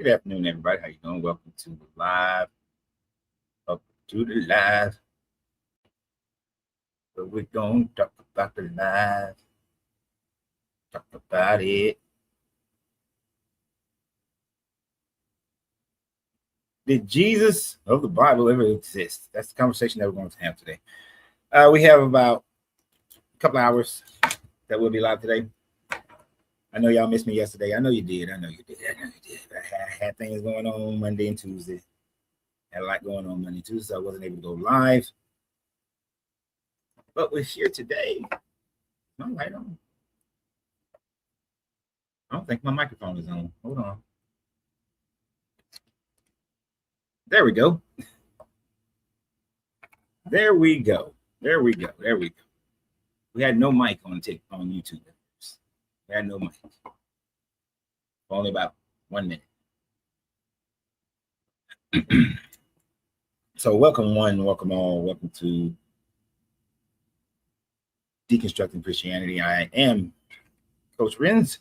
Good afternoon, everybody. How you doing? Welcome to the live. Up to the live. So we're going to talk about the live. Talk about it. Did Jesus of the Bible ever exist? That's the conversation that we're going to have today. We have about a couple hours that will be live today. I know y'all missed me yesterday. I know you did. I know you did. I had things going on Monday and Tuesday. Had a lot going on Monday and Tuesday, so I wasn't able to go live. But we're here today. My light on. I don't think my microphone is on. Hold on. There we go. There we go. We had no mic on YouTube. We had no mic. Only about 1 minute. So welcome one, welcome all, welcome to Deconstructing Christianity. I am Coach Renz,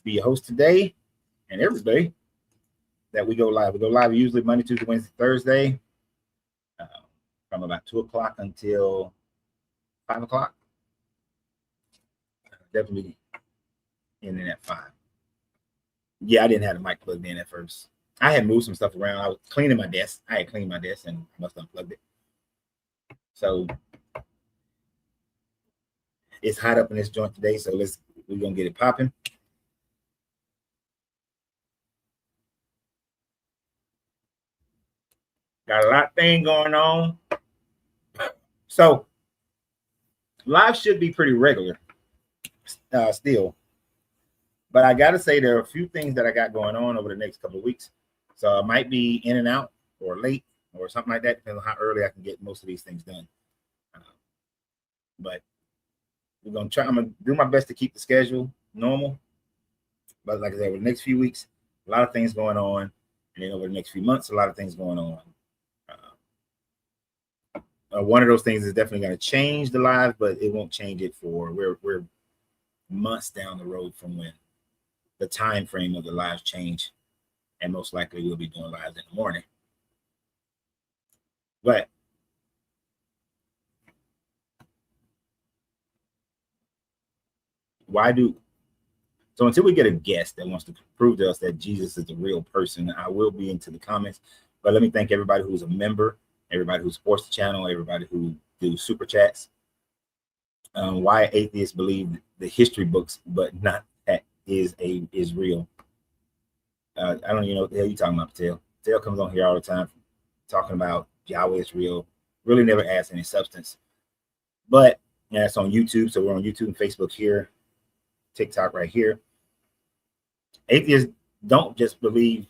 be your host today and every day that we go live. We go live usually Monday, Tuesday, Wednesday, Thursday, from about 2 o'clock until 5 o'clock. Definitely in at 5. Yeah, I didn't have the mic plugged in at first. I had moved some stuff around. I was cleaning my desk. I had cleaned my desk and must have unplugged it. So it's hot up in this joint today, so we're gonna get it popping. Got a lot of things going on. So live should be pretty regular still. But I got to say there are a few things that I got going on over the next couple of weeks. So I might be in and out or late or something like that, depending on how early I can get most of these things done. But we're going to try. I'm going to do my best to keep the schedule normal. But like I said, over the next few weeks, a lot of things going on. And then over the next few months, a lot of things going on. One of those things is definitely going to change the live, but it won't change it for we're months down the road from when the time frame of the lives change, and most likely we'll be doing lives in the morning. But so until we get a guest that wants to prove to us that Jesus is a real person, I will be into the comments. But let me thank everybody who's a member, everybody who supports the channel, everybody who do super chats. Why atheists believe the history books, but not that is real. I don't even know what the hell you're talking about, Patel. Patel comes on here all the time talking about Yahweh is real. Really never adds any substance. But yeah, it's on YouTube. So we're on YouTube and Facebook here, TikTok right here. Atheists don't just believe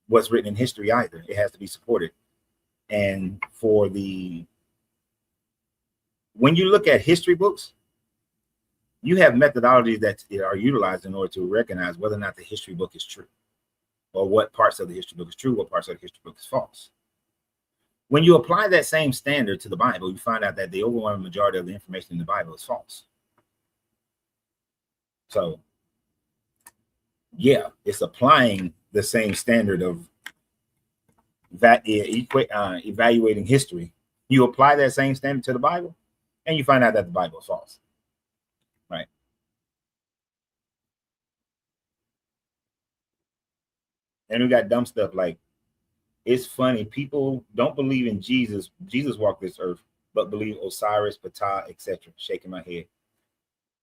what's written in history either. It has to be supported. And when you look at history books, you have methodologies that are utilized in order to recognize whether or not the history book is true, or what parts of the history book is true, what parts of the history book is false. When you apply that same standard to the Bible, you find out that the overwhelming majority of the information in the Bible is false. So, yeah, it's applying the same standard of that evaluating history. You apply that same standard to the Bible, and you find out that the Bible is false. Right. And we got dumb stuff like, it's funny, people don't believe in Jesus. Jesus walked this earth, but believe Osiris, Ptah, etc. Shaking my head.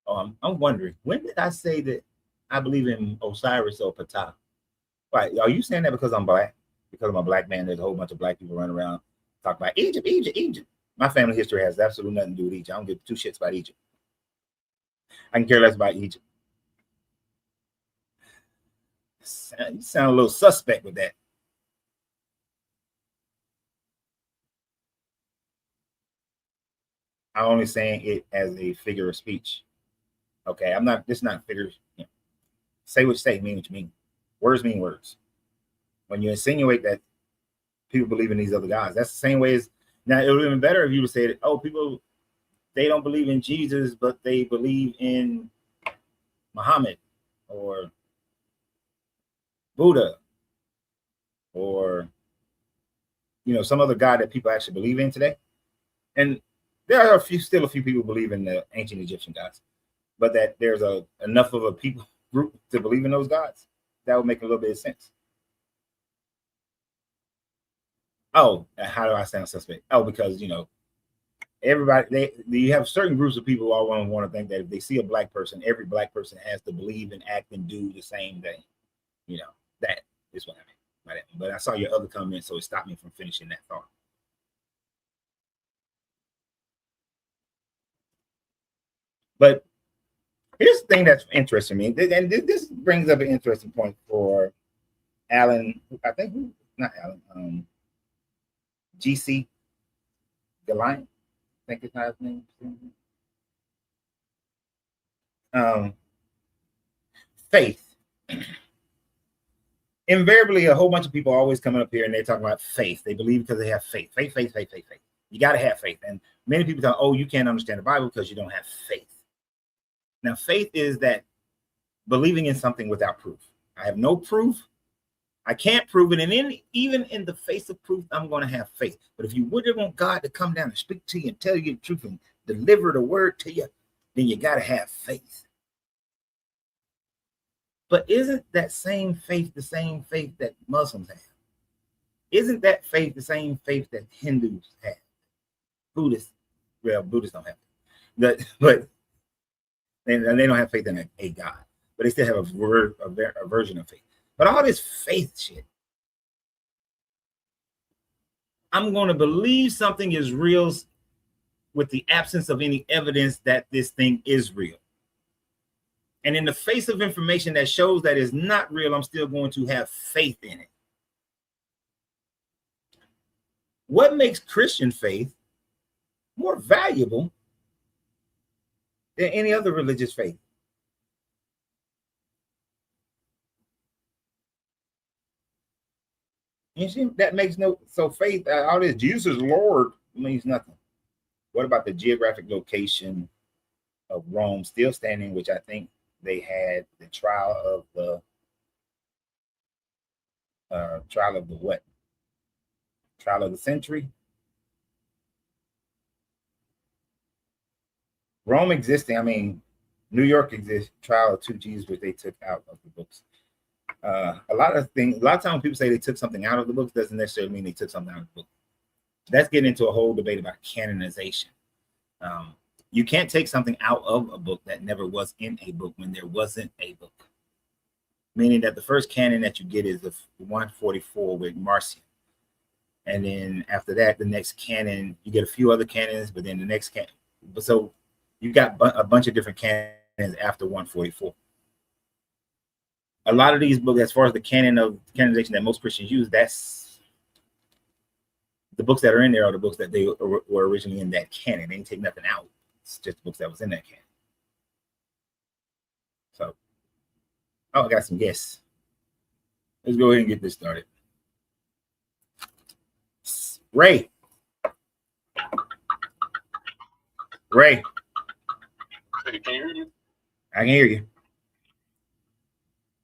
I'm wondering, when did I say that I believe in Osiris or Ptah? Right? Are you saying that because I'm black? Because I'm a black man, there's a whole bunch of black people running around talking about Egypt. My family history has absolutely nothing to do with Egypt. I don't give two shits about Egypt. I can care less about Egypt. You sound a little suspect with that. I'm only saying it as a figure of speech. Okay, I'm not. This is not figures. Say what you say, mean what you mean. Words mean words. When you insinuate that people believe in these other gods, that's the same way as now. It would have been better if you would say that, oh, people, they don't believe in Jesus, but they believe in Muhammad or Buddha or some other God that people actually believe in today. And there are still a few people believe in the ancient Egyptian gods, but that there's enough of a people group to believe in those gods, that would make a little bit of sense. Oh, how do I sound suspect? Oh, because everybody, you have certain groups of people who all want to think that if they see a black person, every black person has to believe and act and do the same thing. That is what I mean by that. But I saw your other comment, so it stopped me from finishing that thought. But here's the thing that's interesting me, and this brings up an interesting point for Alan. I think not Alan. GC Galion. I think it's not his name. Faith. Invariably, a whole bunch of people are always coming up here and they're talking about faith. They believe because they have faith. Faith. You got to have faith. And many people tell, oh, you can't understand the Bible because you don't have faith. Now, faith is that believing in something without proof. I have no proof. I can't prove it. And even in the face of proof, I'm going to have faith. But if you really want God to come down and speak to you and tell you the truth and deliver the word to you, then you got to have faith. But isn't that same faith the same faith that Muslims have? Isn't that faith the same faith that Hindus have? Buddhists don't have it. But they don't have faith in a God. But they still have a version of faith. But all this faith shit, I'm going to believe something is real with the absence of any evidence that this thing is real. And in the face of information that shows that it's not real, I'm still going to have faith in it. What makes Christian faith more valuable than any other religious faith? You see, that makes so faith, all this Jesus is Lord means nothing. What about the geographic location of Rome still standing, which I think they had the trial of the what? Trial of the century. Rome existing. I mean, New York exists. Trial of two G's, which they took out of the books. A lot of times when people say they took something out of the books, doesn't necessarily mean they took something out of the book. That's getting into a whole debate about canonization. You can't take something out of a book that never was in a book when there wasn't a book. Meaning that the first canon that you get is the 144 with Marcion. And then after that, the next canon, you get a few other canons, but then the next canon. So you got a bunch of different canons after 144. A lot of these books, as far as the canonization that most Christians use, that's the books that are in there are the books that they were originally in that canon. They didn't take nothing out. It's just the books that was in that canon. So, I got some guests. Let's go ahead and get this started. Ray. Hey, can you hear me? I can hear you.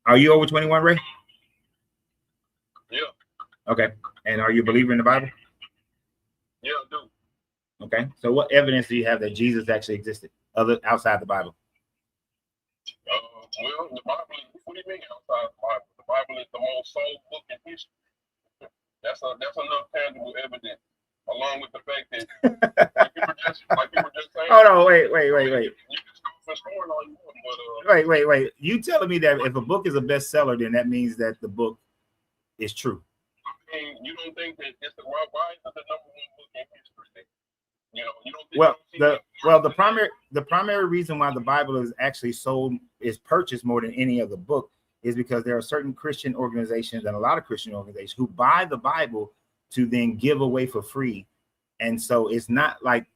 Are you over 21, Ray? Yeah. Okay. And are you a believer in the Bible? Yeah, I do. Okay. So what evidence do you have that Jesus actually existed outside the Bible? Well, the Bible is, what do you mean outside the Bible? The Bible is the most sold book in history. That's enough tangible evidence, along with the fact that like you were just saying. Oh no, wait. You can start for scoring all you want, but Wait. You telling me that if a book is a bestseller, then that means that the book is true? I mean, you don't think that it's why is it the number one book in history? You don't think the primary reason why the Bible is actually purchased more than any other book is because there are certain Christian organizations and a lot of Christian organizations who buy the Bible to then give away for free. And so it's not like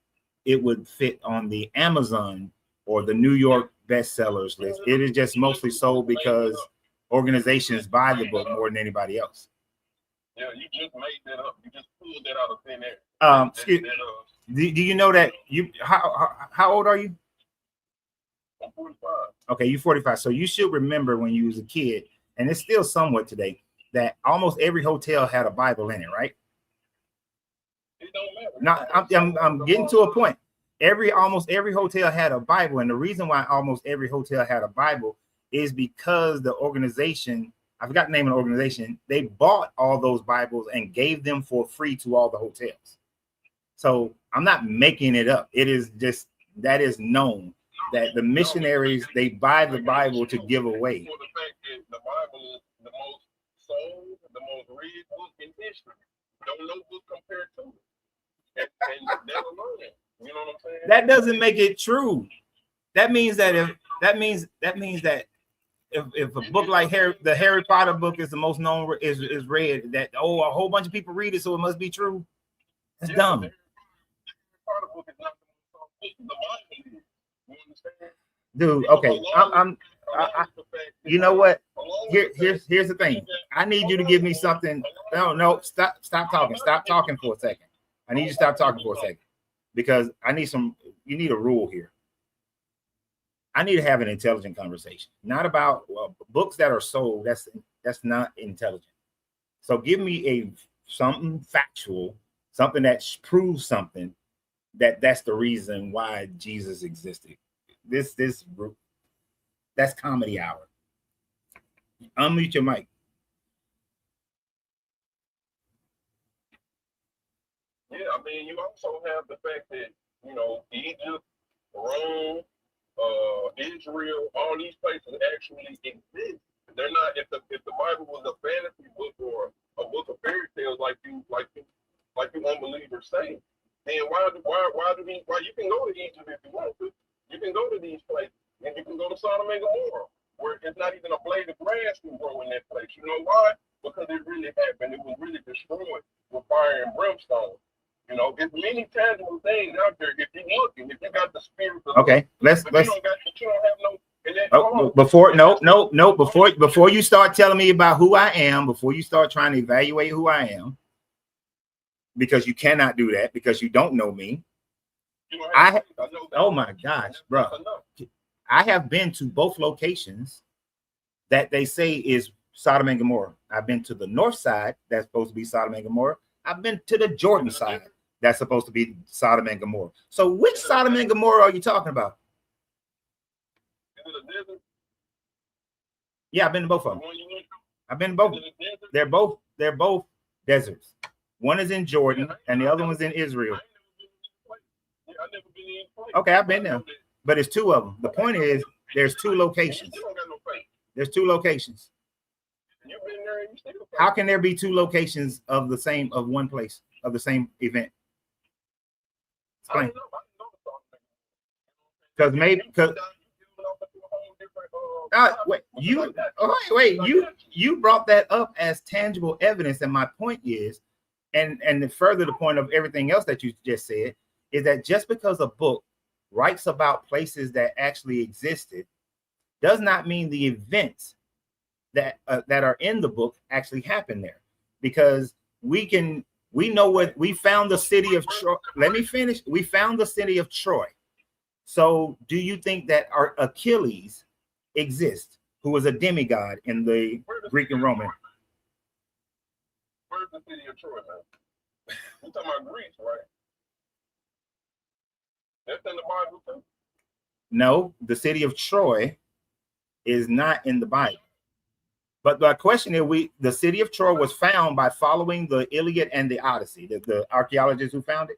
it would fit on the Amazon or the New York bestsellers list. It is just mostly sold because organizations buy the book more than anybody else. Yeah, you just made that up. You just pulled that out of thin air. Do you know that how old are you? I'm 45. Okay, you're 45. So you should remember when you was a kid, and it's still somewhat today, that almost every hotel had a Bible in it, right? It don't matter. Now, I'm getting to a point. Almost every hotel had a Bible, and the reason why almost every hotel had a Bible is because the organization, I forgot the name of the organization, they bought all those Bibles and gave them for free to all the hotels. So I'm not making it up. It is just, that is known that the missionaries, they buy the Bible to give away. For the fact that the Bible is the most sold, the most read book in history. Don't no book compared to it. And never learn it. You know what I'm saying? That doesn't make it true. That means that if a book like the Harry Potter book is the most known, is read, that a whole bunch of people read it, so it must be true. That's dumb. The Harry Potter book is not the Bible is. You understand? Dude, okay. You know what? Here's the thing. I need you to give me something. No, stop talking. Stop talking for a second. I need you to stop talking for a second, because you need a rule here. I need to have an intelligent conversation, not about books that are sold. That's not intelligent. So give me something factual, something that proves something that's the reason why Jesus existed. That's comedy hour. Unmute your mic. Yeah, I mean, you also have the fact that, Egypt, Rome, Israel, all these places actually exist. They're not. If the Bible was a fantasy book or a book of fairy tales, like you unbelievers say, then why you can go to Egypt if you want to. You can go to these places, and you can go to Sodom and Gomorrah, where it's not even a blade of grass can grow in that place. You know why? Because it really happened. It was really destroyed with fire and brimstone. There's many tangible things out there. If you're looking, if you got the spirit of okay, let's you don't have no. Before you start telling me about who I am, before you start trying to evaluate who I am, because you cannot do that because you don't know me. Oh my gosh, bro. I have been to both locations that they say is Sodom and Gomorrah. I've been to the north side, that's supposed to be Sodom and Gomorrah. I've been to the Jordan side, that's supposed to be Sodom and Gomorrah. So which Sodom and Gomorrah are you talking about? Yeah, I've been to both of them. I've been to both. They're both deserts. One is in Jordan and the other one's in Israel. Okay, I've been there, but it's two of them. The point is, there's two locations. There's two locations. How can there be two locations of one place of the same event? Explain. You brought that up as tangible evidence, and my point is, and further the point of everything else that you just said, is that just because a book writes about places that actually existed does not mean the events that are in the book actually happen there, because we know what we found the city of Troy. Let me finish. We found the city of Troy. So do you think that our Achilles exists, who was a demigod in the Greek and Roman? Where's the city of Troy, man? We're talking about Greece, right? That's in the Bible too. No, the city of Troy is not in the Bible. But the question is, the city of Troy was found by following the Iliad and the Odyssey. The archaeologist who found it,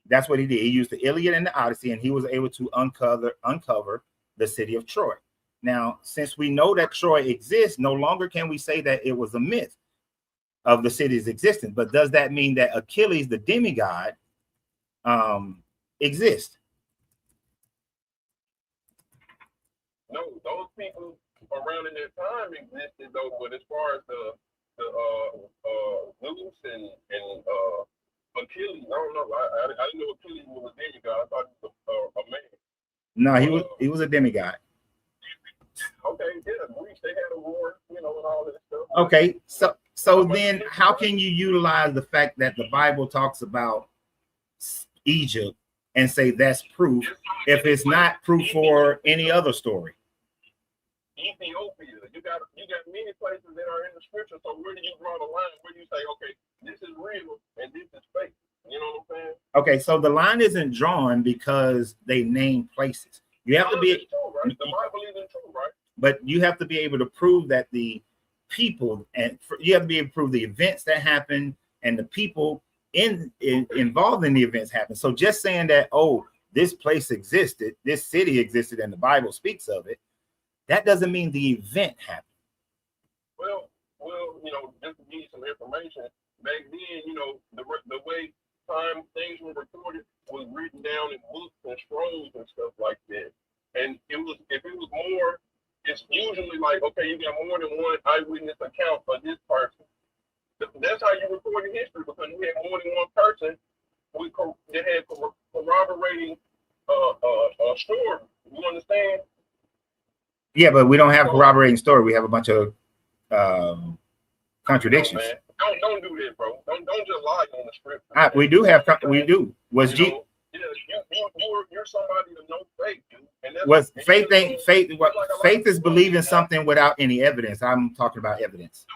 that's what he did. He used the Iliad and the Odyssey, and he was able to uncover the city of Troy. Now, since we know that Troy exists, no longer can we say that it was a myth of the city's existence. But does that mean that Achilles, the demigod, exists? No, those people around in that time existed though, but as far as the Zeus and Achilles, I don't know. I didn't know Achilles was a demigod. I thought he was a man. No, he was a demigod. Okay, yeah, Greece, they had a war, and all that stuff. Okay, so then how can you utilize the fact that the Bible talks about Egypt and say that's proof if it's not proof for any other story? Ethiopia. You got many places that are in the scripture. So where do you draw the line? Where do you say, okay, this is real and this is fake? You know what I'm saying? Okay, so the line isn't drawn because they name places. You have to be true, right? The Bible isn't true, right? But you have to be able to prove that the people, and you have to be able to prove the events that happen and the people involved in the events happen. So just saying that, oh, this place existed, this city existed, and the Bible speaks of it, that doesn't mean the event happened. Well, you know, just to give you some information, back then, you know, the way time things were recorded was written down in books and scrolls and stuff like that. And if it was more, it's usually like, okay, you got more than one eyewitness account of this person. That's how you record in history, because you had more than one person that had corroborating story. You understand? Yeah, but we don't have corroborating story. We have a bunch of contradictions. No, don't do that, bro. Don't just lie on the script. We do have. We do. Was you know, you're somebody to know faith, dude. And was faith ain't faith? What faith is believing something without any evidence. I'm talking about evidence.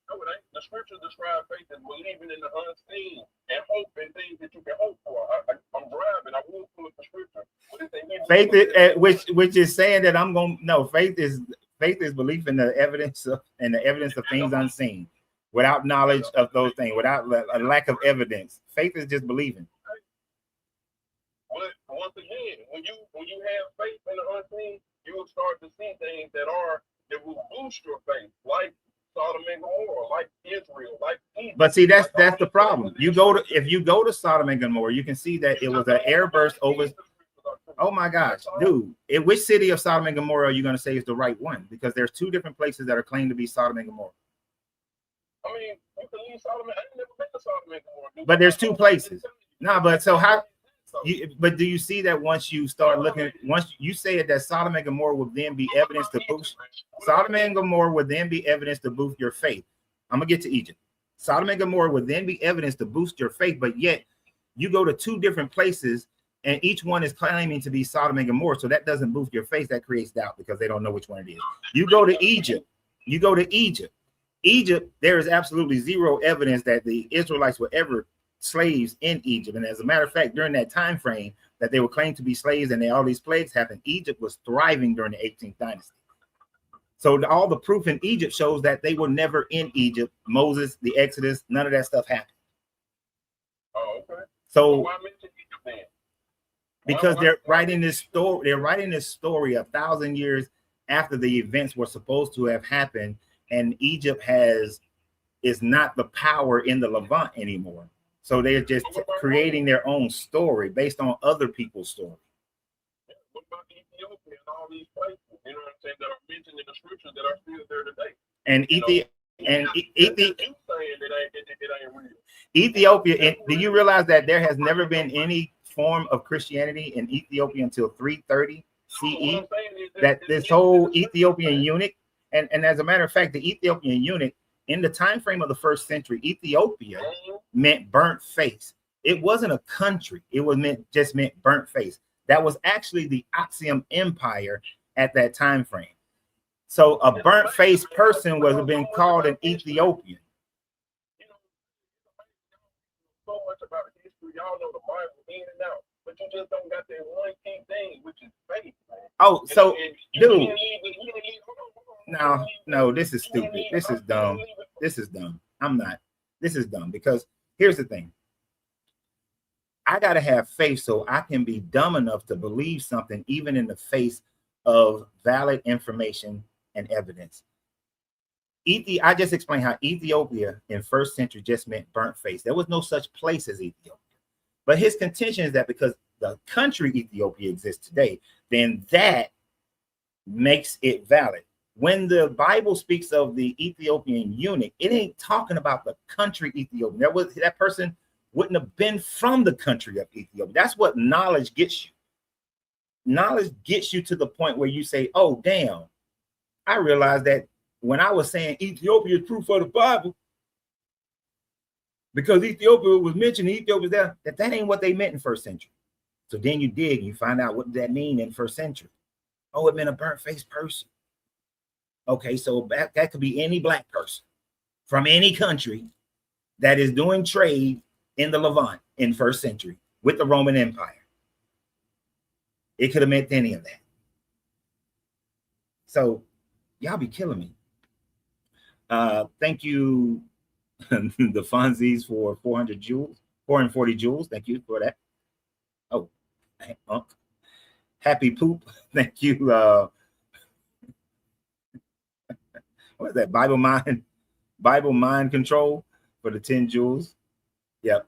No, it ain't. The scriptures describe faith as believing in the unseen and hope in things that you can hope for. I'm driving. I will pull up the scripture. Faith is, which is saying that I'm going. No, faith is belief in the evidence of things unseen, without knowledge of those things, without a lack of evidence. Faith is just believing. But once again, when you have faith in the unseen, you will start to see things that will boost your faith, like Sodom and Gomorrah, like Israel, like Egypt. But see, that's the problem. If you go to Sodom and Gomorrah, you can see that it was an airburst over. Oh my gosh, dude! In which city of Sodom and Gomorrah are you going to say is the right one? Because there's two different places that are claimed to be Sodom and Gomorrah. I mean, you can leave Sodom. I ain't never been to Sodom and Gomorrah, dude. But there's two places. No, but so how? But do you see that once you start looking, once you say that Sodom and Gomorrah will then be evidence to boost Sodom and Gomorrah would then be evidence to boost your faith. I'm gonna get to Egypt. Sodom and Gomorrah would then be evidence to boost your faith, but yet you go to two different places and each one is claiming to be Sodom and Gomorrah, so that doesn't boost your faith. That creates doubt because they don't know which one it is. You go to Egypt. Egypt, there is absolutely zero evidence that the Israelites were ever slaves in Egypt. And as a matter of fact, during that time frame that they were claimed to be slaves and all these plagues happened, Egypt was thriving during the 18th dynasty. So all the proof in Egypt shows that they were never in Egypt. Moses, the Exodus, none of that stuff happened. Oh, okay. So why mention Egypt then? Because they're writing this story. They're writing this story 1,000 years after the events were supposed to have happened, and Egypt is not the power in the Levant anymore. So they're just creating their own story based on other people's story. What about Ethiopia and all these places, you know what I'm saying, that are mentioned in the scriptures that are still there today? And Ethiopia, do you realize that there has never been any form of Christianity in Ethiopia until 330 CE? That this whole Ethiopian eunuch, and as a matter of fact, the Ethiopian eunuch, in the time frame of the 1st century, Ethiopia meant burnt face. It wasn't a country. It was just meant burnt face. That was actually the Axiom Empire at that time frame. So a burnt face person would have been called an Ethiopian. So much about history, y'all know the Bible in and out, but you just don't got that one key thing, which is faith. Oh, so dude. No, this is stupid. This is dumb. This is dumb. This is dumb because here's the thing. I got to have faith so I can be dumb enough to believe something, even in the face of valid information and evidence. I just explained how Ethiopia in 1st century just meant burnt face. There was no such place as Ethiopia. But his contention is that because the country Ethiopia exists today, then that makes it valid. When the Bible speaks of the Ethiopian eunuch, it ain't talking about the country Ethiopia. That person wouldn't have been from the country of Ethiopia. That's what knowledge gets you. Knowledge gets you to the point where you say, oh, damn, I realized that when I was saying Ethiopia is proof of the Bible, because Ethiopia was mentioned, Ethiopia was there, that ain't what they meant in 1st century. So then you dig and you find out what did that mean in 1st century. Oh, it meant a burnt-faced person. Okay, so that could be any black person from any country that is doing trade in the Levant in first century with the Roman Empire. It could have meant any of that. So y'all be killing me. Thank you, the Fonzies, for 440 joules. Thank you for that. Oh, Happy Poop. Thank you. What is that? Bible Mind Control for the 10 joules. Yep.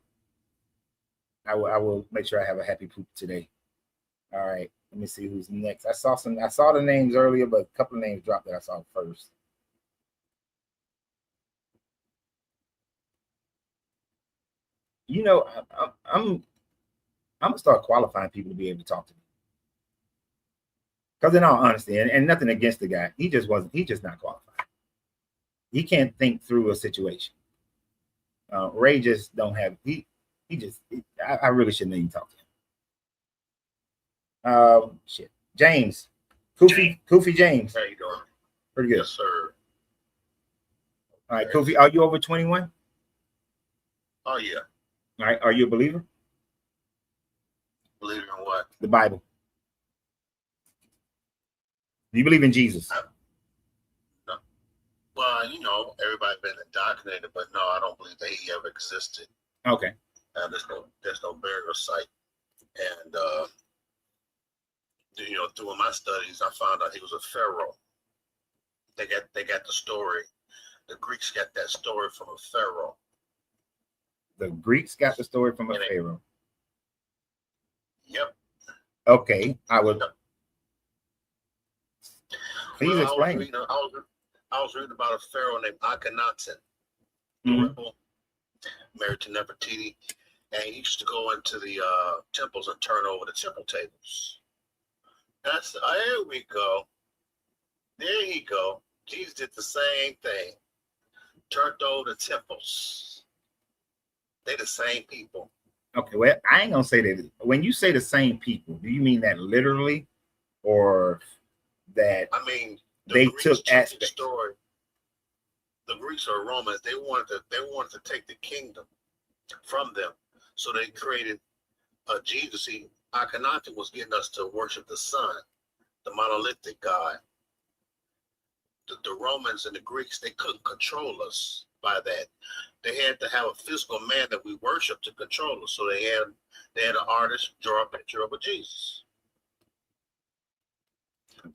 I will make sure I have a Happy Poop today. All right. Let me see who's next. I saw the names earlier, but a couple of names dropped that I saw first. You know, I'm gonna start qualifying people to be able to talk to me. Because in all honesty, and nothing against the guy, he's just not qualified. He can't think through a situation. Ray just don't have I really shouldn't even talk to him. Shit. James. Kofi James. How you doing? Pretty good. Yes, sir. All right, Kofi, are you over 21? Oh yeah. All right, are you a believer? Believe in what? The Bible. Do you believe in Jesus? No. Well, you know, everybody's been indoctrinated, but no, I don't believe that he ever existed. Okay. There's no burial site, and you know, through my studies, I found out he was a pharaoh. They got the story. The Greeks got that story from a pharaoh. The Greeks got the story from a pharaoh. Yep. Okay, I would. Please explain. I was reading about a pharaoh named Akhenaten, married to Nefertiti, and he used to go into the temples and turn over the temple tables. That's there we go. There you go. Jesus did the same thing. Turned over the temples. They the same people. Okay, well, I ain't gonna say that. When you say the same people, do you mean that literally, or that? I mean, they took aspects. The story. The Greeks or Romans, they wanted to take the kingdom from them, so they created a Jesus. See, Akhenaten was getting us to worship the sun, the monolithic God. The Romans and the Greeks, they couldn't control us by that. They had to have a physical man that we worship to control us. So they had an artist draw a picture of a Jesus.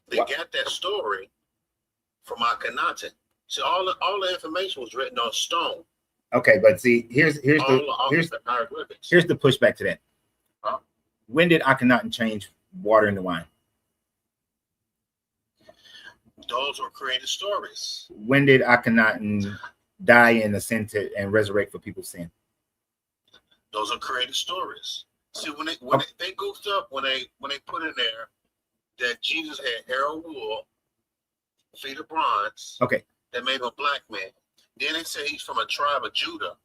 They got that story from Akhenaten. See, all the information was written on stone. Okay, but see, here's the pushback to that. Huh? When did Akhenaten change water into wine? Those were created stories. When did Akhenaten die and ascend and resurrect for people's sin? Those are created stories. See, when they goofed up when they put in there that Jesus had hair of wool, feet of bronze. Okay. That made him a black man. Then they say he's from a tribe of Judah.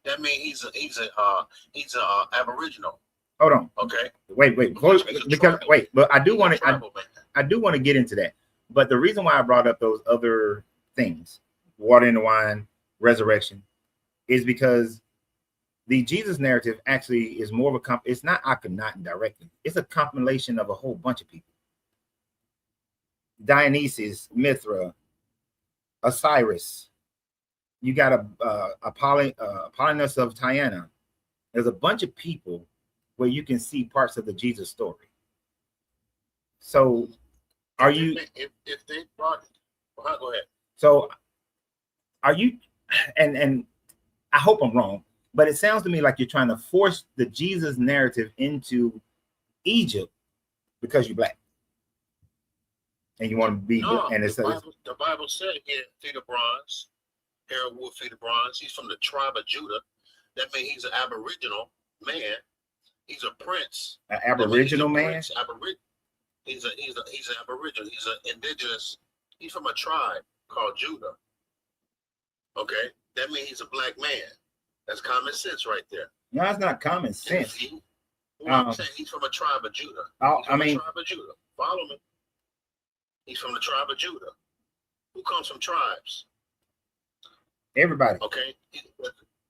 That means he's a Aboriginal. Hold on. Okay. Wait. But I do want to get into that. But the reason why I brought up those other things, water in the wine, resurrection, is because the Jesus narrative actually is more of it's not Akhenaten directly. It's a compilation of a whole bunch of people. Dionysus, Mithra, Osiris. You got Apollonius of Tyana. There's a bunch of people where you can see parts of the Jesus story. So, are you? If they brought, well, go ahead. So, are you? And I hope I'm wrong, but it sounds to me like you're trying to force the Jesus narrative into Egypt because you're black. And you want to be, no, and the Bible said he had feet of bronze, hair of wool, feet of bronze. He's from the tribe of Judah. That means he's an Aboriginal man. He's a prince. An Aboriginal man. He's an Aboriginal. He's an indigenous. He's from a tribe called Judah. Okay, that means he's a black man. That's common sense right there. No, that's not common sense. I'm saying he's from a tribe of Judah. Tribe of Judah. Follow me. He's from the tribe of Judah. Who comes from tribes? Everybody. Okay,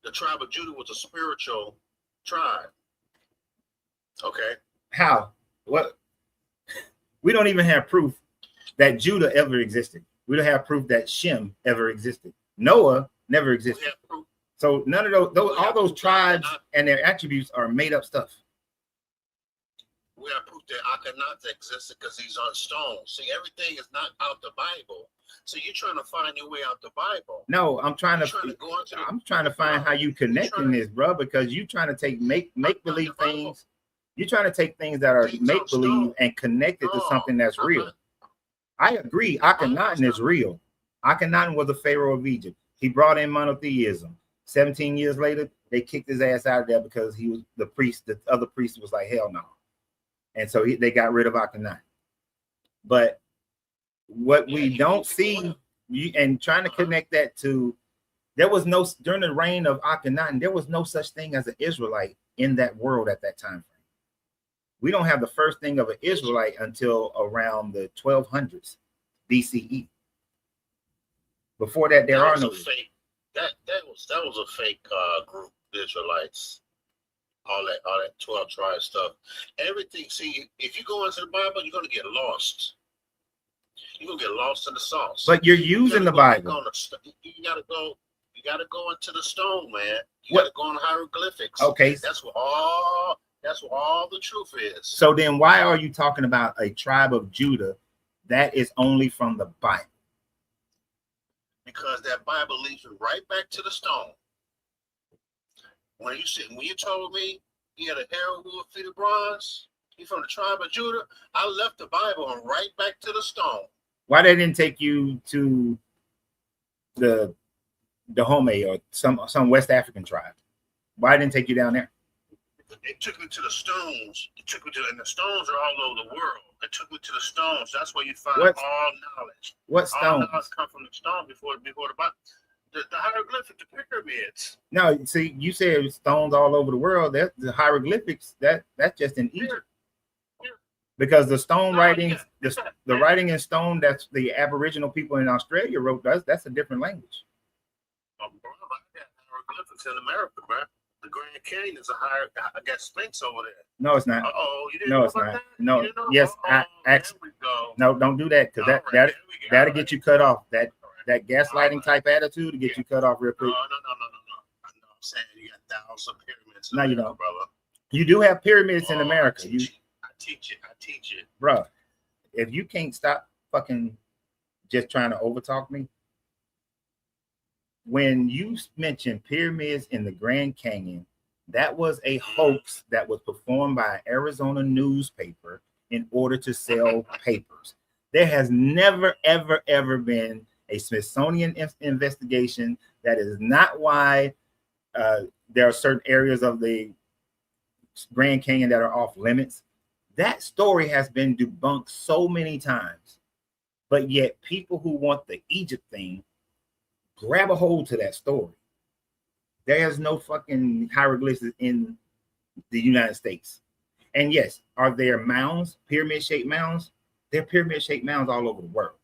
the tribe of Judah was a spiritual tribe. Okay. How? What? We don't even have proof that Judah ever existed. We don't have proof that Shem ever existed. Noah never existed. So none of those all those tribes and their attributes are made up stuff. We have proof that Akhenaten existed because he's on stone. See, everything is not out the Bible. So you're trying to find your way out the Bible. No, I'm trying to find how you connecting this, bro, because you trying to take make believe things. You're trying to take things that are make believe and connect it to something that's real. I agree. Akhenaten is real. Akhenaten was a pharaoh of Egypt. He brought in monotheism. 17 years later, they kicked his ass out of there because he was the priest. The other priest was like, hell no. And so they got rid of Akhenaten. But what we don't see, and trying to connect that to, there was no, during the reign of Akhenaten, there was no such thing as an Israelite in that world at that time frame. We don't have the first thing of an Israelite until around the 1200s BCE. Before that, there are no fake. That was a fake group, Israelites. All that 12 tribe stuff. Everything. See, if you go into the Bible, you're gonna get lost. You're gonna get lost in the sauce. But you're using the Bible. You gotta go into the stone, man. You gotta go on hieroglyphics. Okay. That's what all the truth is. So then why are you talking about a tribe of Judah that is only from the Bible? Because that Bible leads you right back to the stone. When you told me he had a hair of feet of bronze, he's from the tribe of Judah, I left the Bible and right back to the stone. Why they didn't take you to the Dahomey or some West African tribe? Why didn't take you down there? It took me to the stones. And the stones are all over the world. It took me to the stones. That's where you find all knowledge. What stones? All knowledge come from the stone before the Bible. The hieroglyphics, the pyramids. No, see, you said stones all over the world. That's the hieroglyphics. That's just in Egypt. Yeah. Because the stone writings, the writing in stone, that's the Aboriginal people in Australia wrote. That's a different language. Bro, I got hieroglyphics in America, bro. The Grand Canyon is I got Sphinx over there. No, it's not. You didn't know about that? No, yes, no, don't do that because that'll get you cut off. That gaslighting type attitude to get you cut off real quick. No. I'm saying you got thousands of pyramids. No, you don't, brother. You do have pyramids in America. I teach it. Bro, if you can't stop fucking just trying to overtalk me. When you mentioned pyramids in the Grand Canyon, that was a hoax that was performed by an Arizona newspaper in order to sell papers. There has never, ever, ever been a Smithsonian investigation. That is not why there are certain areas of the Grand Canyon that are off limits. That story has been debunked so many times, but yet people who want the Egypt thing grab a hold to that story. There's no fucking hieroglyphs in the United States. And yes, are there mounds, pyramid-shaped mounds? There are pyramid-shaped mounds all over the world.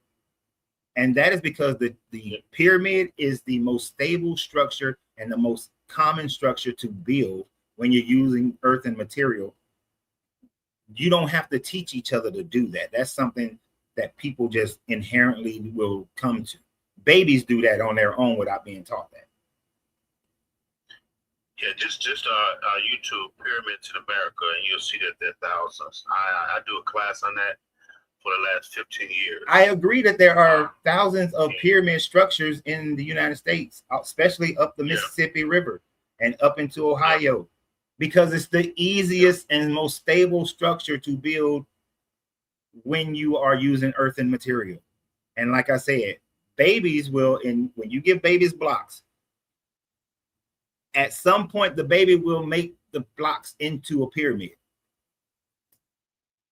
And that is because the pyramid is the most stable structure and the most common structure to build when you're using earth and material. You don't have to teach each other to do that. That's something that people just inherently will come to. Babies do that on their own without being taught that. Yeah, just YouTube pyramids in America, and you'll see that there are thousands. I do a class on that for the last 15 years. I agree that there are thousands of pyramid structures in the United States, especially up the Mississippi River and up into Ohio, because it's the easiest and most stable structure to build when you are using earth and material. And like I said, babies will, when you give babies blocks, at some point the baby will make the blocks into a pyramid.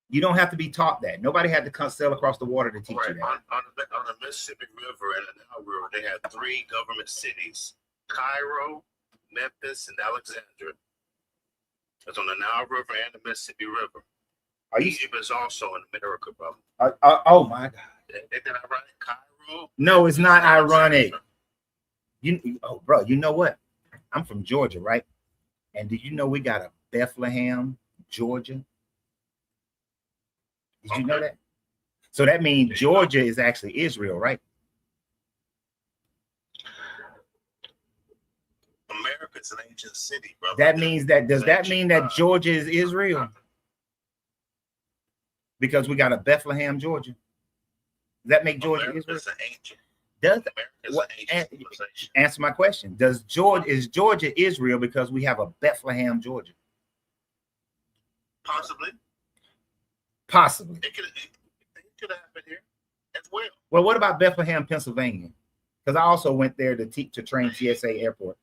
You don't have to be taught that. Nobody had to come sail across the water to teach you that. On the Mississippi River and the Nile River, they had 3 government cities: Cairo, Memphis, and Alexandria. It's on the Nile River and the Mississippi River. Egypt is also in America, brother. Oh my God. Isn't that ironic? Cairo. No, it's not ironic. Bro, you know what? I'm from Georgia, right? And did you know we got a Bethlehem, Georgia? Did you know that? So that means Georgia is actually Israel, right? America's an ancient city, brother. That means that, does that mean that Georgia is Israel? Because we got a Bethlehem, Georgia. Does that make Georgia Israel? An ancient. Does What, an ancient civilization. answer my question? Is Georgia Israel because we have a Bethlehem, Georgia? Possibly. Possibly. It could happen here as well. Well, what about Bethlehem, Pennsylvania? Because I also went there to train TSA Airport.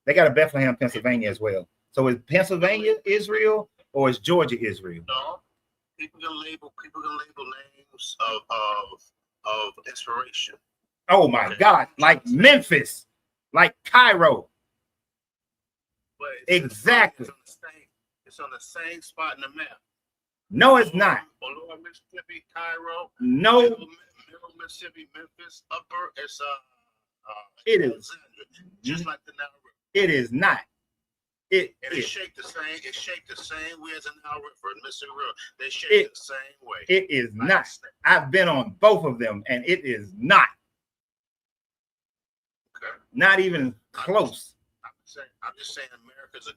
They got a Bethlehem, Pennsylvania as well. So is Pennsylvania Israel or is Georgia Israel? No. People can label names of inspiration. Oh my God, like Memphis, like Cairo. But Exactly. It's on the same spot in the map. No, it's not. Lower Mississippi, Cairo. No, Middle Mississippi, Memphis. Upper is It is. Alexandria, just like the Nile River. it is not. It And is. it's shaped the same. It's shaped the same way as the Nile River and Mississippi River. They shaped It- the same way. It is Like not. a snake. I've been on both of them, and it is not. Okay. Not even close. I'm just saying America's a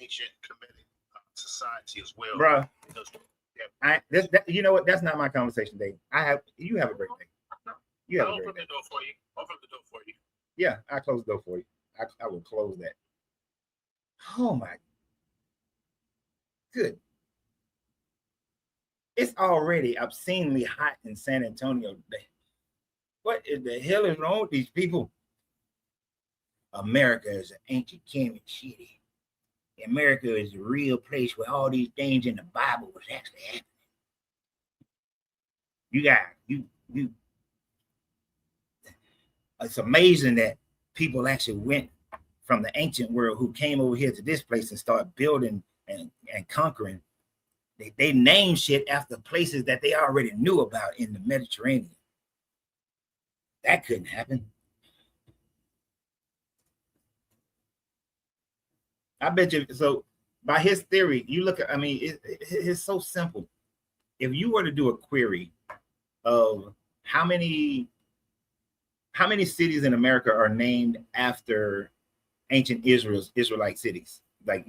ancient Kemetic society as well. Bruh. Because You know what? That's not my conversation, Dave. You have a great day. You have a I'll great open day. the door for you. I'll open the door for you. Yeah, I close the door for you. I will close that. Oh my good. It's already obscenely hot in San Antonio today. What in the hell is wrong with these people? America is an ancient Kemet city. America is the real place where all these things in the Bible was actually happening. It's amazing that people actually went from the ancient world who came over here to this place and started building and conquering. They named shit after places that they already knew about in the Mediterranean. That couldn't happen. I bet you. So by his theory, you look at, it's so simple. If you were to do a query of how many cities in America are named after ancient Israelite cities, like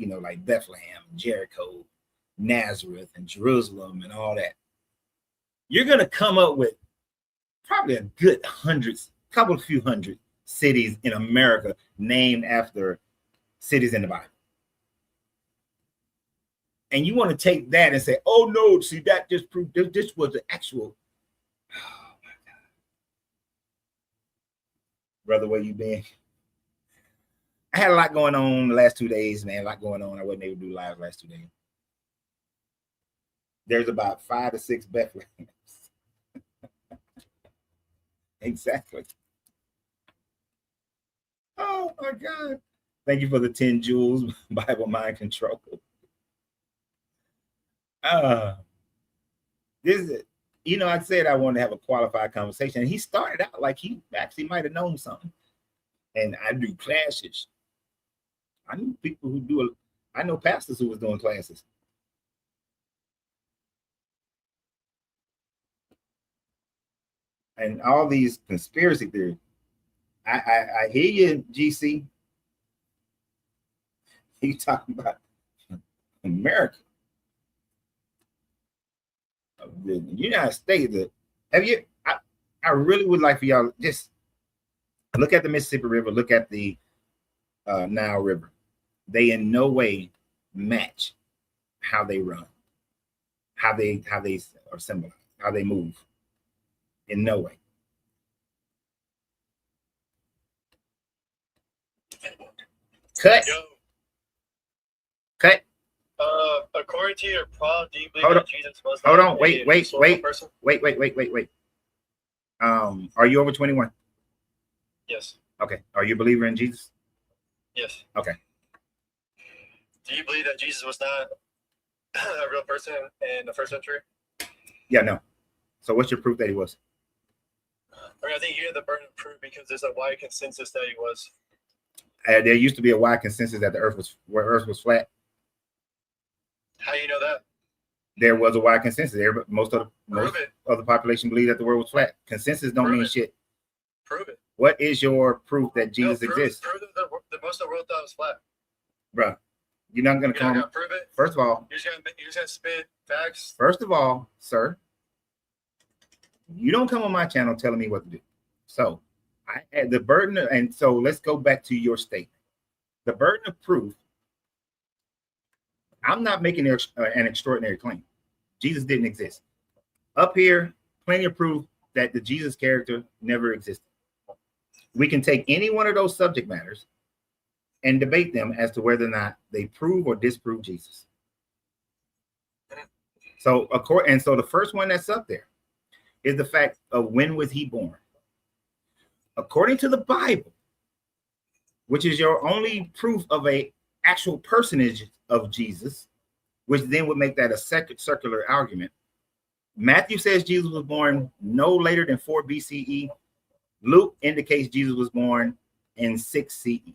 Bethlehem, Jericho, Nazareth, and Jerusalem, and all that, you're gonna come up with probably a good few hundred cities in America named after cities in the Bible. And you want to take that and say, oh no, see, that just proved this was the actual. Oh my God. Brother, where you been? I had a lot going on the last 2 days, man. A lot going on. I wasn't able to do live last 2 days. There's about 5 to 6 Bethlehems. Exactly. Oh my God. Thank you for the 10 jewels, Bible mind control. This is, I said I wanted to have a qualified conversation. And he started out like he actually might have known something. And I do classes. I knew people who I know pastors who was doing classes. And all these conspiracy theories. I hear you, GC. You talking about America. The United States. I really would like for y'all just look at the Mississippi River, look at the Nile River. They in no way match how they run, how they are symbolized, how they move. In no way. Cut. Cut. According to your prompt, do you believe Hold that on. Jesus was Hold not on. Wait. a historical person? Wait. Are you over 21? Yes. Okay. Are you a believer in Jesus? Yes. Okay. Do you believe that Jesus was not a real person in the first century? Yeah, no. So what's your proof that he was? I mean, I think you have the burden of proof because there's a wide consensus that he was. There used to be a wide consensus that the Earth was flat. How do you know that? There was a wide consensus. Most of Prove it. the population believed that the world was flat. Consensus don't Prove mean it. shit. Prove it. What is your proof that Jesus prove, exists, Prove that the most of the world thought it was flat. bro? You're not gonna You're not come. gonna prove it. First of all, You're just gonna spit facts. First of all, sir, you don't come on my channel telling me what to do. So I had the burden of, and so let's go back to your statement. The burden of proof. I'm not making an extraordinary claim. Jesus didn't exist. Up here, plenty of proof that the Jesus character never existed. We can take any one of those subject matters and debate them as to whether or not they prove or disprove Jesus. So, so the first one that's up there is the fact of when was he born? According to the Bible, which is your only proof of a actual personage of Jesus, which then would make that a second circular argument. Matthew says Jesus was born no later than 4 BCE. Luke indicates Jesus was born in 6 CE.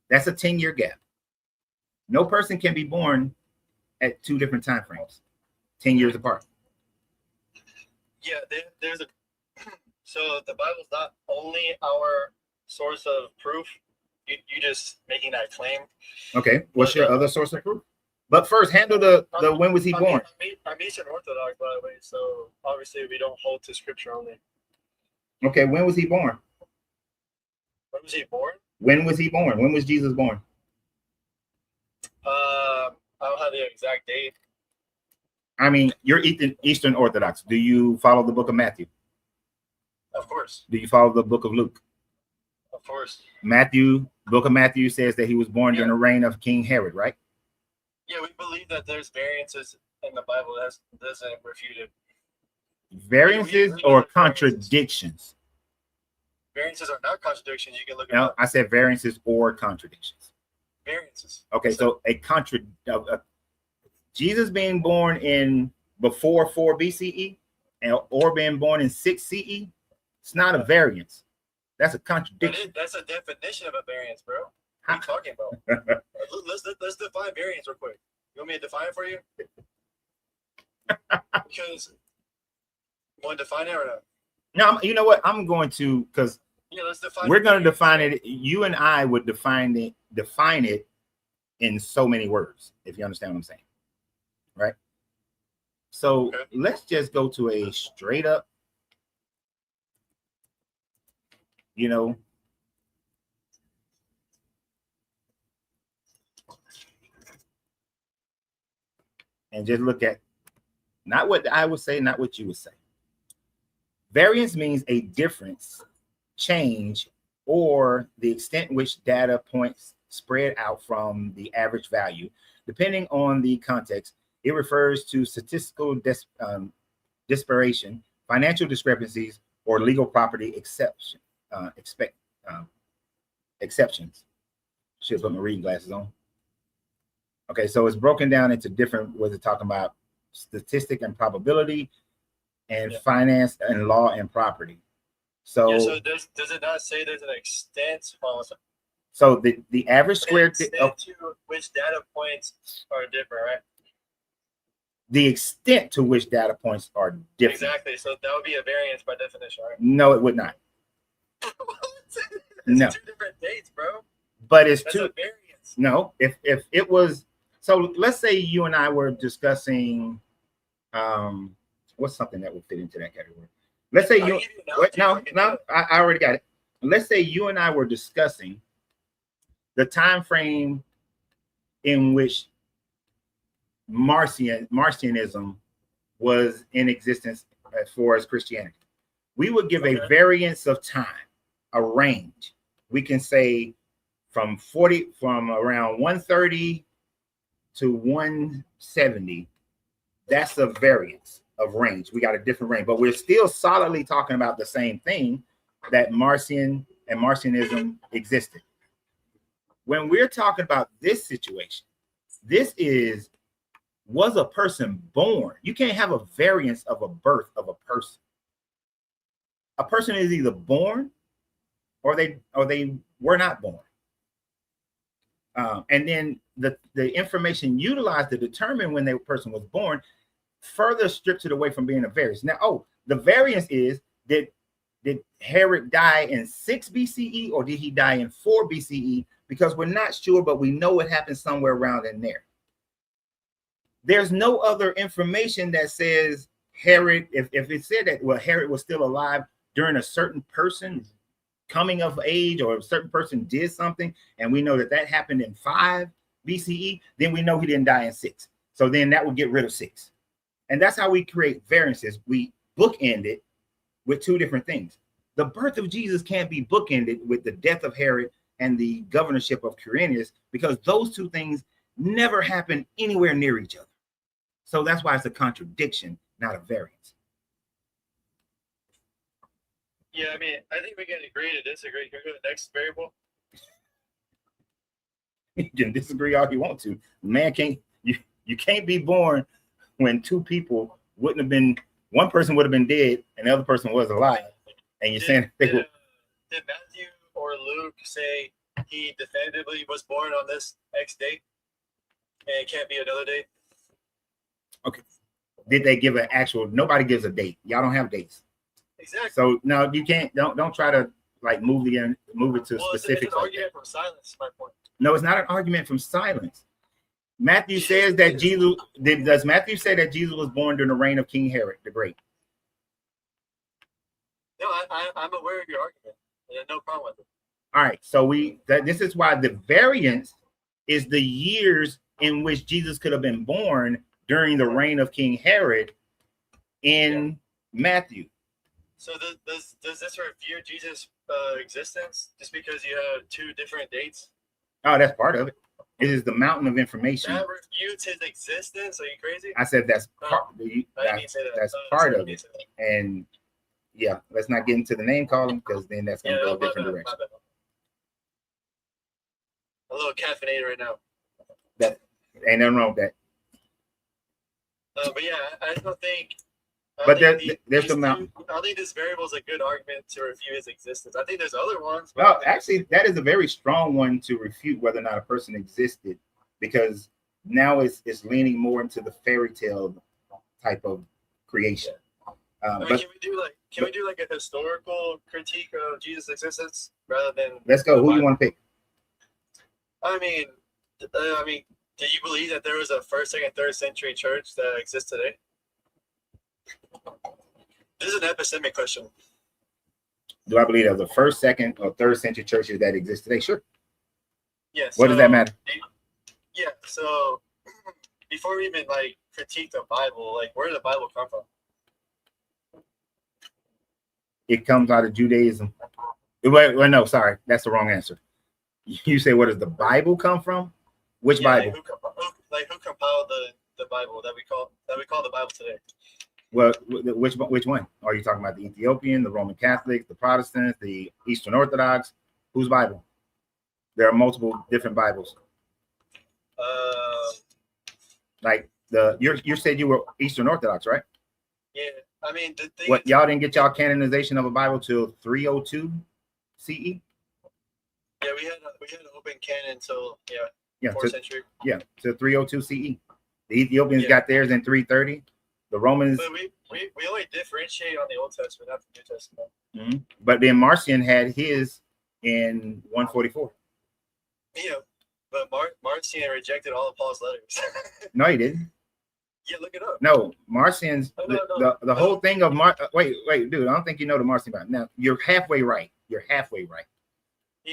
That's a 10-year gap. No person can be born at 2 different time frames, 10 years apart. Yeah, there's a. So the Bible's not only our source of proof. You just making that claim. Okay, what's your other source of proof? But first, handle the when was he born? I'm Eastern Orthodox, by the way, so obviously we don't hold to scripture only. Okay, when was he born? When was he born? When was he born? When was Jesus born? I don't have the exact date. I mean, you're Eastern Orthodox. Do you follow the book of Matthew? Of course. Do you follow the book of Luke? Of course. Book of Matthew says that he was born during the reign of King Herod, right? Yeah, we believe that there's variances in the Bible that doesn't refute it. Variances or contradictions? Variances are not contradictions. You can look at No, I said variances or contradictions. variances. Okay, so Jesus being born in before 4 BCE or being born in 6 CE, it's not a variance. That's a contradiction. That's a definition of a variance, bro. What are you talking about? let's define variance real quick. You want me to define it for you? Because you want to define it or not? No, you know what? I'm going to, because let's define. We're going to define it. You and I would define it in so many words, if you understand what I'm saying, right? So let's just go to a straight up, and just look at not what I would say, not what you would say. Variance means a difference, change, or the extent which data points spread out from the average value. Depending on the context, it refers to statistical disparation, financial discrepancies, or legal property exceptions. Should put my reading glasses on. Okay, so it's broken down into different, was it talking about statistic and probability, and finance and law and property. So, so does it not say there's an extent? So the average square to which data points are different, right? The extent to which data points are different. Exactly. So that would be a variance by definition, right? No, it would not. No. 2 different dates, bro. But it's That's 2. A variance. No, if it was, so let's say you and I were discussing, what's something that would fit into that category? Let's say I already got it. Let's say you and I were discussing the time frame in which Marcionism was in existence as far as Christianity. We would give a variance of time, a range. We can say from around 130 to 170. That's a variance of range. We got a different range, but we're still solidly talking about the same thing, that Marcion and Marcionism existed. When we're talking about this situation, was a person born? You can't have a variance of a birth of a person. a person is either born or they were not born. And then the information utilized to determine when the person was born further strips it away from being a variance. Now, the variance is, did Herod die in 6 BCE or did he die in 4 BCE? Because we're not sure, but we know it happened somewhere around in there. There's no other information that says Herod, if it said that, well, Herod was still alive during a certain person's coming of age, or a certain person did something, and we know that that happened in 5 BCE, then we know he didn't die in 6. So then that would get rid of 6. And that's how we create variances. We bookend it with 2 different things. The birth of Jesus can't be bookended with the death of Herod and the governorship of Quirinius, because those 2 things never happened anywhere near each other. So that's why it's a contradiction, not a variance. Yeah, I mean, I think we can agree to disagree. Can we go to the next variable? You can disagree all you want to. Man can't, you can't be born when 2 people wouldn't have been, one person would have been dead and the other person was alive. And you're saying they would. Did Matthew or Luke say he definitively was born on this X date and it can't be another date? Okay. Did they give an actual, nobody gives a date. Y'all don't have dates. Exactly. So no, you can't, don't try to like move it to specifics. It's an argument from silence, my point. No, it's not an argument from silence. Matthew says that Jesus, does Matthew say that Jesus was born during the reign of King Herod the Great? No, I'm aware of your argument. And no problem with it. All right, so this is why the variance is the years in which Jesus could have been born during the reign of King Herod in Matthew. So does this refute Jesus' existence just because you have 2 different dates? Oh, that's part of it. It is the mountain of information. That refutes his existence? Are you crazy? I said that's part. I didn't mean to say that. That's part of it. And yeah, let's not get into the name calling, because then that's going to go a different direction. A little caffeinated right now. That ain't nothing wrong with that. But yeah, I don't think. But there's the mountain. I don't think this variable is a good argument to refute his existence. I think there's other ones. Well, actually, that is a very strong one to refute whether or not a person existed, because now it's leaning more into the fairy tale type of creation. But can we do like a historical critique of Jesus' existence rather than? Let's go. Who you want to pick? I mean, do you believe that there was a 1st, 2nd, 3rd century church that exists today? This is an epistemic question. Do I believe there's a 1st, 2nd, or 3rd century churches that exist today? Sure. Yes. What does that matter? Yeah. So before we even like critique the Bible, like where did the Bible come from? It comes out of Judaism. Wait, no, sorry, that's the wrong answer. You say, where does the Bible come from? Which Bible? Who compiled the Bible that we call the Bible today? Well, which one? Are you talking about the Ethiopian, the Roman Catholics, the Protestants, the Eastern Orthodox? Whose Bible? There are multiple different Bibles. Like you said you were Eastern Orthodox, right? Yeah, I mean, the thing. What, y'all didn't get y'all canonization of a Bible till 302 CE? Yeah, we had an open canon until 4th century. Yeah, to 302 CE. The Ethiopians got theirs in 330. The Romans. But we only differentiate on the Old Testament, not the New Testament. Mm-hmm. But then Marcion had his in 144. Yeah, but Marcion rejected all of Paul's letters. No, he didn't. Yeah, look it up. No, Marcion's the whole thing of wait, dude, I don't think you know the Marcion Bible. Now you're halfway right. He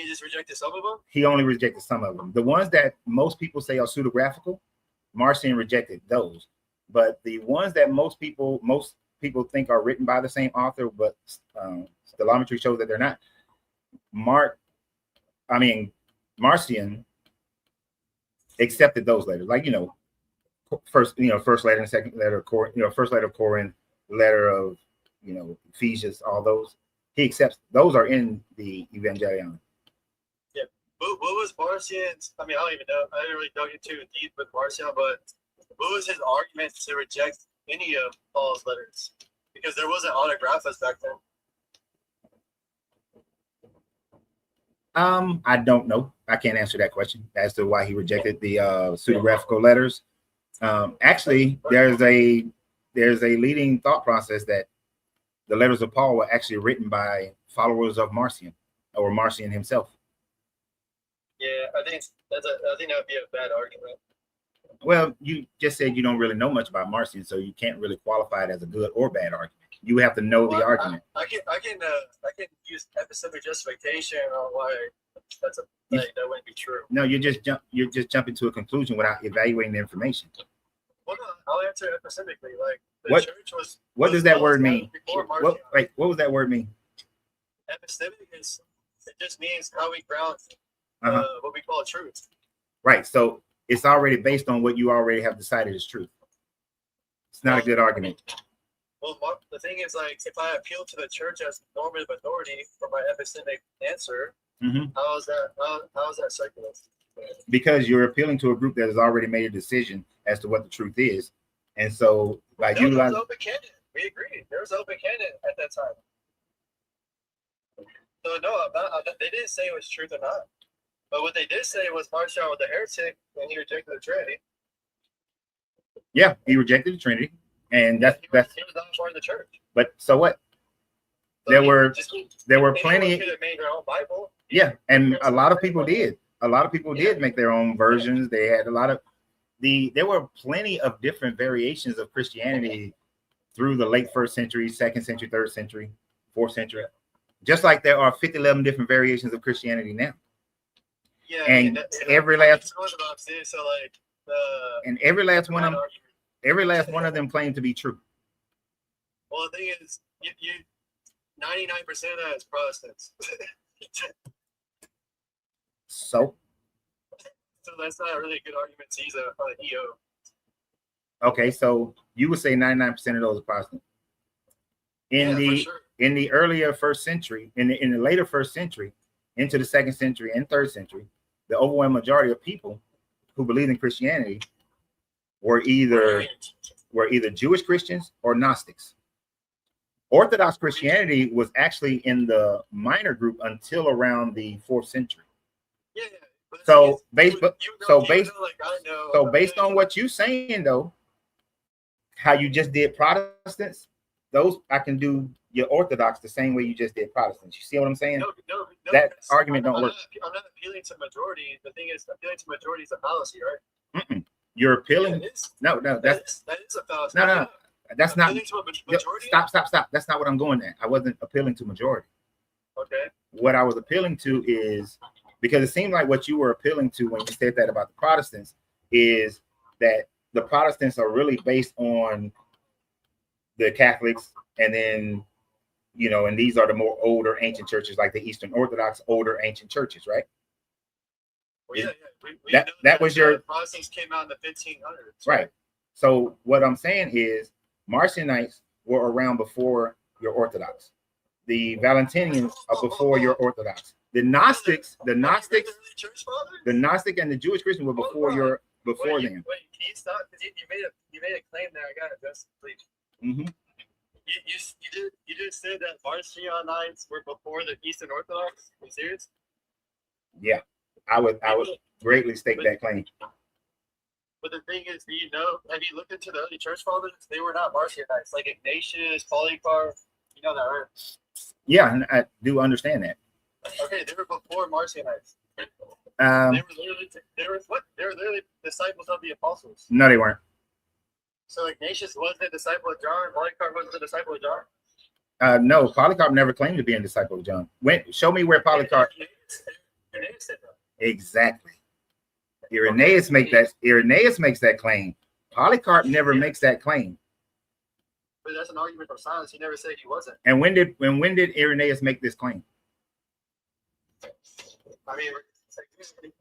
just rejected some of them? He only rejected some of them. The ones that most people say are pseudographical, Marcion rejected those. But the ones that most people think are written by the same author, but stellometry shows that they're not. Marcion accepted those letters, like first letter and second letter, first letter of Corinth, letter of Ephesians, all those. He accepts those are in the Evangelion. Yeah, what was Marcion's? I mean, I don't even know. I didn't really dug into deep with Marcion, but what was his argument to reject any of Paul's letters? Because there wasn't autographs back then. I don't know. I can't answer that question as to why he rejected the pseudographical letters. Actually, there's a leading thought process that the letters of Paul were actually written by followers of Marcion or Marcion himself. Yeah, I think that would be a bad argument. Well, you just said you don't really know much about Marcion, so you can't really qualify it as a good or bad argument. You have to know the argument. I can use epistemic justification on why that wouldn't be true. No, you're just jumping to a conclusion without evaluating the information. Well, no, I'll answer epistemically. Like the What- church was. What does that word mean? Before Marcion. What does that word mean? Epistemic it just means how we ground what we call truth. Right. So it's already based on what you already have decided is true. It's not a good argument. Well, the thing is, like, if I appeal to the church as normative authority for my epistemic answer, how is that circular? Because you're appealing to a group that has already made a decision as to what the truth is, and so by There was utilizing, open canon. We agreed. There was open canon at that time. So no, they didn't say it was truth or not. But what they did say was Marcion was a heretic and he rejected the Trinity. yeah, he rejected the Trinity, and He was not part of the church. But so what? So There he were anyone plenty. could have made their own Bible. Yeah, and a lot of people did. A lot of people did make their own versions. They had a lot of there were plenty of different variations of Christianity through the late 1st century, 2nd century, 3rd century, 4th century. Just like there are 11 different variations of Christianity now. Yeah, And every last so like and every last one of them claimed to be true. well, the thing is, you 99% of that is Protestants. So So that's not really a good argument to use an EO. okay, so you would say 99% of those are Protestant. In the earlier 1st century, in the later 1st century, into the 2nd century and 3rd century, the overwhelming majority of people who believed in Christianity were either Jewish Christians or Gnostics. Orthodox Christianity was actually in the minor group until around the 4th century. Yeah. So based on what you're saying, though, how you just did Protestants, those I can do your Orthodox the same way you just did Protestants. You see what I'm saying? No, that argument don't work. I'm not appealing to majority. The thing is, appealing to majority is a fallacy, right? You're appealing. Yeah, No, that is a fallacy. No, that's not. Appealing to a majority? Stop. That's not what I'm going at. I wasn't appealing to majority. Okay. What I was appealing to is, because it seemed like what you were appealing to when you said that about the Protestants is that the Protestants are really based on the Catholics, and then, and these are the more older ancient churches, like the Eastern Orthodox older ancient churches, right? Well, yeah. We that was your Protestants came out in the 1500s, right? So what I'm saying is, Marcionites were around before your Orthodox. The Valentinians are before your Orthodox. The Gnostics, the Gnostic and the Jewish Christians were before them. Wait, can you stop? Because you made a claim there. I gotta address it, please. Mm-hmm. You just said that Marcionites were before the Eastern Orthodox. Are you serious? Yeah, I would greatly stake that claim. But the thing is, have you looked into the early church fathers? They were not Marcionites, like Ignatius, Polycarp. You know that, right? Yeah, I do understand that. Okay, they were before Marcionites. They were literally disciples of the apostles. No, they weren't. So Ignatius wasn't a disciple of John. Polycarp wasn't a disciple of John. No, Polycarp never claimed to be a disciple of John. Show me where Polycarp. Irenaeus said that. Exactly. Irenaeus makes that claim. Polycarp never makes that claim. But that's an argument for silence. He never said he wasn't. And when did Irenaeus make this claim? I mean,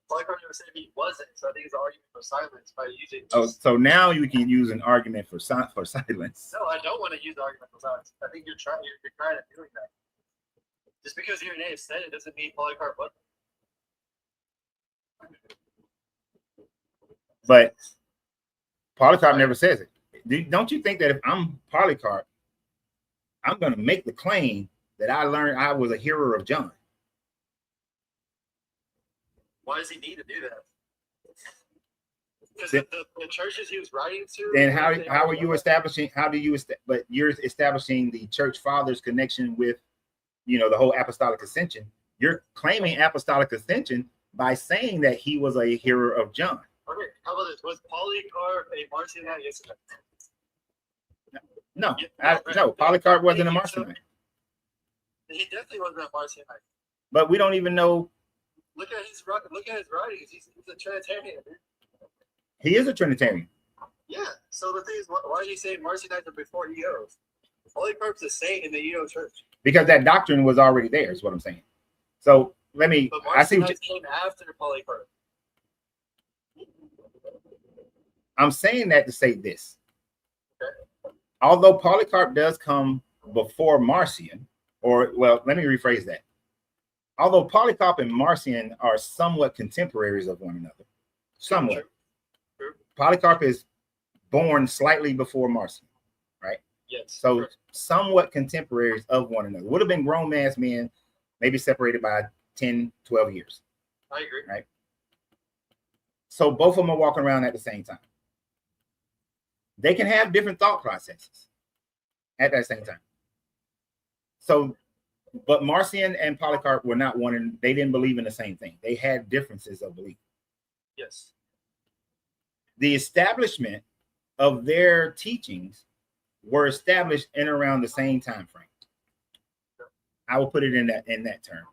Polycarp never said he wasn't. So I think it's an argument for silence by using. Oh, so now you can use an argument for silence. No, I don't want to use the argument for silence. I think you're trying to doing that. Just because Irenaeus said it doesn't mean Polycarp wasn't. But Polycarp never says it. Don't you think that if I'm Polycarp, I'm going to make the claim that I learned I was a hearer of John? Why does he need to do that? Because Then- the churches he was writing to. Then how are you establishing? How do you? But you're establishing the church fathers' connection with, the whole apostolic ascension. You're claiming apostolic ascension by saying that he was a hearer of John. Okay, how about this? Was Polycarp a Marcionite? Yes or no? No, Yeah, no, Polycarp wasn't a Thank you, Marcionite. He definitely wasn't a Marcionite. But we don't even know Look at his writings. He's a Trinitarian, dude. he is a Trinitarian. Yeah. So the thing is, why did he say Marcionites are before EOs? Polycarp's a saint in the EO church. Because that doctrine was already there, is what I'm saying. So But I see. Marcionites came after Polycarp. I'm saying that to say this. Although Polycarp does come before Marcion, let me rephrase that. Although Polycarp and Marcion are somewhat contemporaries of one another, somewhat. True. Polycarp is born slightly before Marcion, right? Yes. So True. somewhat contemporaries of one another. Would have been grown ass men, maybe separated by 10, 12 years. I agree. Right. So both of them are walking around at the same time. They can have different thought processes at that same time. So, but Marcion and Polycarp were not one, and they didn't believe in the same thing. They had differences of belief. Yes. The establishment of their teachings were established in around the same time frame. I will put it in that term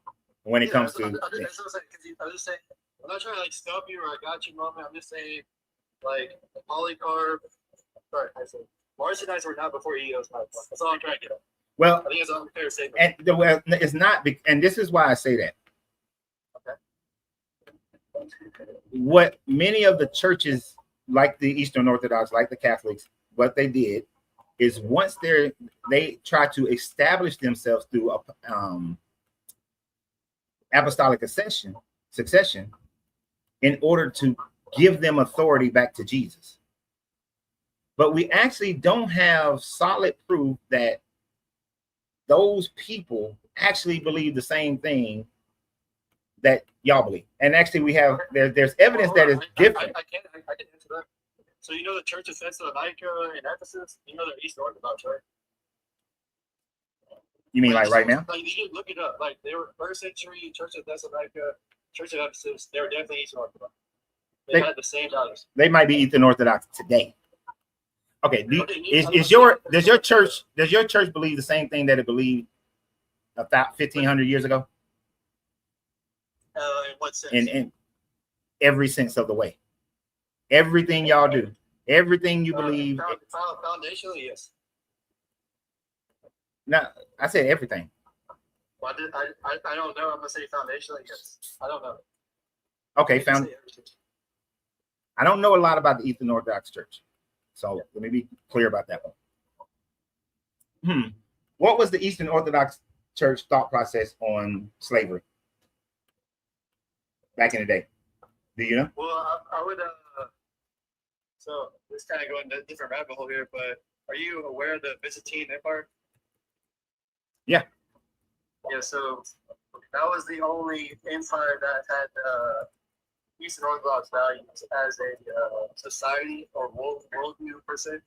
when it comes to. I was just saying, I'm not trying to like stop you or I got you moment. I'm just saying, like Polycarp. Sorry, I said Marcionites were not before EOS. That's all I'm trying to get at. Well, I think it's an unfair statement. and it's not, and this is why I say that. Okay. What many of the churches, like the Eastern Orthodox, like the Catholics, what they did is once they try to establish themselves through apostolic succession, in order to give them authority back to Jesus. But we actually don't have solid proof that those people actually believe the same thing that y'all believe. And actually we have, there's evidence that is different. I can answer that. So you know the Church of Thessalonica in Ephesus? You know they're Eastern Orthodox, right? You mean like right now? Like you can look it up. Like they were first century Church of Thessalonica, Church of Ephesus. They were definitely Eastern Orthodox. They had the same values. They might be Eastern Orthodox today. Okay, does your church believe the same thing that it believed about 1,500 years ago? In what sense? In every sense of the way. Everything y'all do, everything you believe. Foundationally, yes. No, I said everything. Well, I don't know. I'm gonna say foundationally, yes. I don't know. Okay, I don't know a lot about the Eastern Orthodox Church, so let me be clear about that one. What was the Eastern Orthodox Church thought process on slavery back in the day? Do you know? Well, I would. So this kind of going into a different rabbit hole here, but are you aware of the Byzantine Empire? Yeah. Yeah. So that was the only empire that had Eastern Orthodox values as a society or worldview per se.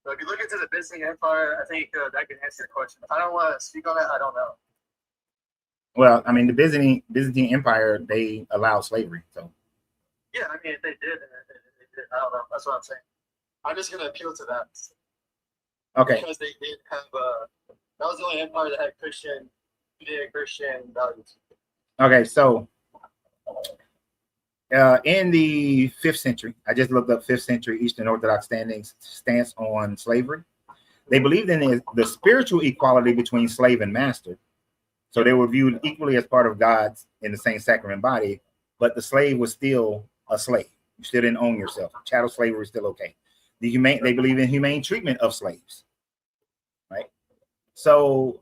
So if you look into the Byzantine Empire, I think that can answer your question. I don't want to speak on it. I don't know. Well, I mean, the Byzantine Empire, they allowed slavery. So yeah, I mean, if they did, I don't know. That's what I'm saying. I'm just gonna appeal to that. Okay. Because they did have that was the only empire that had Judeo-Christian values. Okay, so in the 5th century, I just looked up 5th century Eastern Orthodox stance on slavery. They believed in the spiritual equality between slave and master. So they were viewed equally as part of God's in the same sacrament body, but the slave was still a slave. You still didn't own yourself. Chattel slavery is still okay. They believe in humane treatment of slaves, right? So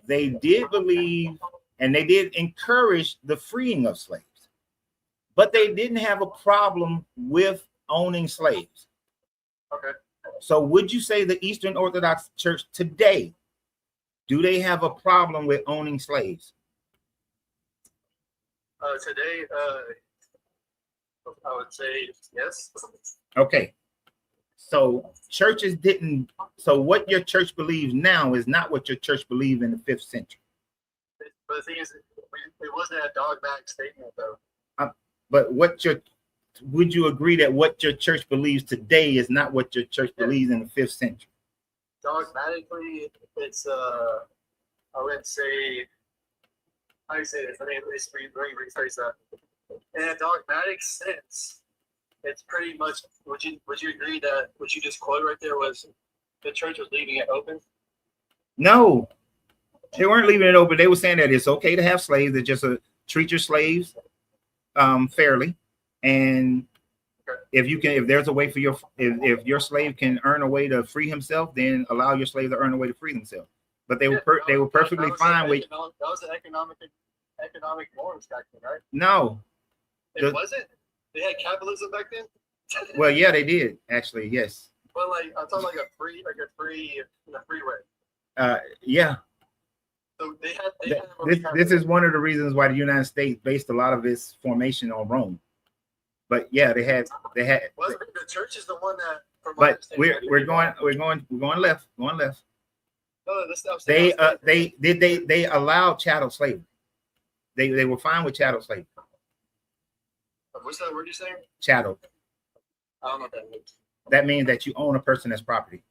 they did believe, and they did encourage the freeing of slaves, but they didn't have a problem with owning slaves. Okay. So would you say the Eastern Orthodox Church today, do they have a problem with owning slaves? Today, I would say yes. Okay. So churches didn't. So what your church believes now is not what your church believed in the 5th century. But the thing is, it wasn't a dogmatic statement, though. But would you agree that what your church believes today is not what your church believes in the 5th century? Dogmatically, it's I wouldn't say. How do you say this? Let me rephrase that. In a dogmatic sense, it's pretty much. Would you agree that what you just quoted right there was the church was leaving it open? No, they weren't leaving it open. They were saying that it's okay to have slaves. They just treat your slaves fairly, and if there's a way for if your slave can earn a way to free himself, then allow your slave to earn a way to free themselves. But they were perfectly fine with. That was the economic norms back then, right? No, It wasn't. They had capitalism back then. well, yeah, they did actually. Yes. But like I'm talking like a free way. Yeah. So they had This is one of the reasons why the United States based a lot of its formation on Rome. But yeah, they had. Well, the church is the one that. But we're going left. Going left. No, this stuff. They allowed chattel slavery. They were fine with chattel slavery. What's that word you're saying? Chattel. I don't know what that means. That means that you own a person as property.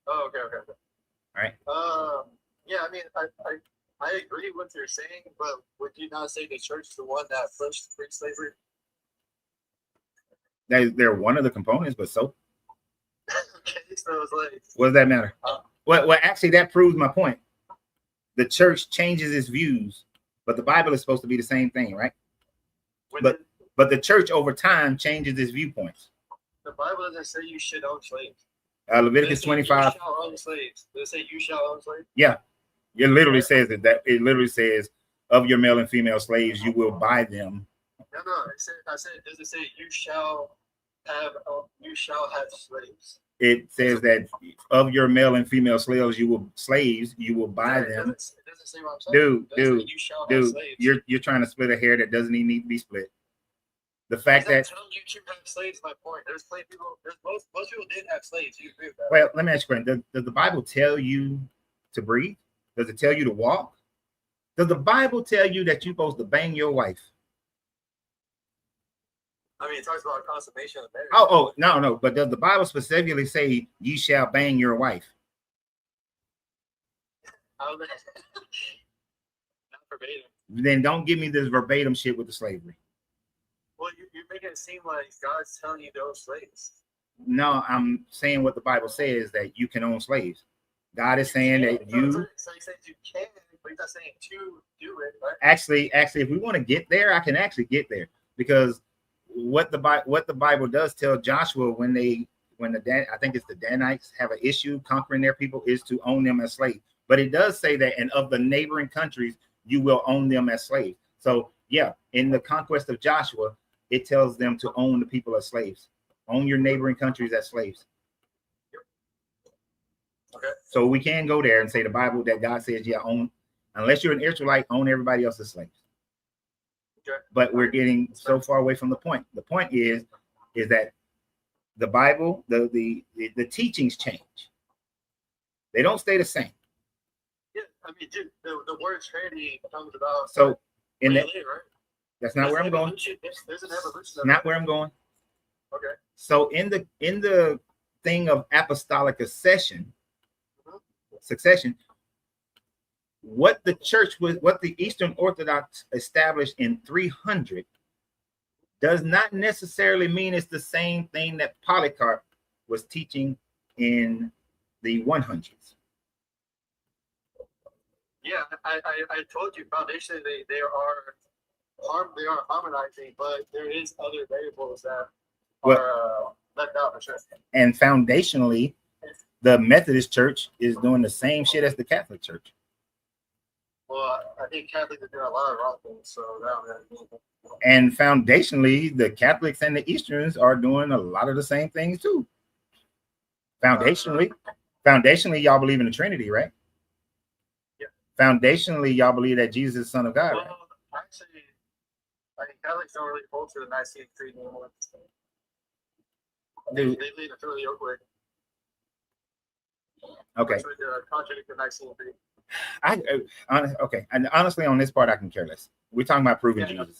Oh, okay. All right. Yeah, I mean, I agree with what you're saying, but would you not say the church is the one that pushed free slavery? They're one of the components, but so. Okay, so it's like. What does that matter? Well, actually, that proves my point. The church changes its views, but the Bible is supposed to be the same thing, right? But the church over time changes its viewpoints. The Bible doesn't say you should own slaves. Leviticus 25. You shall own slaves. Does it say you shall own slaves? Yeah, it literally says that. It literally says, of your male and female slaves, you will buy them. No. I said. Does it say you shall have slaves? It says that of your male and female slaves, you will buy them. It doesn't say what I'm saying. Dude, you shall have slaves. you're trying to split a hair that doesn't even need to be split. The fact that you should have slaves, my point. There's slave people. Most people did have slaves. You agree with that? Well, let me ask you a question. Does the Bible tell you to breathe? Does it tell you to walk? Does the Bible tell you that you're supposed to bang your wife? I mean, it talks about consummation of marriage. Oh, no. But does the Bible specifically say you shall bang your wife? Not verbatim. Then don't give me this verbatim shit with the slavery. Well, you're making it seem like God's telling you to own slaves. No, I'm saying what the Bible says, that you can own slaves. God is saying that you. So he says you can, but he's not saying to do it, right? Actually, if we want to get there, I can actually get there, because what the Bible does tell Joshua when I think it's the Danites have an issue conquering their people, is to own them as slaves. But it does say that, and of the neighboring countries, you will own them as slaves. So yeah, in the conquest of Joshua, it tells them to own the people as slaves. Own your neighboring countries as slaves. Okay. So we can go there and say the Bible that God says, yeah, own, unless you're an Israelite, own everybody else as slaves. Okay. But we're getting so far away from the point. The point is that the Bible, the teachings change. They don't stay the same. Yeah, I mean, dude, the word Trinity comes about. So in that, right? that's not where I'm going. There's an evolution. Not where I'm going. Okay. So in the thing of apostolic succession, what the Eastern Orthodox established in 300 does not necessarily mean it's the same thing that Polycarp was teaching in the 100s. Yeah, I told you foundationally they are harmonizing, but there is other variables that are left out for sure. And foundationally, the Methodist Church is doing the same shit as the Catholic Church. Well, I think Catholics are doing a lot of wrong things, so and foundationally, the Catholics and the Easterns are doing a lot of the same things too. Foundationally, y'all believe in the Trinity, right? Yeah. Foundationally, y'all believe that Jesus is the Son of God, right? Actually, I mean, Catholics don't really hold to the Nicene Creed anymore. Dude, They lean to the yoke way, okay. which would contradict the Nicene Creed. Okay. And honestly, on this part, I can care less. We're talking about proving Yeah. Jesus.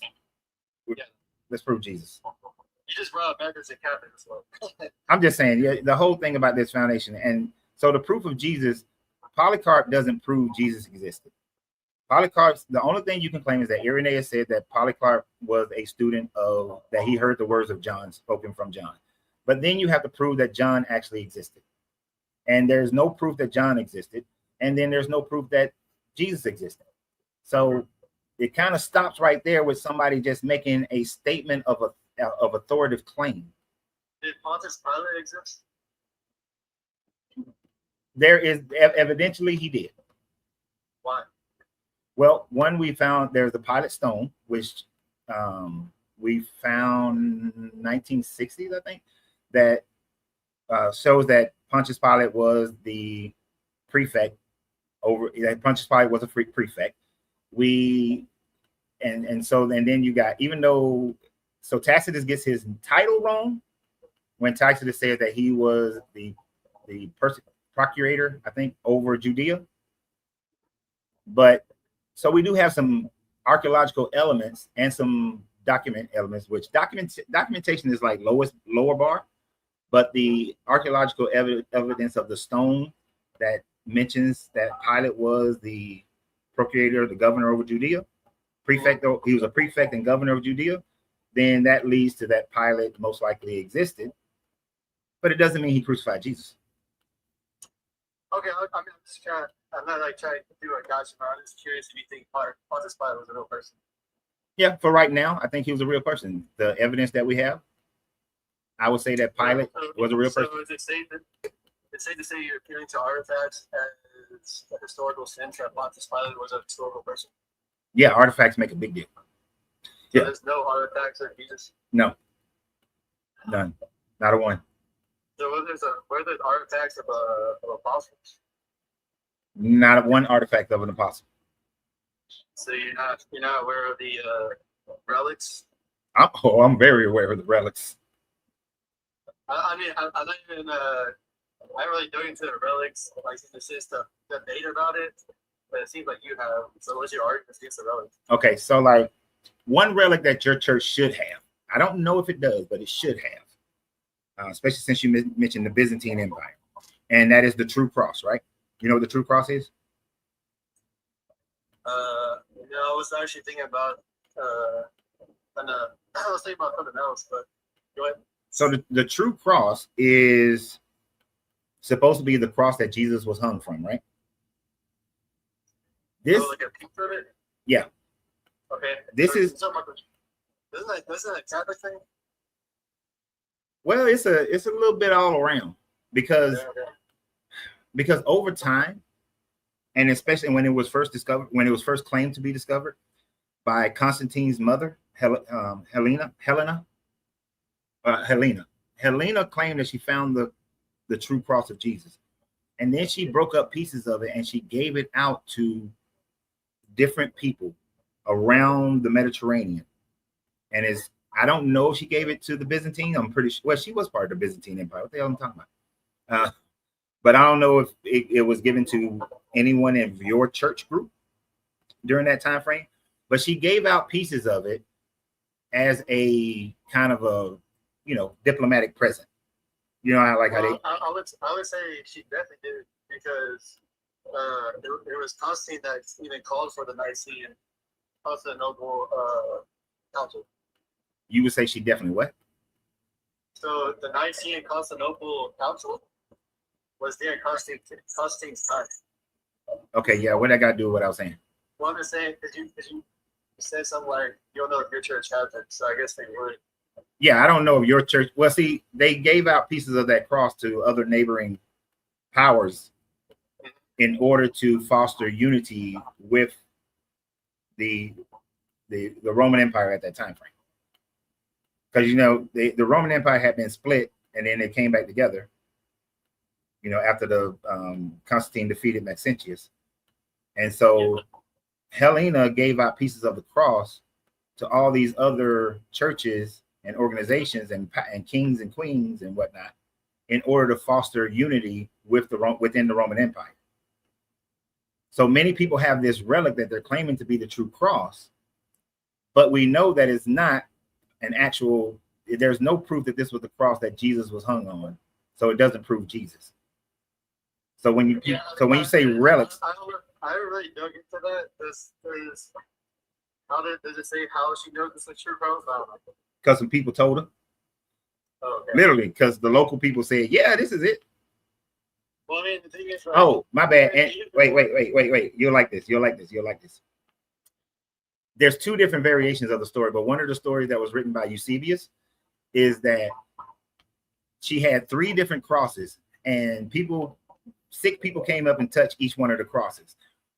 Yeah. Let's prove Jesus. You just brought up Baptists and Catholics as well. I'm just saying, yeah, the whole thing about this foundation. And so the proof of Jesus, Polycarp doesn't prove Jesus existed. Polycarp's, the only thing you can claim is that Irenaeus said that Polycarp was a student of, that he heard the words of John spoken from John. But then you have to prove that John actually existed. And there's no proof that John existed. And then there's no proof that Jesus existed. So it kind of stops right there with somebody just making a statement of authoritative claim. Did Pontius Pilate exist? There is evidentially he did. Why? Well, one, we found there's the Pilate stone, which we found 1960s, I think, that shows that Pontius Pilate was the prefect over. That Pontius Pilate was a prefect. And then you got, even though, so Tacitus gets his title wrong when Tacitus said that he was the procurator, I think, over Judea. But so we do have some archaeological elements and some document elements, which documentation is like lower bar, but the archaeological evidence of the stone that mentions that Pilate was the procurator, the governor over Judea, prefect, he was a prefect and governor of Judea, then that leads to that Pilate most likely existed, but it doesn't mean he crucified Jesus. Okay, I'm not like trying to do a gotcha, but I'm just curious if you think Pontius Pilate was a real person. Yeah, for right now, I think he was a real person. The evidence that we have, I would say that Pilate was a real person. So is it safe to say you're appealing to artifacts as a historical sense that Pontius Pilate was a historical person? Yeah, artifacts make a big deal. So Yeah. there's no artifacts of Jesus. No, none, not a one. So where there's artifacts of apostles. Not one artifact of an apostle. So you're not aware of the relics. I'm very aware of the relics. I'm not even I really dug into the relics, like this is the debate about it, but it seems like you have. So what's your argument against the relics? Okay, so like one relic that your church should have, I don't know if it does, but it should have, especially since you mentioned the Byzantine Empire, and that is the true cross, right? You know what the true cross is? I was actually thinking about I was thinking about something else, but go ahead. So the true cross is supposed to be the cross that Jesus was hung from, right? This, like a picture of it? Yeah. Okay. This is, isn't that a Catholic thing? well, it's a little bit all around because over time, and especially when it was first discovered, when it was first claimed to be discovered by Constantine's mother, Helena claimed that she found the true cross of Jesus, and then she broke up pieces of it and she gave it out to different people around the Mediterranean. And I don't know if she gave it to the Byzantine. I'm pretty sure. Well, she was part of the Byzantine Empire. What the hell am I talking about? But I don't know if it was given to anyone in your church group during that time frame. But she gave out pieces of it as a kind of a, diplomatic present. You know, how they. I would say she definitely did, because it was Constantine that even called for the Nicene Constantinople Council. You would say she definitely what? So the Nicene Constantinople Council was there in Constantine's time. Okay, yeah. What that got to do with what I was saying? Well, I'm just saying, because you said something like, you don't know if your church has it, so I guess they would. Yeah, I don't know if your church. Well, see, they gave out pieces of that cross to other neighboring powers in order to foster unity with the Roman Empire at that time frame. Because the Roman Empire had been split, and then they came back together. After the Constantine defeated Maxentius, and so Helena gave out pieces of the cross to all these other churches and organizations and kings and queens and whatnot in order to foster unity within the Roman Empire. So many people have this relic that they're claiming to be the true cross, but we know that it's not an actual, there's no proof that this was the cross that Jesus was hung on. So it doesn't prove Jesus. So when you when you say relics, I really dug into that. This is does it say how she knows it's a true cross? I don't know. Because some people told her. Oh, okay. Literally, because the local people said, "Yeah, this is it." Well, I mean, the thing is, right, Oh, my bad. And wait. You'll like this. There's two different variations of the story, but one of the stories that was written by Eusebius is that she had 3 different crosses, and sick people came up and touched each one of the crosses.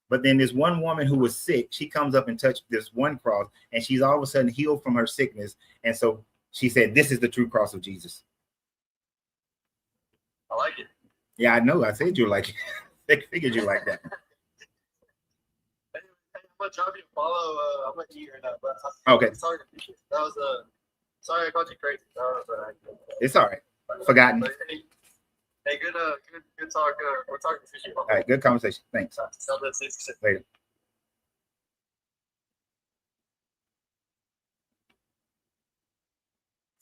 But then this one woman who was sick, she comes up and touched this one cross, and she's all of a sudden healed from her sickness. And so she said, "This is the true cross of Jesus." I like it. Yeah, I know. I said you like it. I figured you like that. I'm gonna drop you a follow. I'm gonna eat right now, but Okay. Sorry, that was sorry I called you crazy. It's all right. Forgotten. But, hey, good talk. We're talking fishing. All right, good conversation. Thanks. Later.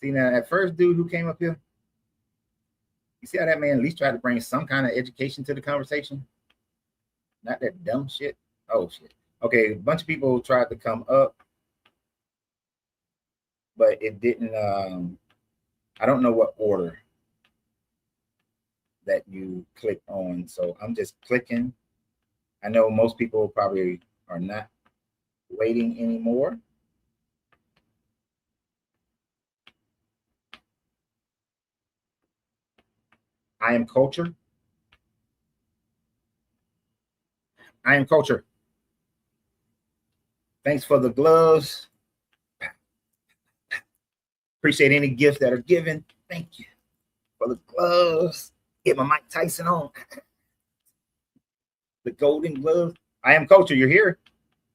See, now that first dude who came up here, you see how that man at least tried to bring some kind of education to the conversation? Not that dumb shit. Oh shit. Okay, a bunch of people tried to come up, but it didn't. I don't know what order that you click on, so I'm just clicking. I know most people probably are not waiting anymore. I am culture. I am culture. Thanks for the gloves. Appreciate any gifts that are given. Thank you for the gloves. Get my Mike Tyson on. The golden gloves. I am culture. You're here.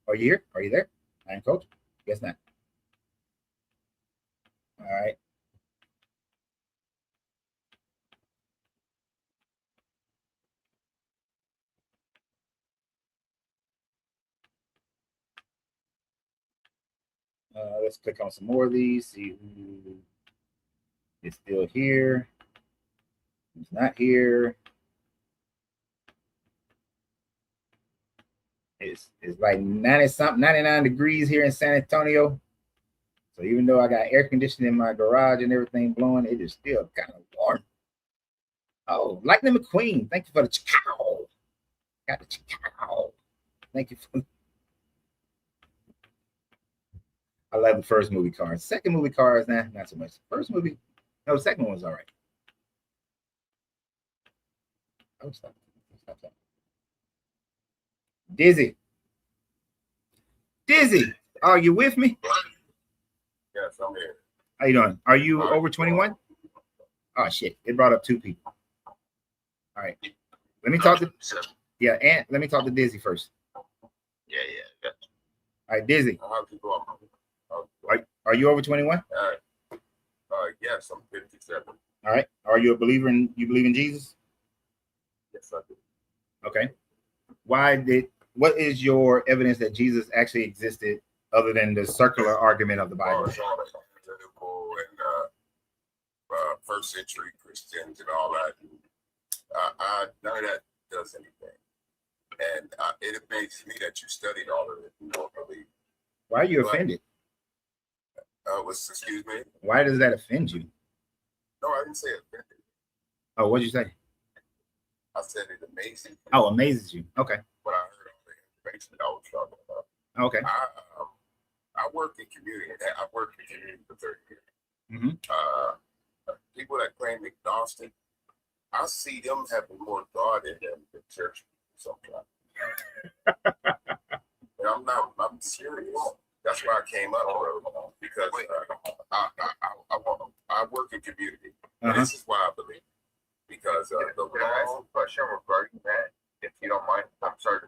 Are you here? Are you there? I am culture. Guess not. All right. Let's click on some more of these. See who is still here. Who's not here? It's like 90-something, 99 degrees here in San Antonio. So even though I got air conditioning in my garage and everything blowing, it is still kind of warm. Oh, Lightning McQueen, thank you for the chow. Got the chow. Thank you for. I love the first movie cards. Second movie cards, not so much. First movie, no, the second one was all right. Oh, stop. Dizzy, are you with me? Yes, I'm here. How you doing? Are you over 21? Oh shit! It brought up 2 people. All right, let me talk to and let me talk to Dizzy first. Yeah. All right, Dizzy, How's it going? are you over 21? Yes, I'm 57. All right. Are you a believer you believe in Jesus? Yes, I do. Okay. What is your evidence that Jesus actually existed other than the circular argument of the Bible? And first century Christians and all that. None of that does anything. And it amazes me that you studied all of it. You don't believe. Why are you offended? Excuse me? Why does that offend you? No, I didn't say offended. Oh, what'd you say? I said it amazes me. Oh, amazes you. Okay. When I heard all the information I was talking about. Okay. I work in community. I worked in community for 30 years. Mm-hmm. People that claim agnostic, I see them having more God in them than church sometimes. And I'm serious. That's why I came up, bro, because I work in community. Uh-huh. This is why I believe. Because the law. Question regarding that, if you don't mind, I'm sorry.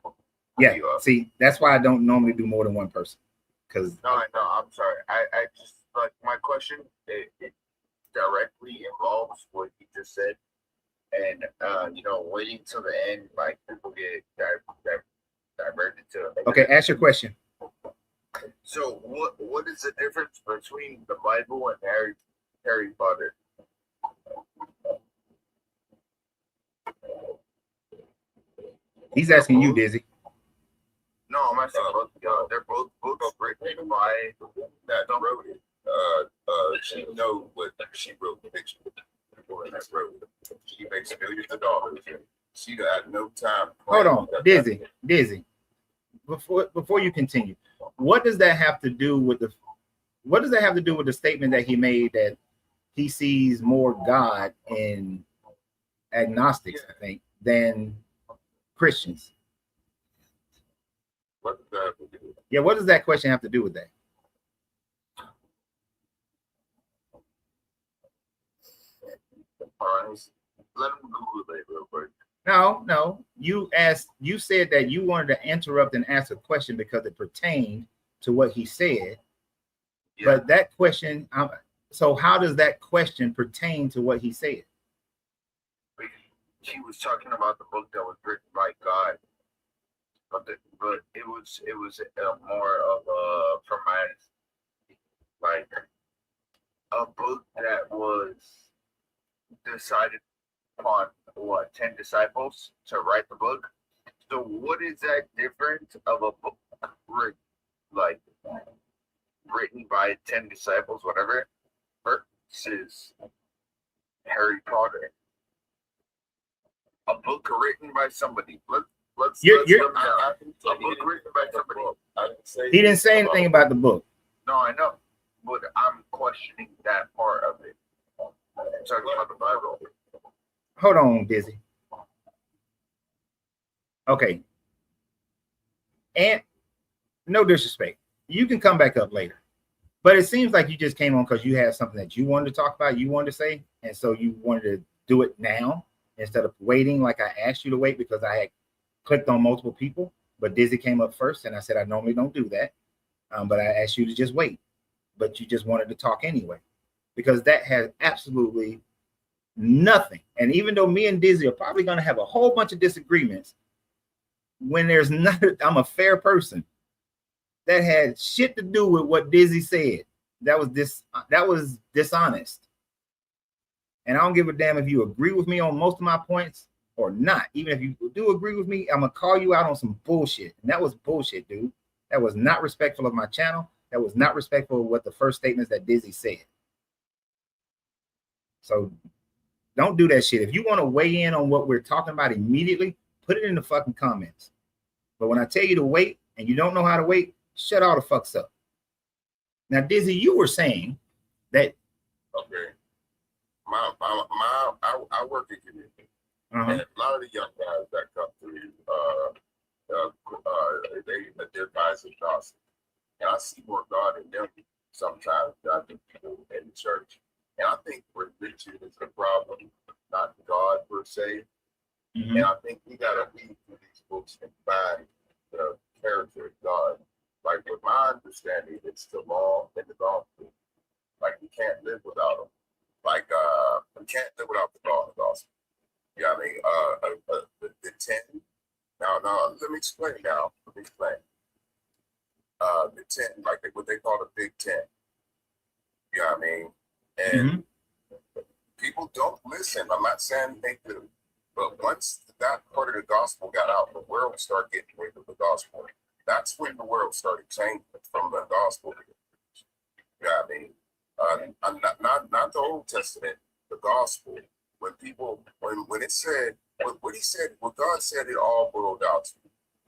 Yeah. See, that's why I don't normally do more than one person. because No, I'm sorry. I just like my question. It directly involves what you just said, and waiting till the end, like people get diverted to. okay, ask your question. So what is the difference between the Bible and Harry Potter? He's asking you, Dizzy. No, I'm asking both. They're both books written by that wrote it. She knows what she wrote the fiction. That wrote it. She makes millions of dollars. She had no time. Hold on, Dizzy. Before you continue, what does that have to do with the statement that he made that he sees more God in agnostics, I think, than Christians? What does that have to do? Yeah, what does that question have to do with that? All right, let him Google it real quick. No. You said that you wanted to interrupt and ask a question because it pertained to what he said. Yeah. But that question, so how does that question pertain to what he said? She was talking about the book that was written by God, but it was more of a from like a book that was decided upon 10 disciples to write the book. So what is that difference of a book written by 10 disciples, whatever, versus Harry Potter? A book written by somebody. Let's a book written by somebody. He didn't say anything about the book. No, I know, but I'm questioning that part of it. I'm talking about the Bible. Hold on, Dizzy. Okay. And no disrespect. You can come back up later. But it seems like you just came on because you had something that you wanted to talk about, you wanted to say, and so you wanted to do it now instead of waiting like I asked you to wait because I had clicked on multiple people, but Dizzy came up first, and I said I normally don't do that, but I asked you to just wait, but you just wanted to talk anyway because that has absolutely nothing. And even though me and Dizzy are probably going to have a whole bunch of disagreements, when there's not, I'm a fair person. That had shit to do with what Dizzy said. That was dishonest. And I don't give a damn if you agree with me on most of my points or not. Even if you do agree with me, I'm gonna call you out on some bullshit. And that was bullshit, dude. That was not respectful of my channel. That was not respectful of what the first statements that Dizzy said. So don't do that shit. If you want to weigh in on what we're talking about immediately, put it in the fucking comments. But when I tell you to wait and you don't know how to wait, shut all the fucks up. Now, Dizzy, you were saying that. Okay. I work in community. And a lot of the young guys that come through, they're guys in Dawson. And I see more God in them sometimes than I do people in the church. And I think religion is the problem, not God per se. Mm-hmm. And I think we got to read through these books and find the character of God. Like, with my understanding, it's the law and the gospel. Like, we can't live without them. Like, we can't live without the law and the gospel. You know what I mean? The 10. Now, let me explain now. The 10, like what they call the Big 10. You know what I mean? And people don't listen. I'm not saying they do. But once that part of the gospel got out, the world started getting rid of the gospel. That's when the world started changing from the gospel. You know what I mean? Not the Old Testament, the gospel. When people, when it said, what he said, what God said, it all boiled down to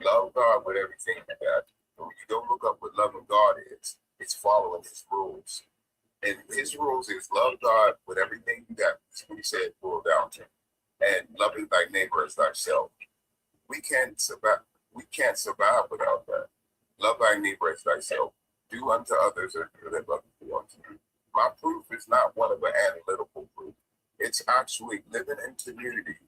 love God with everything you got. When you go look up what loving God is, it's following his rules. And his rules is love God with everything you got. That's what he said, boiled down to. And loving thy neighbor as thyself. We can't survive without that. Love thy neighbor as thyself. Do unto others as you would love to do unto you. My proof is not one of an analytical proof. It's actually living in community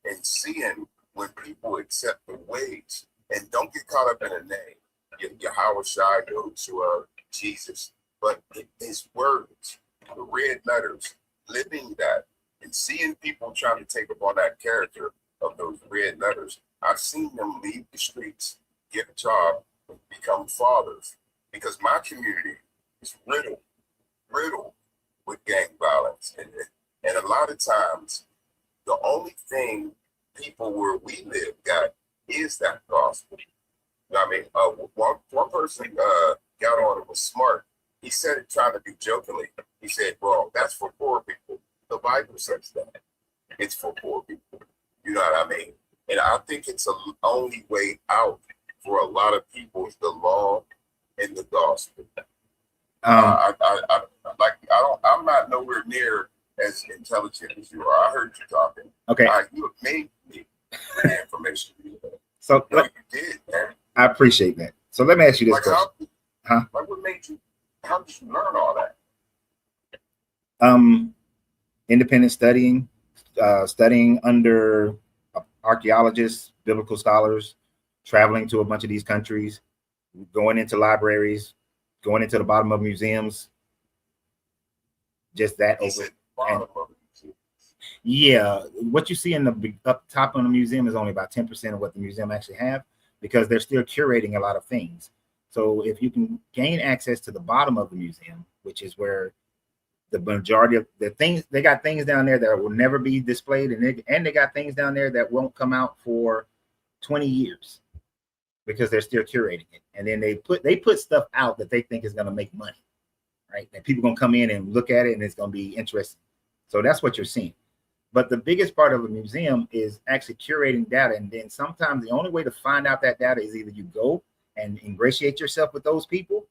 and seeing when people accept the ways and don't get caught up in a name. Yahweh Shai, Yahushua, Jesus, but his words, the red letters, living that and seeing people trying to take upon that character of those red letters. I've seen them leave the streets, get a job, become fathers, because my community is riddled with gang violence. And a lot of times, the only thing people where we live got is that gospel. You know what I mean? One person got on and was smart. He said it trying to be jokingly. He said, well, that's for poor people. The Bible says that. It's for poor people. You know what I mean? And I think it's the only way out for a lot of people is the law and the gospel. I'm not nowhere near as intelligent as you are. I heard you talking. Okay. You have made me the information. So You did, man. I appreciate that. So let me ask you this question. Like what made you? How did you learn all that? Independent studying, studying under archaeologists, biblical scholars, traveling to a bunch of these countries, going into libraries, going into the bottom of museums. Just that. Yeah, what you see in the up top of the museum is only about 10% of what the museum actually have, because they're still curating a lot of things. So if you can gain access to the bottom of the museum, which is where the majority of the things, they got things down there that will never be displayed, and they got things down there that won't come out for 20 years because they're still curating it. And then they put stuff out that they think is going to make money, right? That people going to come in and look at it and it's going to be interesting. So that's what you're seeing. But the biggest part of a museum is actually curating data. And then sometimes the only way to find out that data is either you go and ingratiate yourself with those people,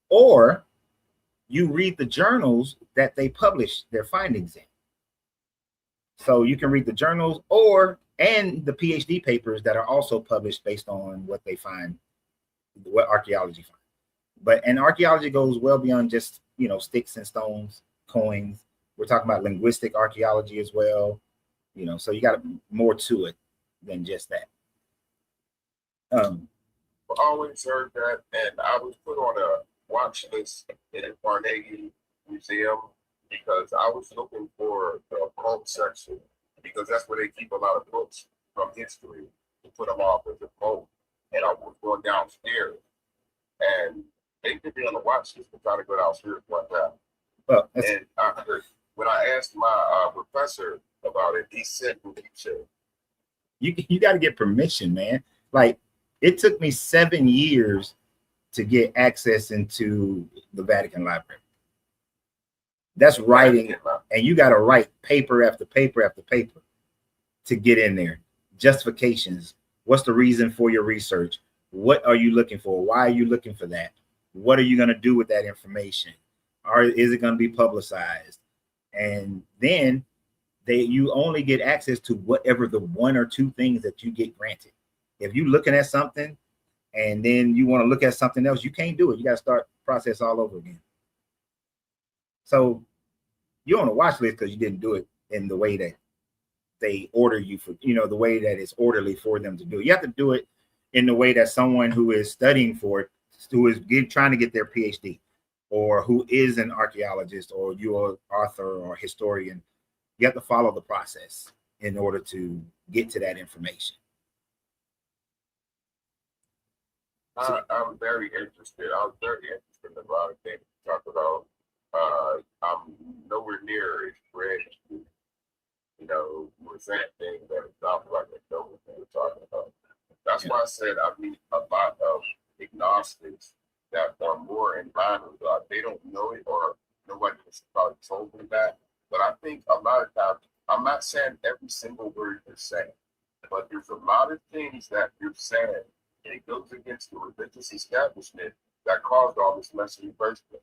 or you read the journals that they publish their findings in. So you can read the journals and the PhD papers that are also published based on what they find, what archaeology finds. And archaeology goes well beyond just, sticks and stones, coins. We're talking about linguistic archaeology as well, so you got more to it than just that. I always heard that, and I was put on a watch list in the Carnegie Museum because I was looking for the occult section, because that's where they keep a lot of books from history to put them off as occult. And I was going downstairs, and they could be on the watch list to try to go downstairs one time. Well, and I heard, when I asked my professor about it, he said what he said. You got to get permission, man. Like, it took me 7 years to get access into the Vatican Library. That's writing, and you got to write paper after paper after paper to get in there. Justifications. What's the reason for your research? What are you looking for? Why are you looking for that? What are you going to do with that information? Or is it going to be publicized? And then you only get access to whatever the one or two things that you get granted. If you're looking at something and then you want to look at something else, you can't do it. You got to start the process all over again. So you're on a watch list because you didn't do it in the way that they order you for, the way that it's orderly for them to do it. You have to do it in the way that someone who is studying for it, who is trying to get their PhD, or who is an archaeologist, or you're an author or historian, you have to follow the process in order to get to that information. I'm very interested. I was very interested in a lot of things you talked about. I'm nowhere near as ready to, present things that it sounds like I know what you're talking about. That's why I said I meet a lot of agnostics that are more in line with God. They don't know it, or nobody has probably told them that. But I think a lot of times, I'm not saying every single word you're saying, but there's a lot of things that you're saying, and it goes against the religious establishment that caused all this mess in the first place.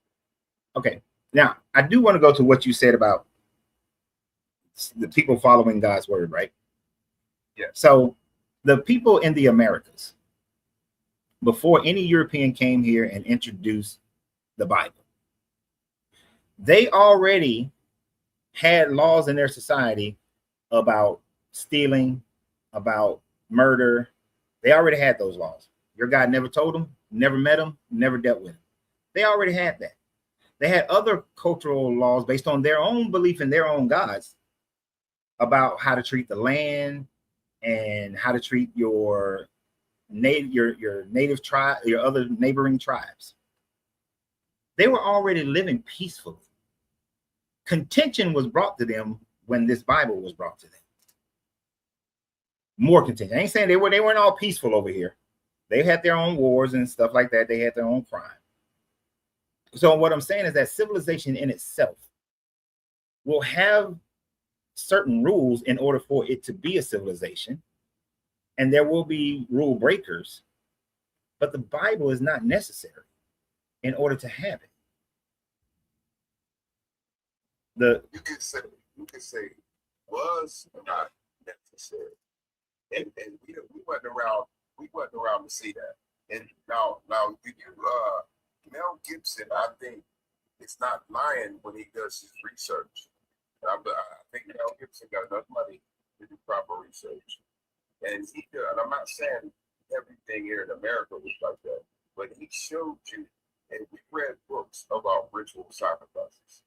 Okay. Now, I do want to go to what you said about the people following God's word, right? Yeah. So the people in the Americas, before any European came here and introduced the Bible, they already had laws in their society about stealing, about murder. They already had those laws. Your God never told them, never met them, never dealt with them. They already had that. They had other cultural laws based on their own belief in their own gods about how to treat the land and how to treat your native tribe, your other neighboring tribes. They were already living peacefully. Contention was brought to them when this Bible was brought to them. More contention. I ain't saying they weren't all peaceful over here. They had their own wars and stuff like that. They had their own crime. So what I'm saying is that civilization in itself will have certain rules in order for it to be a civilization, and there will be rule breakers, but the Bible is not necessary in order to have it. You can say was not necessary, and we wasn't around to see that. And now you Mel Gibson, I think, is not lying when he does his research. I think Mel Gibson got enough money to do proper research, and he does. And I'm not saying everything here in America was like that, but he showed you, and we read books about ritual sacrifices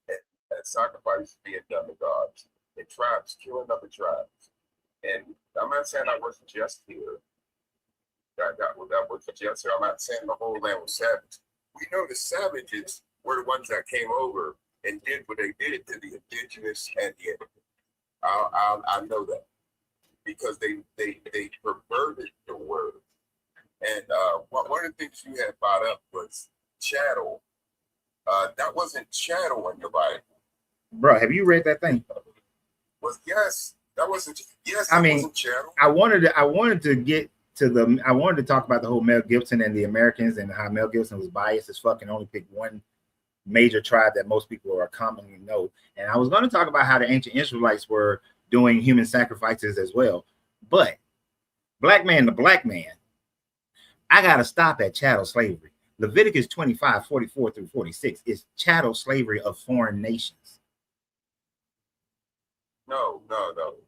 and sacrifices being done to gods, and tribes killing other tribes. And I'm not saying that was just here. That was just here. I'm not saying the whole land was savage. We know the savages were the ones that came over and did what they did to the indigenous and the Indian. I know that because they perverted the word. And one of the things you had brought up was chattel. That wasn't chattel in the Bible. Bro, have you read that thing? Yes, that wasn't. Yes, I mean, wasn't chattel. I wanted to get to I wanted to talk about the whole Mel Gibson and the Americans and how Mel Gibson was biased as fuck and only picked one major tribe that most people are commonly know. And I was going to talk about how the ancient Israelites were doing human sacrifices as well. But black man to black man, I got to stop at chattel slavery. Leviticus 25:44 through 46 is chattel slavery of foreign nations. No.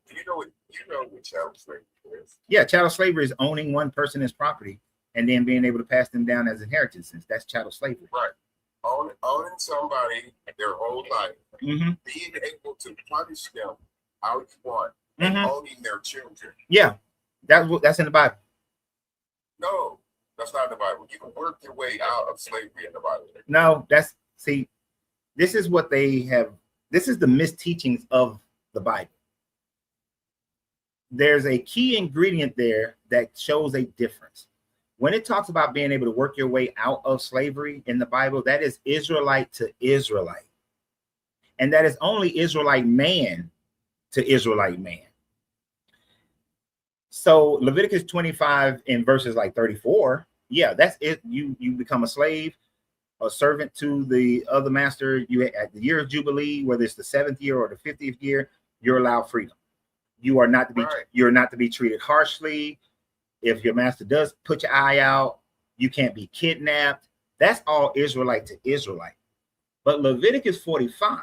You know what chattel slavery is? Yeah, chattel slavery is owning one person's property and then being able to pass them down as inheritances. That's chattel slavery. Right. Owning somebody their whole life, being able to punish them how you want, and owning their children. Yeah, that's in the Bible. No, that's not in the Bible. You can work your way out of slavery in the Bible. No, this is what they have. This is the misteachings of the Bible. There's a key ingredient there that shows a difference. When it talks about being able to work your way out of slavery in the Bible, that is Israelite to Israelite. And that is only Israelite man to Israelite man. So Leviticus 25 in verses like 34, yeah, that's it. You become a slave, a servant to the other master. You at the year of Jubilee, whether it's the 7th year or the 50th year, you're allowed freedom. You are not to be you're not to be treated harshly. If your master does put your eye out, you can't be kidnapped. That's all Israelite to Israelite. But Leviticus 45,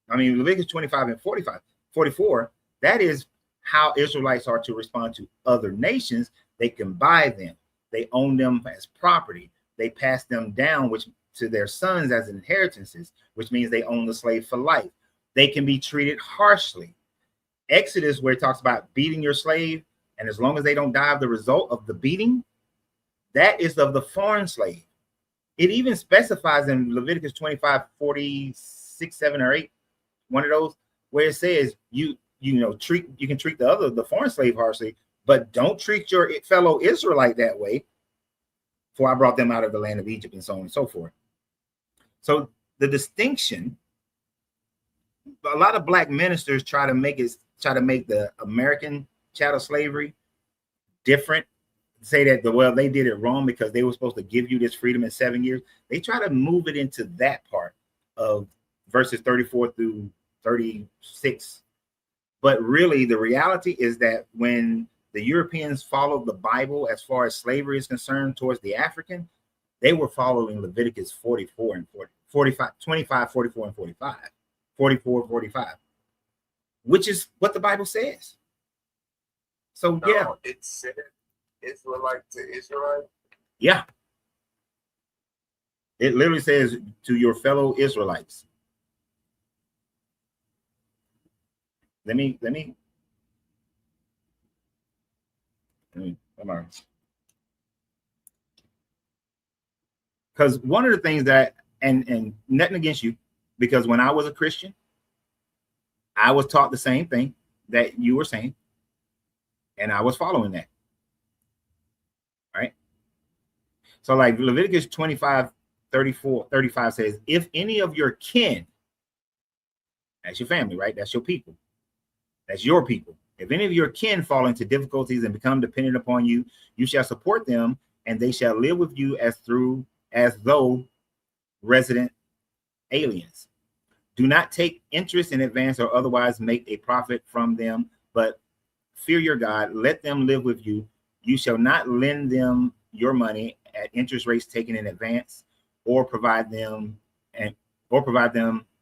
Leviticus 25 and 44, that is how Israelites are to respond to other nations. They can buy them. They own them as property. They pass them down to their sons as inheritances, which means they own the slave for life. They can be treated harshly. Exodus, where it talks about beating your slave, and as long as they don't die of the result of the beating, that is of the foreign slave. It even specifies in Leviticus 25, 46, 7 or 8, one of those, where it says you can treat the foreign slave harshly, but don't treat your fellow Israelite that way. For I brought them out of the land of Egypt, and so on and so forth. So the distinction, a lot of black ministers try to make the American chattel slavery different, say that they did it wrong because they were supposed to give you this freedom in 7 years. They try to move it into that part of verses 34 through 36. But really, the reality is that when the Europeans followed the Bible as far as slavery is concerned towards the African, they were following Leviticus 44 and 45, 25, 44 and 45, 44, 45, which is what the Bible says. So, yeah. It said Israelite to Israelite. Yeah. It literally says to your fellow Israelites. Let me come on. Because one of the things that, and nothing against you, because when I was a Christian, I was taught the same thing that you were saying, and I was following that. Right? So like Leviticus 25, 34, 35 says, if any of your kin, that's your family, right? That's your people. That's your people. If any of your kin fall into difficulties and become dependent upon you, you shall support them, and they shall live with you as though resident aliens. Do not take interest in advance or otherwise make a profit from them, but fear your God. Let them live with you. You shall not lend them your money at interest rates taken in advance, or provide them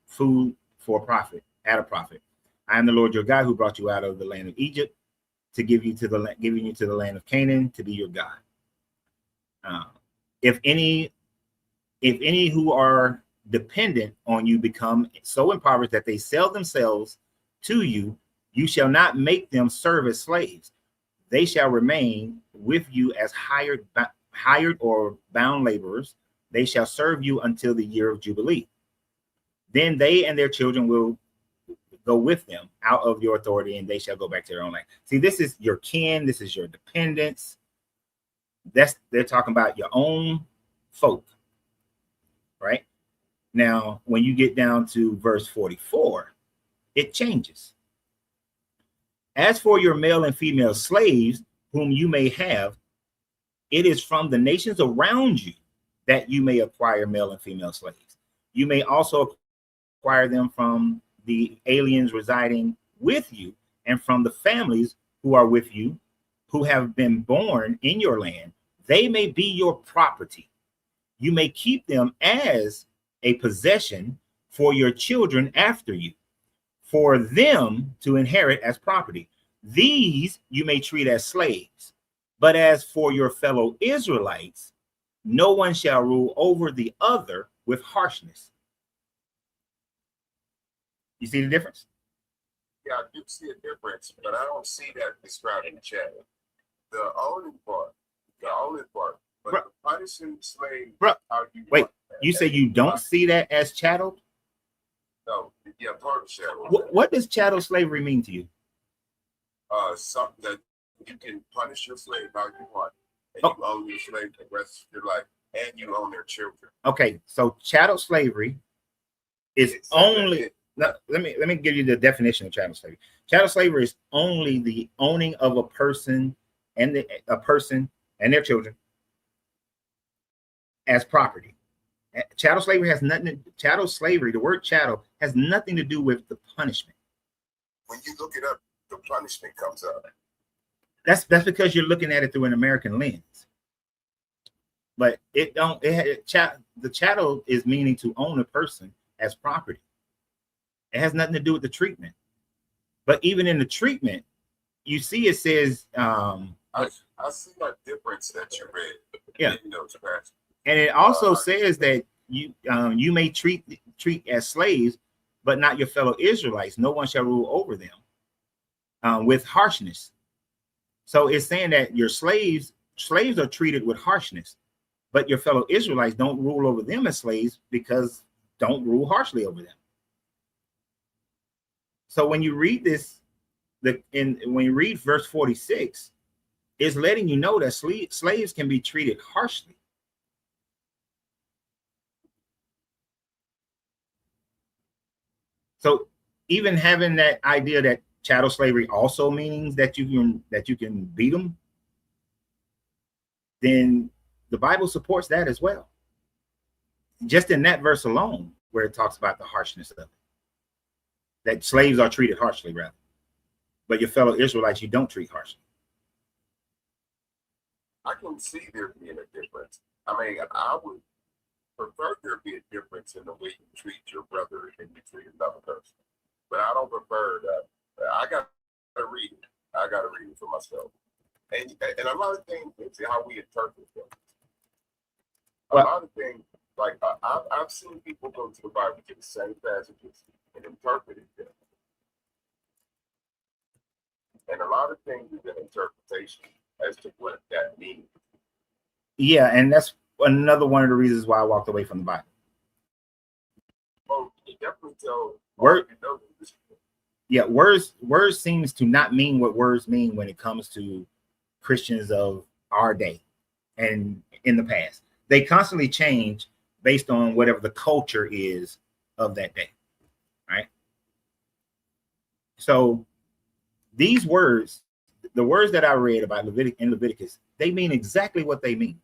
food for profit at a profit. I am the Lord your God who brought you out of the land of Egypt to giving you to the land of Canaan to be your God. If any who are dependent on you become so impoverished that they sell themselves to you, you shall not make them serve as slaves. They shall remain with you as hired or bound laborers. They shall serve you until the year of Jubilee. Then they and their children will go with them out of your authority, and they shall go back to their own land. See, this is your kin. This is your dependents. They're talking about your own folk, right? Now, when you get down to verse 44, it changes. As for your male and female slaves, whom you may have, it is from the nations around you that you may acquire male and female slaves. You may also acquire them from the aliens residing with you and from the families who are with you, who have been born in your land. They may be your property. You may keep them as a possession for your children after you, for them to inherit as property. These you may treat as slaves. But as for your fellow Israelites, no one shall rule over the other with harshness. You see the difference? Yeah, I do see a difference, but I don't see that described in the chat. The only part, but Bruh. the punishing slave. Bruh, how you wait, want that. you say you don't see that as chattel? No, yeah, part of chattel. What does chattel slavery mean to you? Something that you can punish your slave how you want, and Oh. you own your slave the rest of your life, and you own their children. Okay, so chattel slavery is It's only. Let me give you the definition of chattel slavery. Chattel slavery is only the owning of a person and their children as property. Chattel slavery has nothing. Chattel slavery, the word chattel, has nothing to do with the punishment. When you look it up, the punishment comes up. That's because you're looking at it through an American lens. But it don't. The chattel is meaning to own a person as property. It has nothing to do with the treatment. But even in the treatment, you see it says. I see that difference that you read. Yeah. You know, Sebastian. And it also says that you may treat as slaves, but not your fellow Israelites. No one shall rule over them with harshness. So it's saying that your slaves are treated with harshness, but your fellow Israelites don't rule over them as slaves, because don't rule harshly over them. So when you read this, when you read verse 46, it's letting you know that slaves can be treated harshly. So even having that idea that chattel slavery also means that you can beat them, then the Bible supports that as well. Just in that verse alone, where it talks about the harshness of it, that slaves are treated harshly, rather, but your fellow Israelites you don't treat harshly. I can see there being a difference. I mean, I would prefer there be a difference in the way you treat your brother and you treat another person. But I don't prefer that. I got to read it. I got to read it for myself. And a lot of things is how we interpret them. A Well- lot of things, like I've seen people go to the Bible to the same passages and interpret it different. And a lot of things is an interpretation as to what that means. Yeah, and that's another one of the reasons why I walked away from the Bible. Well, you definitely tell Word, you know this. yeah, words seems to not mean what words mean when it comes to Christians of our day and in the past. They constantly change based on whatever the culture is of that day, right? So these words, the words that I read about Leviticus, they mean exactly what they mean.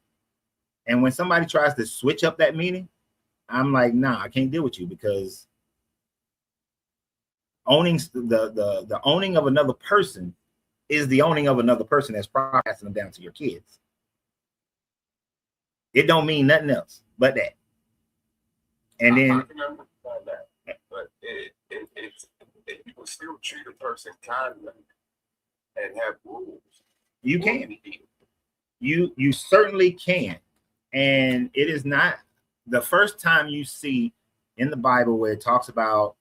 And when somebody tries to switch up that meaning, I'm like, nah, I can't deal with you, because owning the owning of another person is the owning of another person that's passing them down to your kids. It don't mean nothing else but that. And then I can understand that, but you will still treat a person kindly and have rules. you can. You certainly can. And it is not the first time you see in the Bible where it talks about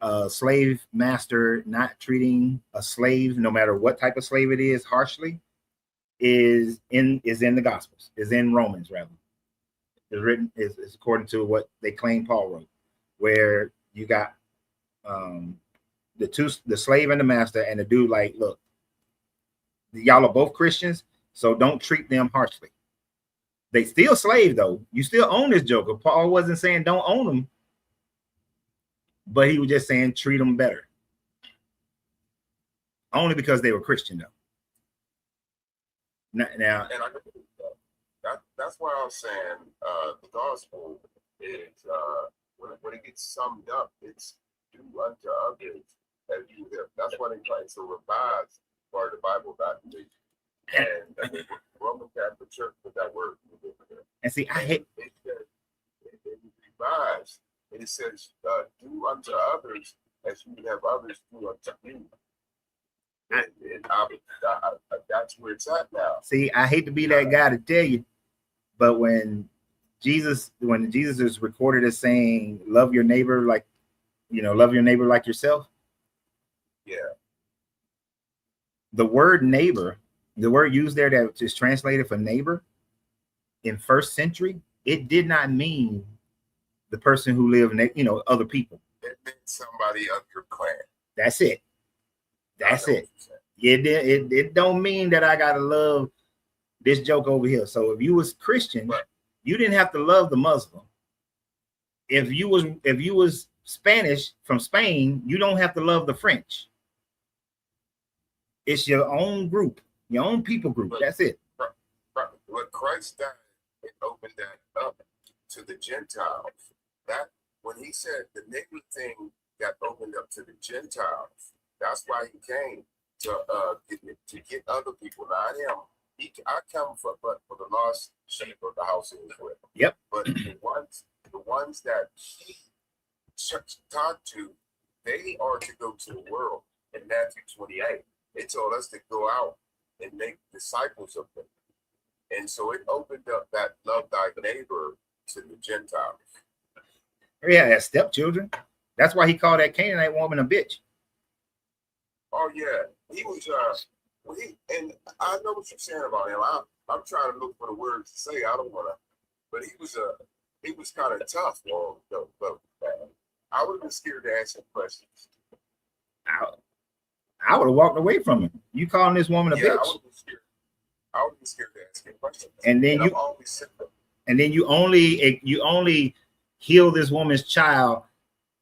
a slave master not treating a slave, no matter what type of slave it is, harshly, is in the Gospels, is in Romans rather. Is written is according to what they claim Paul wrote, where you got the slave and the master, and the dude like, look, y'all are both Christians, so don't treat them harshly. They still slave though. You still own this joker. Paul wasn't saying don't own them, but he was just saying treat them better. Only because they were Christian though. Now And I can believe that's why I was saying the gospel is when it gets summed up, it's do unto others as you live. That's why they try to revise part of the Bible back to me. And the Roman Catholic Church with that word. and see, I hate it revised. It says do unto others as you would have others do unto you. And that's where it's at now. see, I hate to be that guy to tell you, but when Jesus is recorded as saying, love your neighbor like, love your neighbor like yourself. Yeah. The word neighbor, the word used there that is translated for neighbor in first century, it did not mean the person who lived, other people. It meant somebody of your clan. That's it. That's it. It don't mean that I gotta love this joke over here. So if you was Christian, Right. you didn't have to love the Muslim. If you was Spanish from Spain, you don't have to love the French. It's your own group, your own people group. That's it. What Christ died, it opened that up to the Gentiles. That when he said the nigger thing got opened up to the Gentiles, that's why he came to get other people, not him. I come for the lost sheep of the house of Israel. Yep. But the ones that he talked to, they are to go to the world. In Matthew 28, it told us to go out and make disciples of them. And so it opened up that love thy neighbor to the Gentiles. Yeah, that's stepchildren. That's why he called that Canaanite woman a bitch. Oh yeah, he was. And I know what you're saying about him. I'm trying to look for the words to say. I don't want to, but he was kind of tough. Well, but I would have been scared to ask him questions. I would have walked away from him. You calling this woman a bitch? I would have been scared. I would have been scared to ask him questions. And then you only heal this woman's child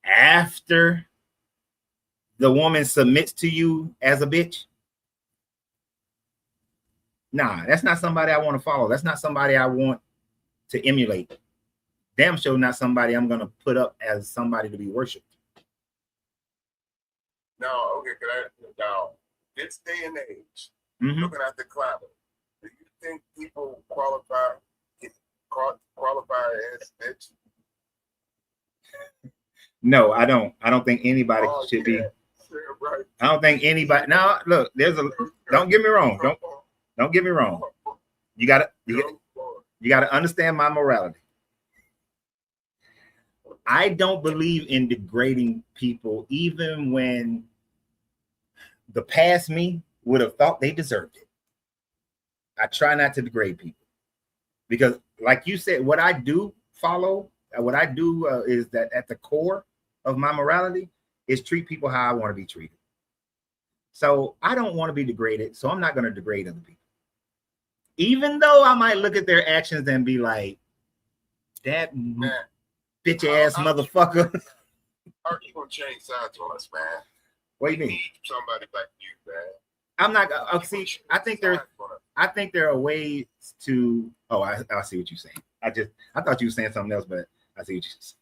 after the woman submits to you as a bitch. Nah, that's not somebody I want to follow. That's not somebody I want to emulate. Damn sure not somebody I'm gonna put up as somebody to be worshipped. Now, okay, now this day and age, looking at the climate, do you think people qualify as bitch? No, I don't. I don't think anybody should be. Right. I don't think anybody. Now, look, don't get me wrong. Don't get me wrong. You gotta understand my morality. I don't believe in degrading people, even when the past me would have thought they deserved it. I try not to degrade people because, like you said, what I do is that at the core of my morality is treat people how I want to be treated. So I don't want to be degraded, so I'm not going to degrade other people. Even though I might look at their actions and be like, that bitch ass motherfucker. How are you gonna change sides on us, man? What do you We mean? need somebody like you, man. I'm not. See, I think there are ways to. Oh, I see what you're saying. I thought you were saying something else, but I see what you're saying.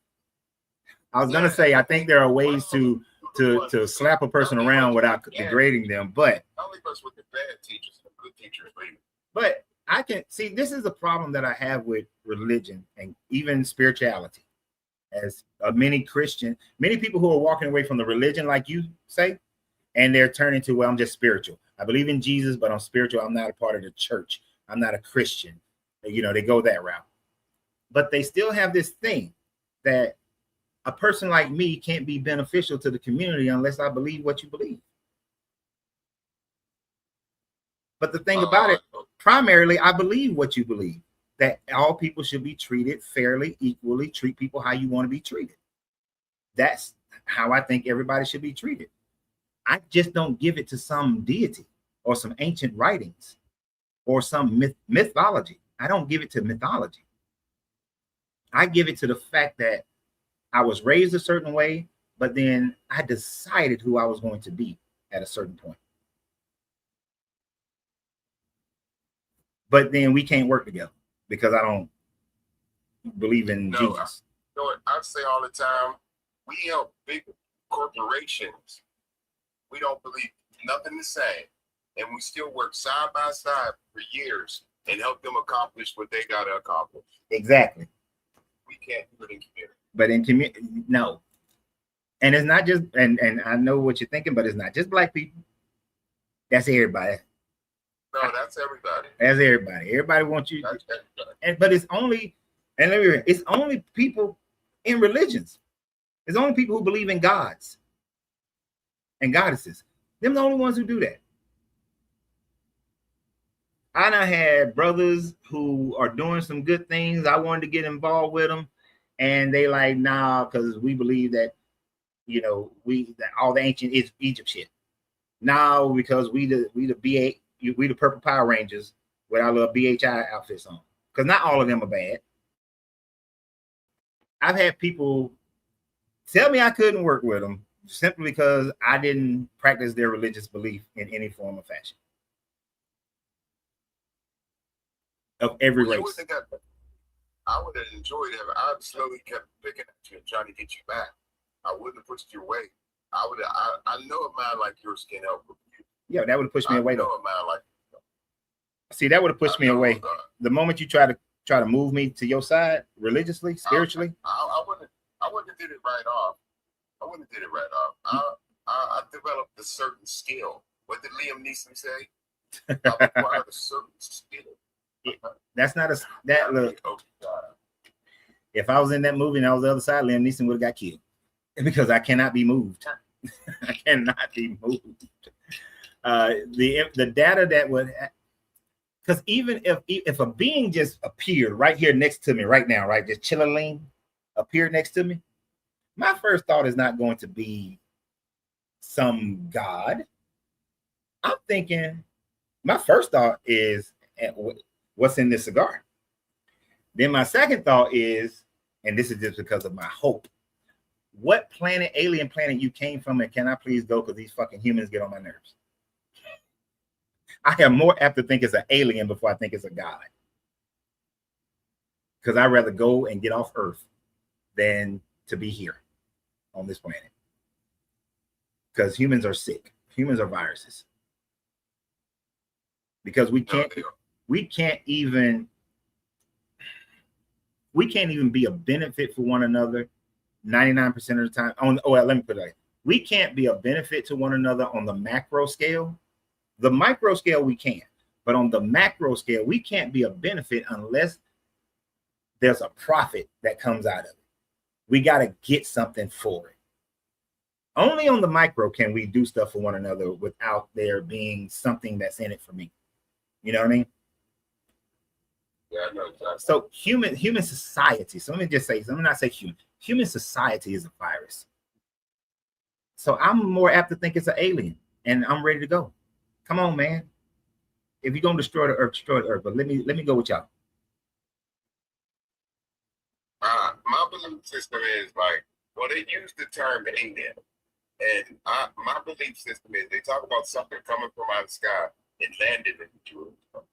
I was gonna say I think there are ways to slap a person around without degrading them, but Only us with the bad teachers and the good teachers, baby. But I can see this is a problem that I have with religion and even spirituality. As many people who are walking away from the religion, like you say, and they're turning to, well, I'm just spiritual. I believe in Jesus, but I'm spiritual. I'm not a part of the church. I'm not a Christian. You know, they go that route. But they still have this thing that a person like me can't be beneficial to the community unless I believe what you believe. But the thing about it, primarily, I believe what you believe, that all people should be treated fairly, equally, treat people how you want to be treated. That's how I think everybody should be treated. I just don't give it to some deity or some ancient writings or some mythology. I don't give it to mythology. I give it to the fact that I was raised a certain way, but then I decided who I was going to be at a certain point. But then we can't work together because I don't believe in Jesus. You know what I say all the time? We help big corporations. We don't believe nothing the same. And we still work side by side for years and help them accomplish what they got to accomplish. Exactly. We can't do it in community. But in community, no. And it's not just, and I know what you're thinking, but it's not just black people. That's everybody. No, that's everybody. That's everybody. Everybody wants you. That's everybody. But it's only, and let me read, it's only people in religions. It's only people who believe in gods and goddesses. Them the only ones who do that. I done had brothers who are doing some good things. I wanted to get involved with them, and they like, nah, because we believe that, you know, that all the ancient Egypt shit. Now because we the Purple Power Rangers with our little BHI outfits on. Because not all of them are bad. I've had people tell me I couldn't work with them simply because I didn't practice their religious belief in any form or fashion. Of every race. I would have enjoyed it. I slowly kept picking at you and trying to get you back. I wouldn't have pushed you away. I know a man like yours can help with you. Yeah, that would have pushed me away though. A man like you. See, that would have pushed me away. The moment you try to move me to your side religiously, spiritually. I wouldn't have did it right off. I developed a certain skill. What did Liam Neeson say? I acquired a certain skill. That's not look. If I was in that movie and I was the other side, Liam Neeson would have got killed because I cannot be moved. I cannot be moved. The data that would, because even if a being just appeared right here next to me right now, right, just chilling, appeared next to me, my first thought is not going to be some god. I'm thinking my first thought is, what's in this cigar? Then my second thought is, and this is just because of my hope, what planet, alien planet you came from, and can I please go because these fucking humans get on my nerves? I am more apt to think it's an alien before I think it's a god. Because I'd rather go and get off Earth than to be here on this planet. Because humans are sick. Humans are viruses. Because we can't even be a benefit for one another 99% of the time. Let me put it like, we can't be a benefit to one another on the macro scale. The micro scale we can, But on the macro scale, we can't be a benefit unless there's a profit that comes out of it. We got to get something for it. Only on the micro can we do stuff for one another without there being something that's in it for me. You know what I mean? Yeah, I know exactly. So human society. So let me just say, let me not say human society is a virus. So I'm more apt to think it's an alien, and I'm ready to go. Come on, man. If you're gonna destroy the earth, destroy the earth. But let me go with y'all. My belief system is like, well, they use the term alien, and my belief system is they talk about something coming from out of the sky and landed in Jerusalem,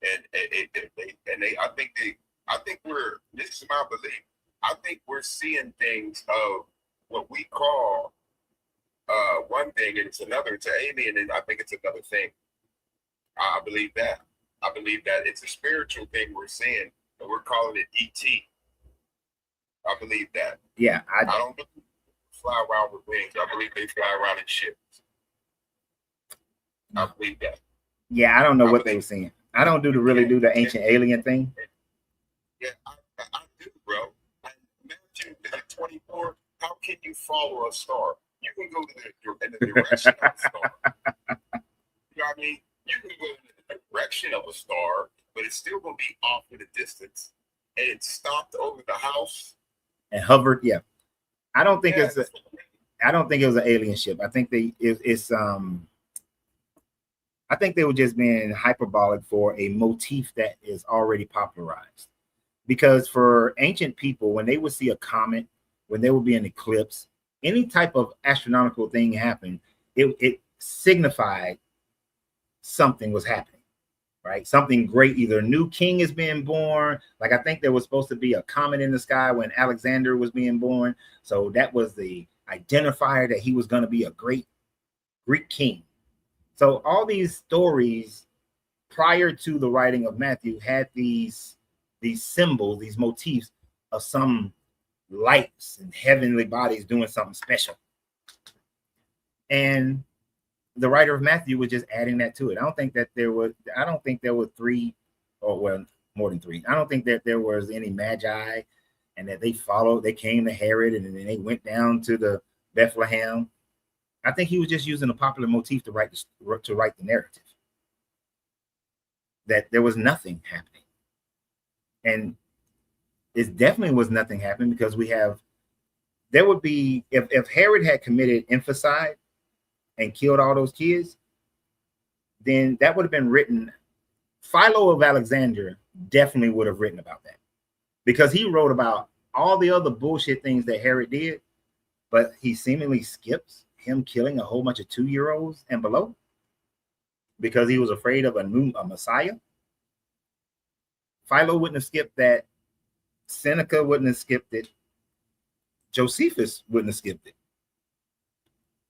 and I think we're, this is my belief, I think we're seeing things of what we call one thing and it's another, it's an alien, and I think it's another thing. I believe that. I believe that it's a spiritual thing we're seeing, and we're calling it ET. I believe that. Yeah, I don't believe they fly around with wings. I believe they fly around in ships. I believe that. Yeah, I don't know what they were saying. I don't do the ancient alien thing. Yeah, I do, bro. Imagine at 24, how can you follow a star? You can go in the direction of a star. You know what I mean? You can go in the direction of a star, but it's still going to be off in the distance. And it stopped over the house and hovered. Yeah, I don't think it was an alien ship. I think I think they were just being hyperbolic for a motif that is already popularized. Because for ancient people, when they would see a comet, when there would be an eclipse, any type of astronomical thing happen, it signified something was happening, right? Something great, either a new king is being born. Like I think there was supposed to be a comet in the sky when Alexander was being born. So that was the identifier that he was going to be a great Greek king. So all these stories prior to the writing of Matthew had these symbols, these motifs of some lights and heavenly bodies doing something special. And the writer of Matthew was just adding that to it. I don't think there were three, or well, more than three. I don't think that there was any magi and that they came to Herod and then they went down to the Bethlehem. I think he was just using a popular motif to write the narrative. That there was nothing happening. And it definitely was nothing happening because there would be, if Herod had committed infanticide and killed all those kids, then that would have been written. Philo of Alexandria definitely would have written about that because he wrote about all the other bullshit things that Herod did, but he seemingly skips him killing a whole bunch of 2-year-olds and below because he was afraid of a Messiah. Philo wouldn't have skipped that. Seneca wouldn't have skipped it. Josephus wouldn't have skipped it.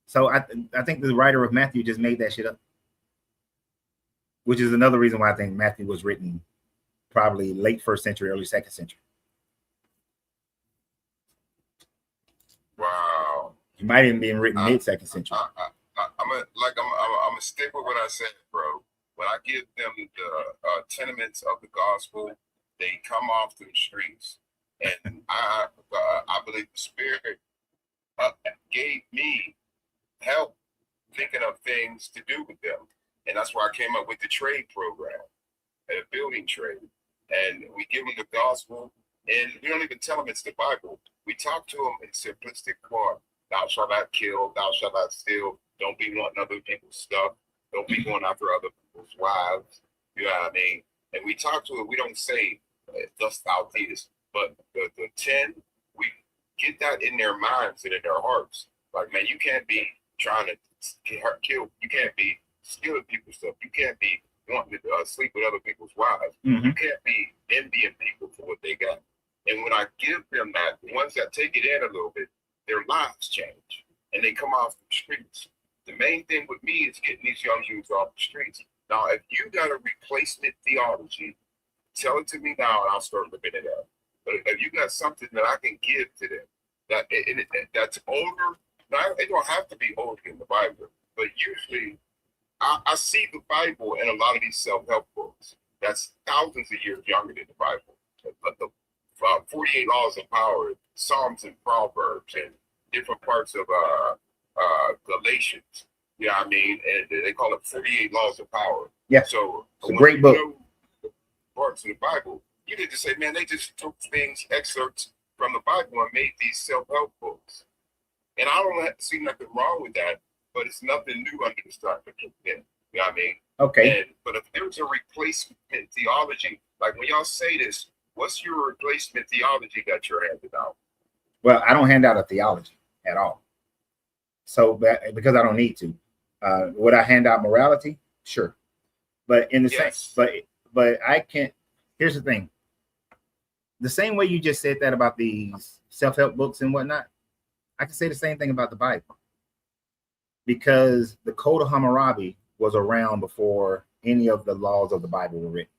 So I think the writer of Matthew just made that shit up, which is another reason why I think Matthew was written probably late 1st century, early 2nd century. Wow. It might even be written mid 2nd century. I'm gonna stick with what I said, bro. When I give them the tenements of the gospel, they come off to the streets, and I believe the Spirit gave me help thinking of things to do with them, and that's why I came up with the trade program, a building trade, and we give them the gospel, and we don't even tell them it's the Bible. We talk to them in simplistic form. Thou shalt not kill, thou shalt not steal, don't be wanting other people's stuff, don't be going after other people's wives, you know what I mean? And we talk to it, we don't say, thus thou didst, but the 10, we get that in their minds and in their hearts. Like, man, you can't be trying to kill, you can't be stealing people's stuff, you can't be wanting to sleep with other people's wives, you can't be envying people for what they got. And when I give them that, the ones that take it in a little bit, their lives change and they come off the streets. The main thing with me is getting these young youths off the streets. Now, if you got a replacement theology, tell it to me now and I'll start looking it up. But if you got something that I can give to them that's older, now it don't have to be older than the Bible, but usually I see the Bible in a lot of these self-help books. That's thousands of years younger than the Bible. But the 48 Laws of Power, Psalms and Proverbs, and different parts of Galatians. You know what I mean? And they call it 48 Laws of Power. Yeah. So it's a great book. Parts of the Bible, you need to say, man, they just took things, excerpts from the Bible and made these self-help books. And I don't see nothing wrong with that, but it's nothing new under the sun. You know what I mean? Okay. But if there's a replacement theology, like when y'all say this, what's your replacement theology that you're handing out? Well, I don't hand out a theology at all. So because I don't need to. Would I hand out morality? Sure. But in the same, but I can't. Here's the thing. The same way you just said that about these self-help books and whatnot, I can say the same thing about the Bible. Because the Code of Hammurabi was around before any of the laws of the Bible were written.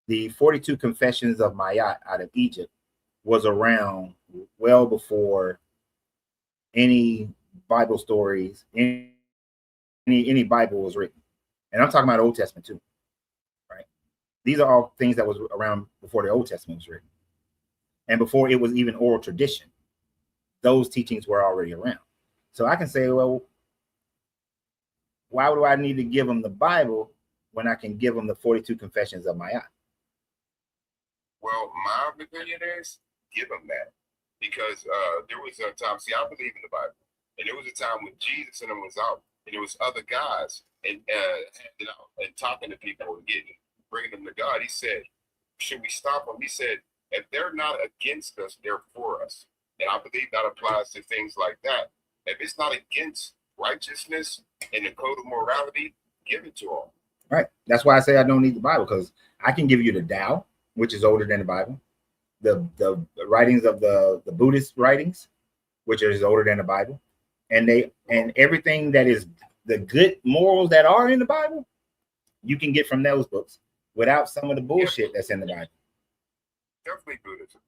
The 42 Confessions of Ma'at out of Egypt was around well before any Bible stories, any Bible was written. And I'm talking about Old Testament too, right? These are all things that was around before the Old Testament was written. And before it was even oral tradition, those teachings were already around. So I can say, well, why do I need to give them the Bible when I can give them the 42 Confessions of Ma'at? Well, my opinion is give them that. Because there was a time, see, I believe in the Bible. And there was a time when Jesus and them was out, and there was other guys and handing out and talking to people and bringing them to God. He said, should we stop them? He said, if they're not against us, they're for us. And I believe that applies to things like that. If it's not against righteousness and the code of morality, give it to them. Right. That's why I say I don't need the Bible, because I can give you the Tao, which is older than the Bible, the writings of the Buddhist writings, which is older than the Bible, and everything that is the good morals that are in the Bible, you can get from those books without some of the bullshit that's in the Bible. Definitely Buddhism.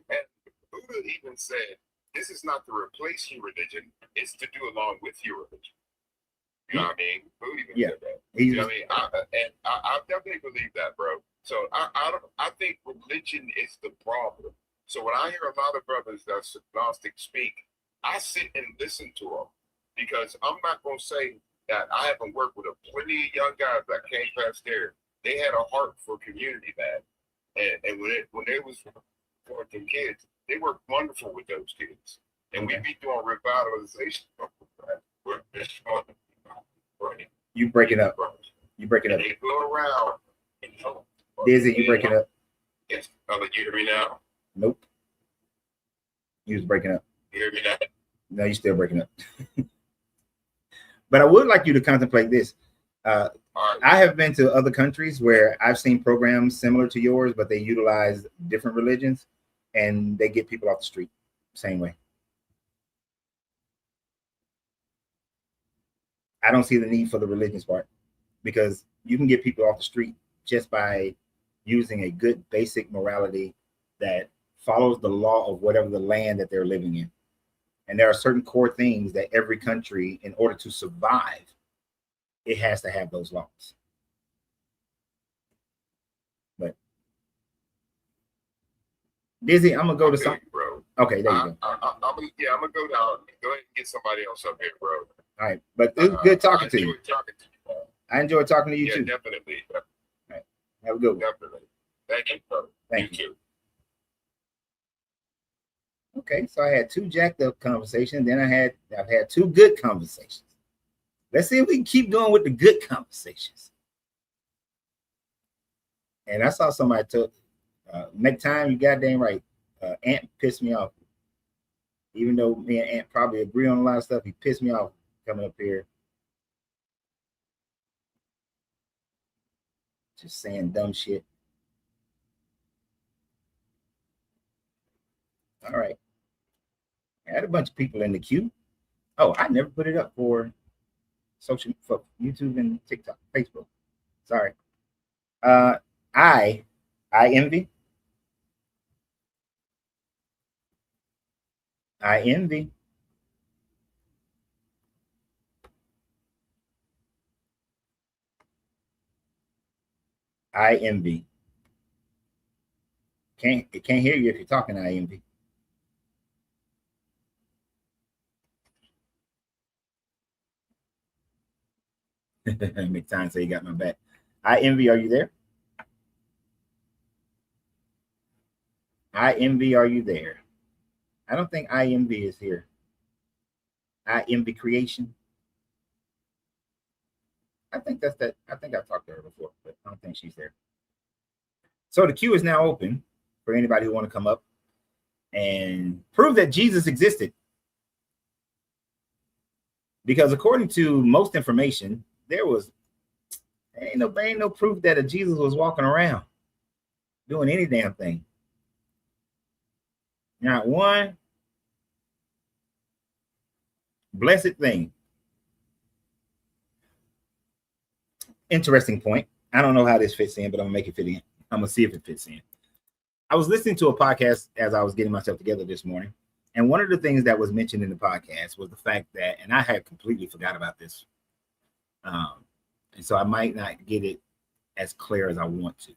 And Buddha even said, this is not to replace your religion, it's to do along with your religion. You know what I mean? Buddha even said that. You know what I mean? I definitely believe that, bro. So I think religion is the problem. So when I hear a lot of brothers that's agnostic speak, I sit and listen to them, because I'm not going to say that I haven't worked with plenty of young guys that came past there. They had a heart for community, man. And when they was working kids, they worked wonderful with those kids. And we be doing revitalization. You break it up. You break it up. They go around. Dizzy, you break it up. Yes. Oh, you hear me now? Nope. You was breaking up. You hear me now? No, you're still breaking up. But I would like you to contemplate this. I have been to other countries where I've seen programs similar to yours, but they utilize different religions, and they get people off the street same way. I don't see the need for the religions part, because you can get people off the street just by using a good basic morality that follows the law of whatever the land that they're living in. And there are certain core things that every country, in order to survive, it has to have those laws. But Dizzy, I'm gonna go to some. Bro. Okay, there you go. I'm gonna go down. Go ahead and get somebody else up here, bro. All right, but it's good talking to you. Talking to you, bro. I enjoyed talking to you too. Definitely. All right. Have a good one. Definitely. Thank you, bro. Thank you too. Okay, so I had two jacked up conversations. Then I've had two good conversations. Let's see if we can keep going with the good conversations. And I saw somebody took next time, you goddamn right. Ant pissed me off. Even though me and Ant probably agree on a lot of stuff, he pissed me off coming up here. Just saying dumb shit. All right. I had a bunch of people in the queue. Oh, I never put it up for YouTube and TikTok, Facebook. Sorry. I envy. I envy. IMV. It can't hear you if you're talking IMV. Make time say you got my back. IMV, are you there? IMV, are you there? I don't think IMV is here. IMV creation. I think that's that. I think I've talked to her before, but I don't think she's there. So the queue is now open for anybody who want to come up and prove that Jesus existed. Because according to most information, there ain't no proof that a Jesus was walking around doing any damn thing. Not one blessed thing. Interesting point. I don't know how this fits in, but I'm gonna make it fit in. I'm gonna see if it fits in. I was listening to a podcast as I was getting myself together this morning, and one of the things that was mentioned in the podcast was the fact that, and I had completely forgot about this, and so I might not get it as clear as I want to.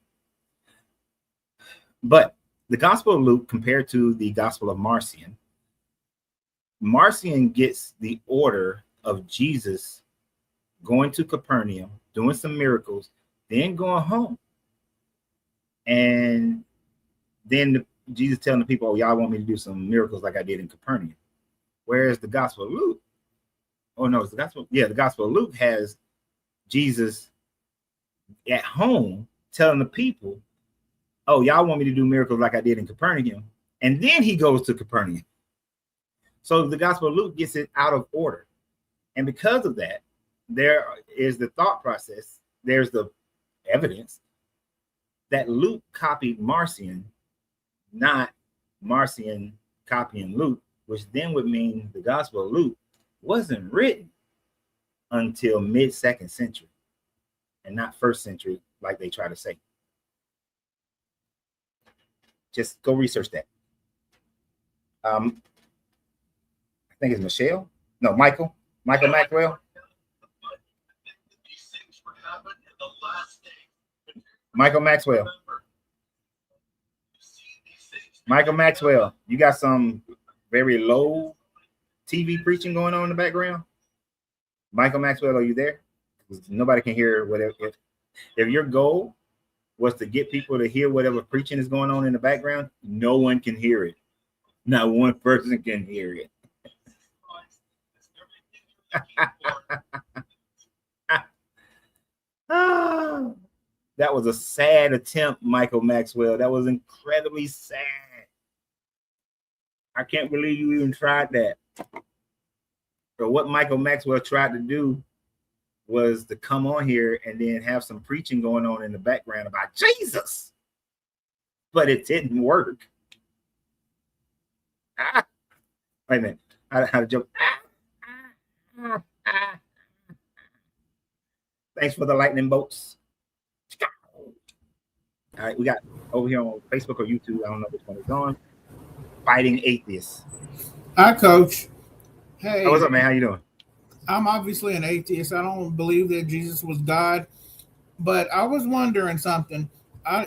But the Gospel of Luke compared to the Gospel of Marcion, Marcion gets the order of Jesus going to Capernaum, doing some miracles, then going home. And then Jesus telling the people, oh, y'all want me to do some miracles like I did in Capernaum. Whereas the Gospel of Luke, the Gospel of Luke has Jesus at home telling the people, oh, y'all want me to do miracles like I did in Capernaum. And then he goes to Capernaum. So the Gospel of Luke gets it out of order. And because of that, there is the thought process, there's the evidence that Luke copied Marcion, not Marcion copying Luke, which then would mean the Gospel of Luke wasn't written until mid-2nd century and not 1st century like they try to say. Just go research that. I think it's Michelle. No, Michael Maxwell. Michael Maxwell, you got some very low TV preaching going on in the background. Michael Maxwell, are you there? Nobody can hear whatever. If your goal was to get people to hear whatever preaching is going on in the background, no one can hear it. Not one person can hear it. That was a sad attempt, Michael Maxwell. That was incredibly sad. I can't believe you even tried that. But what Michael Maxwell tried to do was to come on here and then have some preaching going on in the background about Jesus. But it didn't work. Wait a minute. How to joke. Thanks for the lightning bolts. All right, we got over here on Facebook or YouTube, I don't know which one is on, Fighting Atheists. Hi, Coach. Hey. What's up, man? How you doing? I'm obviously an atheist. I don't believe that Jesus was God, but I was wondering something.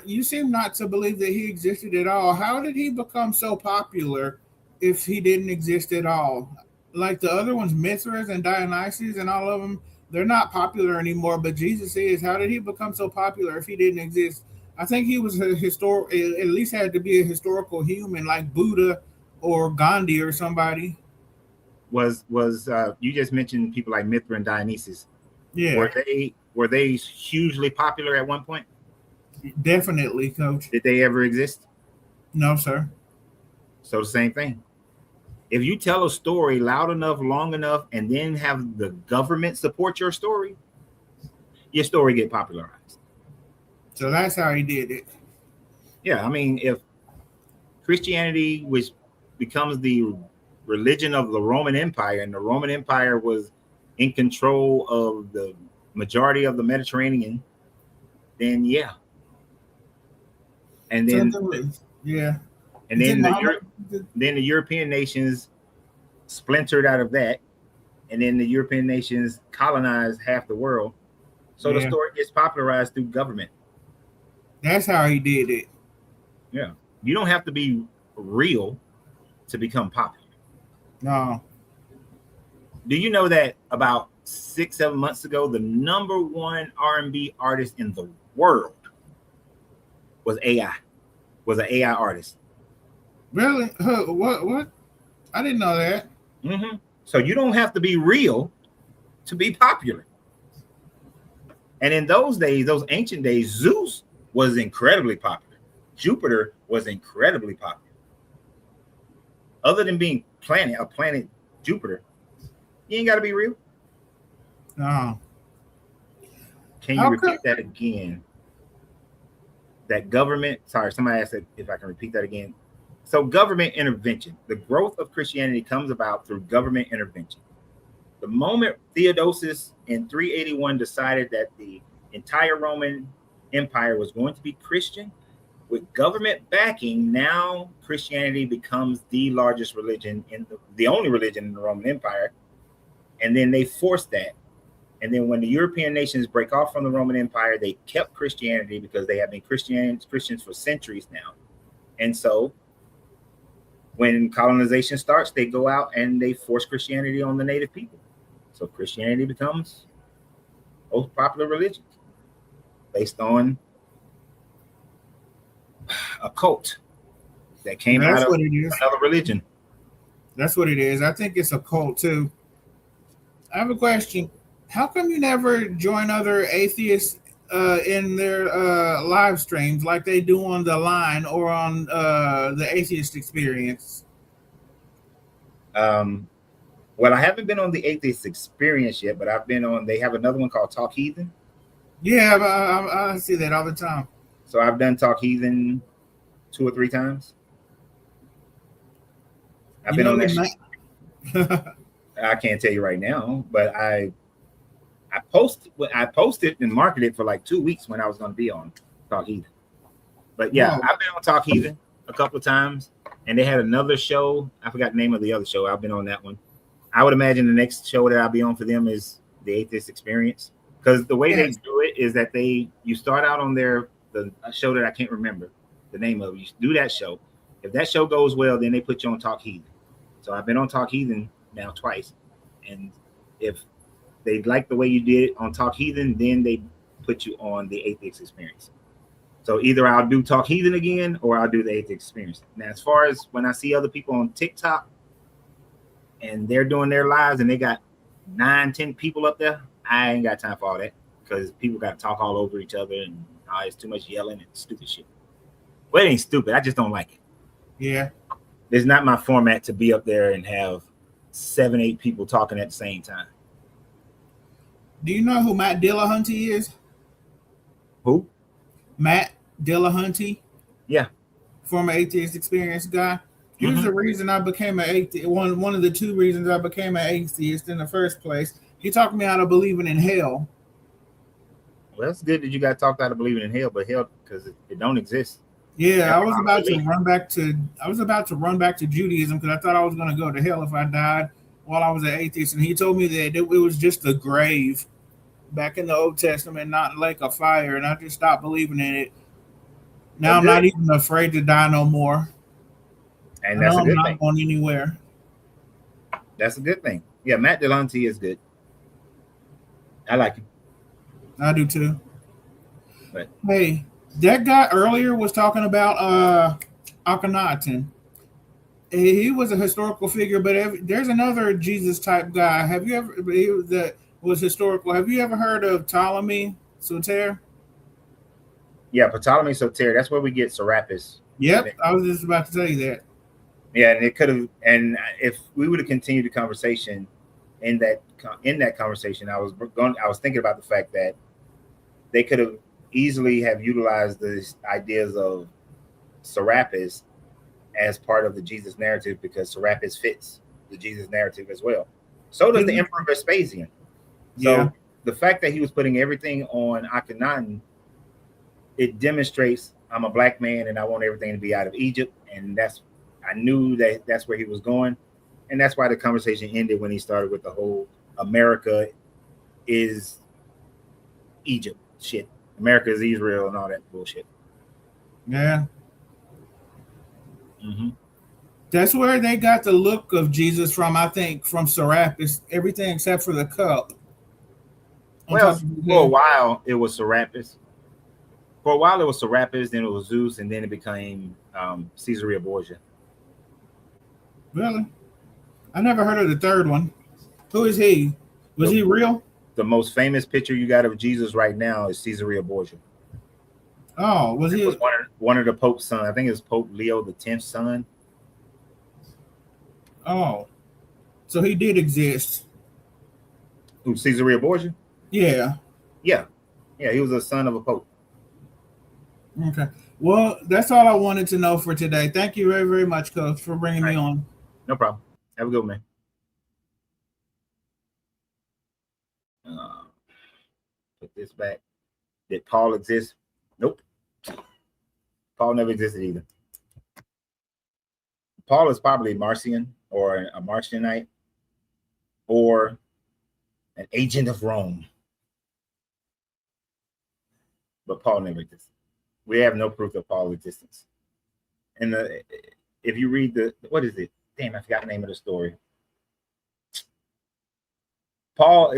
You seem not to believe that he existed at all. How did he become so popular if he didn't exist at all? Like the other ones, Mithras and Dionysus and all of them, they're not popular anymore, but Jesus is. How did he become so popular if he didn't exist? I think he was a at least had to be a historical human like Buddha or Gandhi or somebody. Was you just mentioned people like Mithra and Dionysus? Yeah. Were they hugely popular at one point? Definitely, Coach. Did they ever exist? No, sir. So the same thing. If you tell a story loud enough, long enough, and then have the government support your story get popularized. So that's how he did it. Yeah, I mean, if Christianity, which becomes the religion of the Roman Empire, and the Roman Empire was in control of the majority of the Mediterranean, then yeah. And then yeah. And then the European nations splintered out of that, and then the European nations colonized half the world. So the story gets popularized through government. That's how he did it. You don't have to be real to become popular. No. Do you know that about 6-7 months ago, the number one R&B artist in the world was AI, was an AI artist. Really? What? I didn't know that. Mm-hmm. So you don't have to be real to be popular. And in those days, those ancient days, Zeus was incredibly popular. Jupiter was incredibly popular. Other than being a planet Jupiter, you ain't got to be real. No. Can you repeat that again? That government, sorry, somebody asked if I can repeat that again. So government intervention, the growth of Christianity comes about through government intervention. The moment Theodosius in 381 decided that the entire Roman Empire was going to be Christian, with government backing, now Christianity becomes the largest religion in the only religion in the Roman Empire. And then they forced that. And then when the European nations break off from the Roman Empire, they kept Christianity because they have been Christians for centuries now. And so when colonization starts, they go out and they force Christianity on the native people. So Christianity becomes most popular religion based on a cult that came out of another religion. That's what it is. I think it's a cult too. I have a question. How come you never join other atheists in their live streams like they do on The Line or on the Atheist Experience? Well, I haven't been on the Atheist Experience yet, but I've been on, they have another one called Talk Heathen. Yeah, I see that all the time. So I've done Talk Heathen 2 or 3 times. I've been on that. I can't tell you right now, but I posted and marketed for like 2 weeks when I was going to be on Talk Heathen. But yeah, I've been on Talk Heathen a couple of times, and they had another show. I forgot the name of the other show. I've been on that one. I would imagine the next show that I'll be on for them is the Atheist Experience, because the way they do it is that you start out on the show that I can't remember the name of. You do that show. If that show goes well, then they put you on Talk Heathen. So I've been on Talk Heathen now twice, and if they like the way you did it on Talk Heathen, then they put you on the Atheist Experience. So either I'll do Talk Heathen again or I'll do the Atheist Experience. Now, as far as when I see other people on TikTok and they're doing their lives and they got 9-10 people up there, I ain't got time for all that, because people got to talk all over each other and it's too much yelling and stupid shit. Well, it ain't stupid. I just don't like it. Yeah. It's not my format to be up there and have 7-8 people talking at the same time. Do you know who Matt Dillahunty is? Who? Matt Dillahunty. Yeah. Former Atheist Experience guy. He was the reason I became an atheist. One of the 2 reasons I became an atheist in the first place. He talked me out of believing in hell. Well, that's good that you got talked out of believing in hell, but hell, because it don't exist. Yeah, I was about to run back to Judaism because I thought I was going to go to hell if I died while I was an atheist, and he told me that it was just a grave back in the Old Testament, not like a fire, and I just stopped believing in it. Now I'm not even afraid to die no more. And that's a good thing. I'm not going anywhere. That's a good thing. Yeah, Matt Dillahunty is good. I like him. I do too. But hey, that guy earlier was talking about Akhenaten. He was a historical figure, but there's another Jesus type guy. Have you ever? That was historical. Have you ever heard of Ptolemy Soter? Yeah, Ptolemy Soter. That's where we get Serapis. Yep, I was just about to tell you that. Yeah, and it could have. And if we would have continued the conversation in that conversation, I was thinking about the fact that they could have easily have utilized the ideas of Serapis as part of the Jesus narrative, because Serapis fits the Jesus narrative as well. So does the Emperor Vespasian. So the fact that he was putting everything on Akhenaten, it demonstrates I'm a black man and I want everything to be out of Egypt. And I knew that's where he was going. And that's why the conversation ended when he started with the whole America is Egypt shit. America is Israel and all that bullshit. Yeah. Hmm. That's where they got the look of Jesus from, I think, from Serapis. Everything except for the cup on top Well, of his for a head. while it was Serapis. For a while it was Serapis, then it was Zeus, and then it became Caesarea Borgia. Really? I never heard of the third one. Who is he? Was he real? The most famous picture you got of Jesus right now is Caesarea Borgia. Oh, was It he? was one of the Pope's son. I think it was Pope Leo X's son. Oh, so he did exist. Who, Caesarea Borgia? Yeah. Yeah. Yeah, he was a son of a Pope. Okay. Well, that's all I wanted to know for today. Thank you very, very much, Coach, for bringing me on. No problem. Have a good one, man. Put this back. Did Paul exist? Nope. Paul never existed either. Paul is probably Marcion or a Marcionite or an agent of Rome. But Paul never existed. We have no proof of Paul's existence. And if you read what is it? Damn, I forgot the name of the story. Paul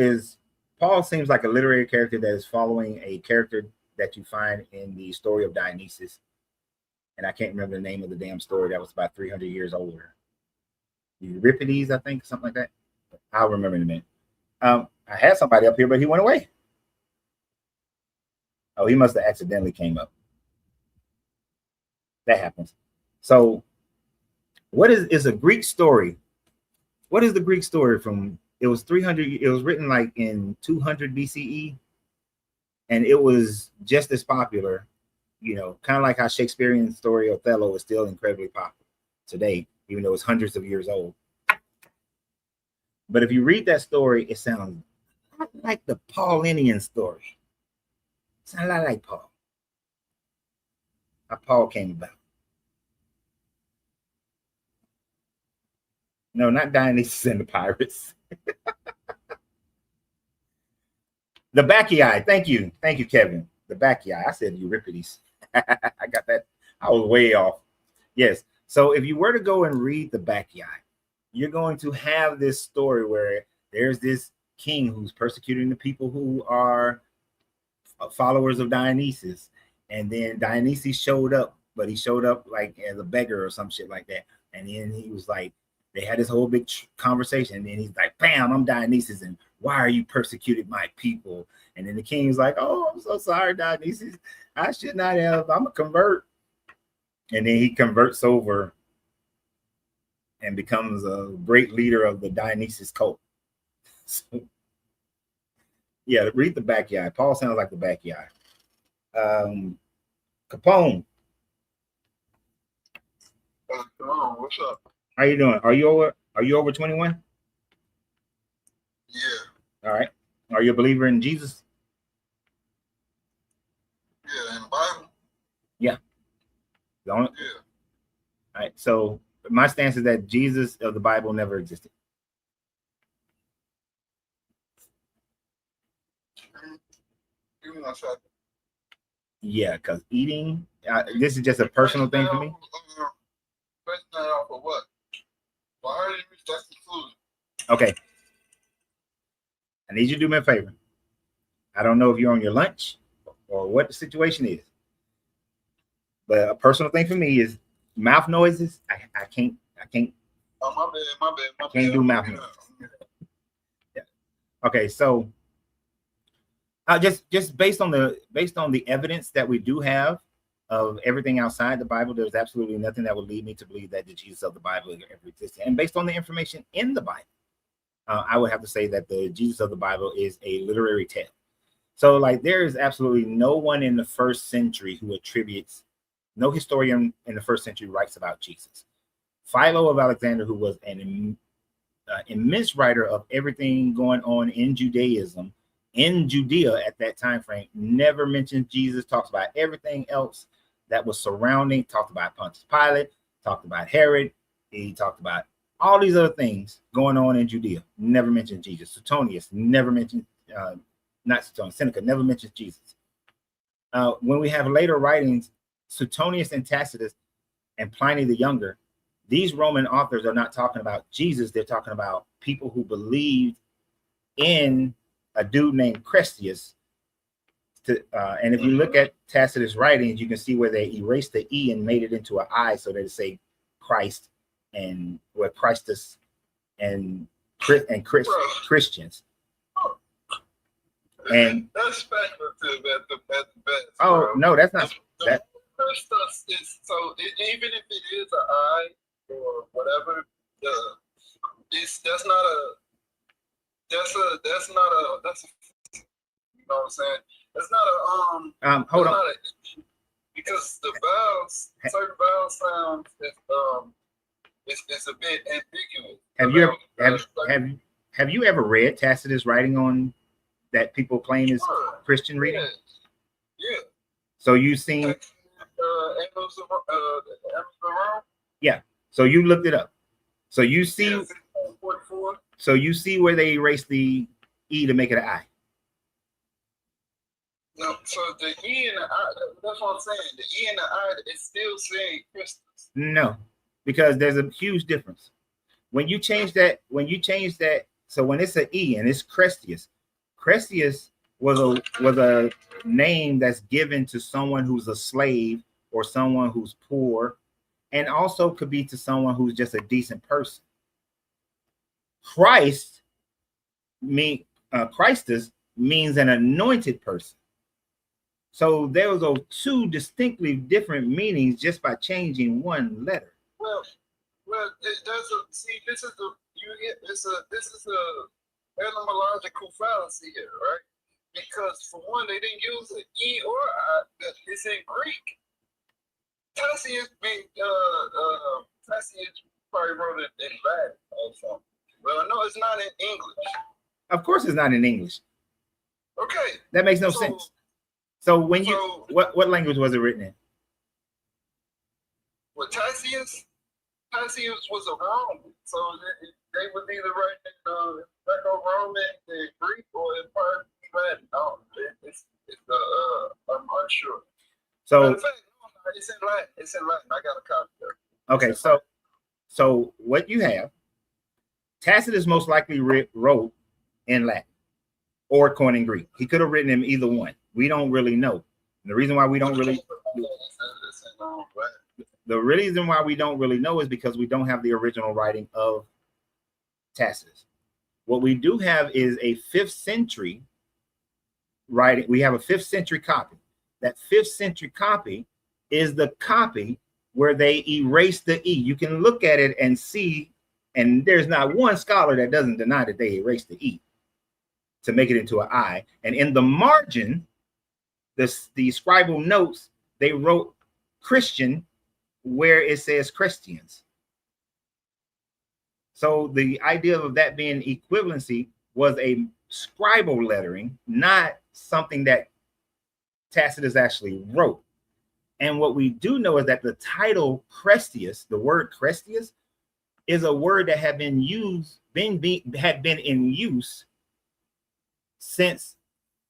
seems like a literary character that is following a character that you find in the story of Dionysus. And I can't remember the name of the damn story. That was about 300 years older. Euripides, I think, something like that. I'll remember in a minute. I had somebody up here, but he went away. Oh, he must have accidentally came up. That happens. So what is a Greek story? What is the Greek story from? It was 300. It was written like in 200 BCE, and it was just as popular. You know, kind of like how Shakespearean story Othello is still incredibly popular today, even though it's hundreds of years old. But if you read that story, it sounds like the Paulinian story. It sounds a lot like Paul. How Paul came about. No, not Dionysus and the Pirates. The Bacchae. Thank you, Kevin. The Bacchae. I said Euripides. I got that. I was way off. Yes. So if you were to go and read the Bacchae, you're going to have this story where there's this king who's persecuting the people who are followers of Dionysus. And then Dionysus showed up, but he showed up like as a beggar or some shit like that. And then he was like, they had this whole big conversation. And then he's like, bam, I'm Dionysus. And why are you persecuting my people? And then the king was like, oh, I'm so sorry, Dionysus. I should not have. I'm a convert. And then he converts over and becomes a great leader of the Dionysus cult. So, yeah, read the Bacchae. Paul sounds like the Bacchae. Capone. What's up? How you doing? Are you over 21? Yeah. All right. Are you a believer in Jesus? Yeah, in the Bible. Yeah. Yeah. All right. So my stance is that Jesus of the Bible never existed. Give me one second. Yeah, because eating, this is just a personal thing for me. Question that off of what? Why are you that's the food? Okay. I need you to do me a favor. I don't know if you're on your lunch or what the situation is, but a personal thing for me is mouth noises. I can't. Oh, my bad. Can't do mouth noises. Yeah. Okay, so just based on the evidence that we do have of everything outside the Bible, there's absolutely nothing that would lead me to believe that the Jesus of the Bible ever existed. And based on the information in the Bible, I would have to say that the Jesus of the Bible is a literary tale. So, like, there is absolutely no one in the first century who attributes, no historian in the first century writes about Jesus. Philo of Alexandria, who was an immense writer of everything going on in Judaism, in Judea at that time frame, never mentions Jesus, talks about everything else that was surrounding, talked about Pontius Pilate, talked about Herod, he talked about all these other things going on in Judea, never mentioned Jesus. Suetonius never mentioned, not Suetonius, Seneca never mentions Jesus. When we have later writings Suetonius and Tacitus and Pliny the Younger, these Roman authors are not talking about Jesus. They're talking about people who believed in a dude named Crestius. And if you look at Tacitus' writings, you can see where they erased the E and made it into an I, so they say Christ and where Christus and Christians. And that's speculative at the best. Oh, bro. no, that's not that. Christus is even if it is an I or whatever, that's not a you know what I'm saying? That's not a Hold on. not a, because the vowels, certain vowel sounds it's a bit ambiguous. Have you ever read Tacitus' writing on that people claim is Sure. Christian reading? Yeah. So you've seen, Annals of Rome. yeah. So you looked it up. So you see, Yeah, 44. so you see where they erased the E to make it an I. No, so the E and the I, that's what I'm saying. The E and the I is still saying Christus. No, because there's a huge difference. When you change that, so when it's an E and it's Crestius, Crestius was a name that's given to someone who's a slave or someone who's poor, and also could be to someone who's just a decent person. Christus means an anointed person. So there was two distinctly different meanings just by changing one letter. Well, this is a etymological fallacy here, right? Because for one, they didn't use an E or I. It's in Greek. Tacitus probably wrote it in Latin or something. Well, no, it's not in English. Of course, it's not in English. Okay. That makes no sense. So when what language was it written in? Well, Tacitus was a Roman, so they would either write in Greco-Roman, in Greek, or in part Latin. No, I'm unsure. So in fact, no, it's in Latin. It's in Latin. I got a copy there. okay, so what you have, Tacitus most likely wrote in Latin or Koine Greek. He could have written in either one. We don't really know. And the reason why we don't really know is because we don't have the original writing of Tacitus. What we do have is a 5th century writing. We have a 5th century copy. That 5th century copy is the copy where they erase the E. You can look at it and see, and there's not one scholar that doesn't deny that they erased the E to make it into an I. And in the margin, the scribal notes, they wrote Christian where it says Christians. So the idea of that being equivalency was a scribal lettering, not something that Tacitus actually wrote. And what we do know is that the title Crestius, the word Crestius, is a word that had been in use since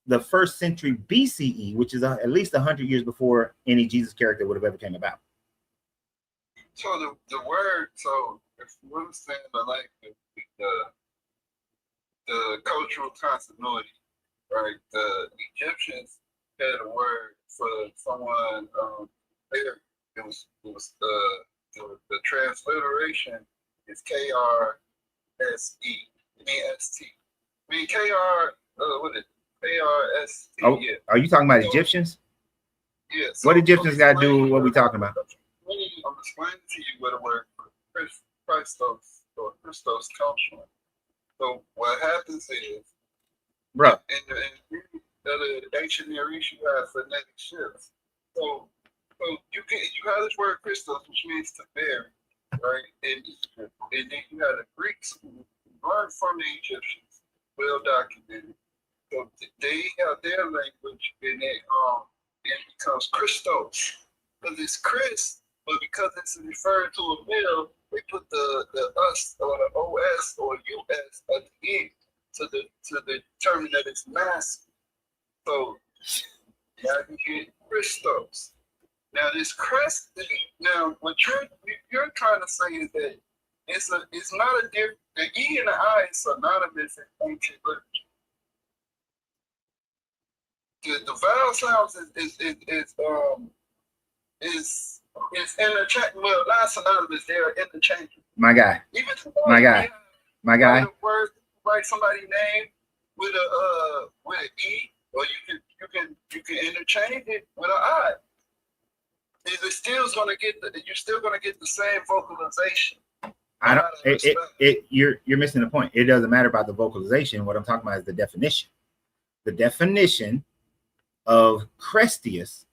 the 1st century BCE, which is at least 100 years before any Jesus character would have ever came about. So the word, so if you understand the cultural continuity, right? The Egyptians had a word for someone there. It was the transliteration is KRSE, MEST. I mean what is it? KRST. Oh, yeah. Are you talking about Egyptians? Yeah. So What Egyptians got to do with what we're talking about? I'm explaining to you what the word Christos or Christos comes from. So what happens is, Bro, in the ancient Near East, you have phonetic shifts. So you have this word Christos, which means to bear, right? And then you have the Greeks who learned from the Egyptians, well documented. So they have their language, and it becomes Christos, because it's Chris, but because it's referring to a male, they put the us or the os or us at the end to determine that it's masculine. So now you get Christos. Now this crest. Now what you're trying to say is that it's not a different. The E and the I is synonymous in ancient literature. The vowel sounds is interchangeable. Well, not synonymous. They're interchangeable. My guy. Even today, My guy. My guy. Word, write somebody's name with an E, or you can interchange it with an I. Is it still gonna get you're still gonna get the same vocalization? I don't. You're missing the point. It doesn't matter about the vocalization. What I'm talking about is the definition. The definition of Crestius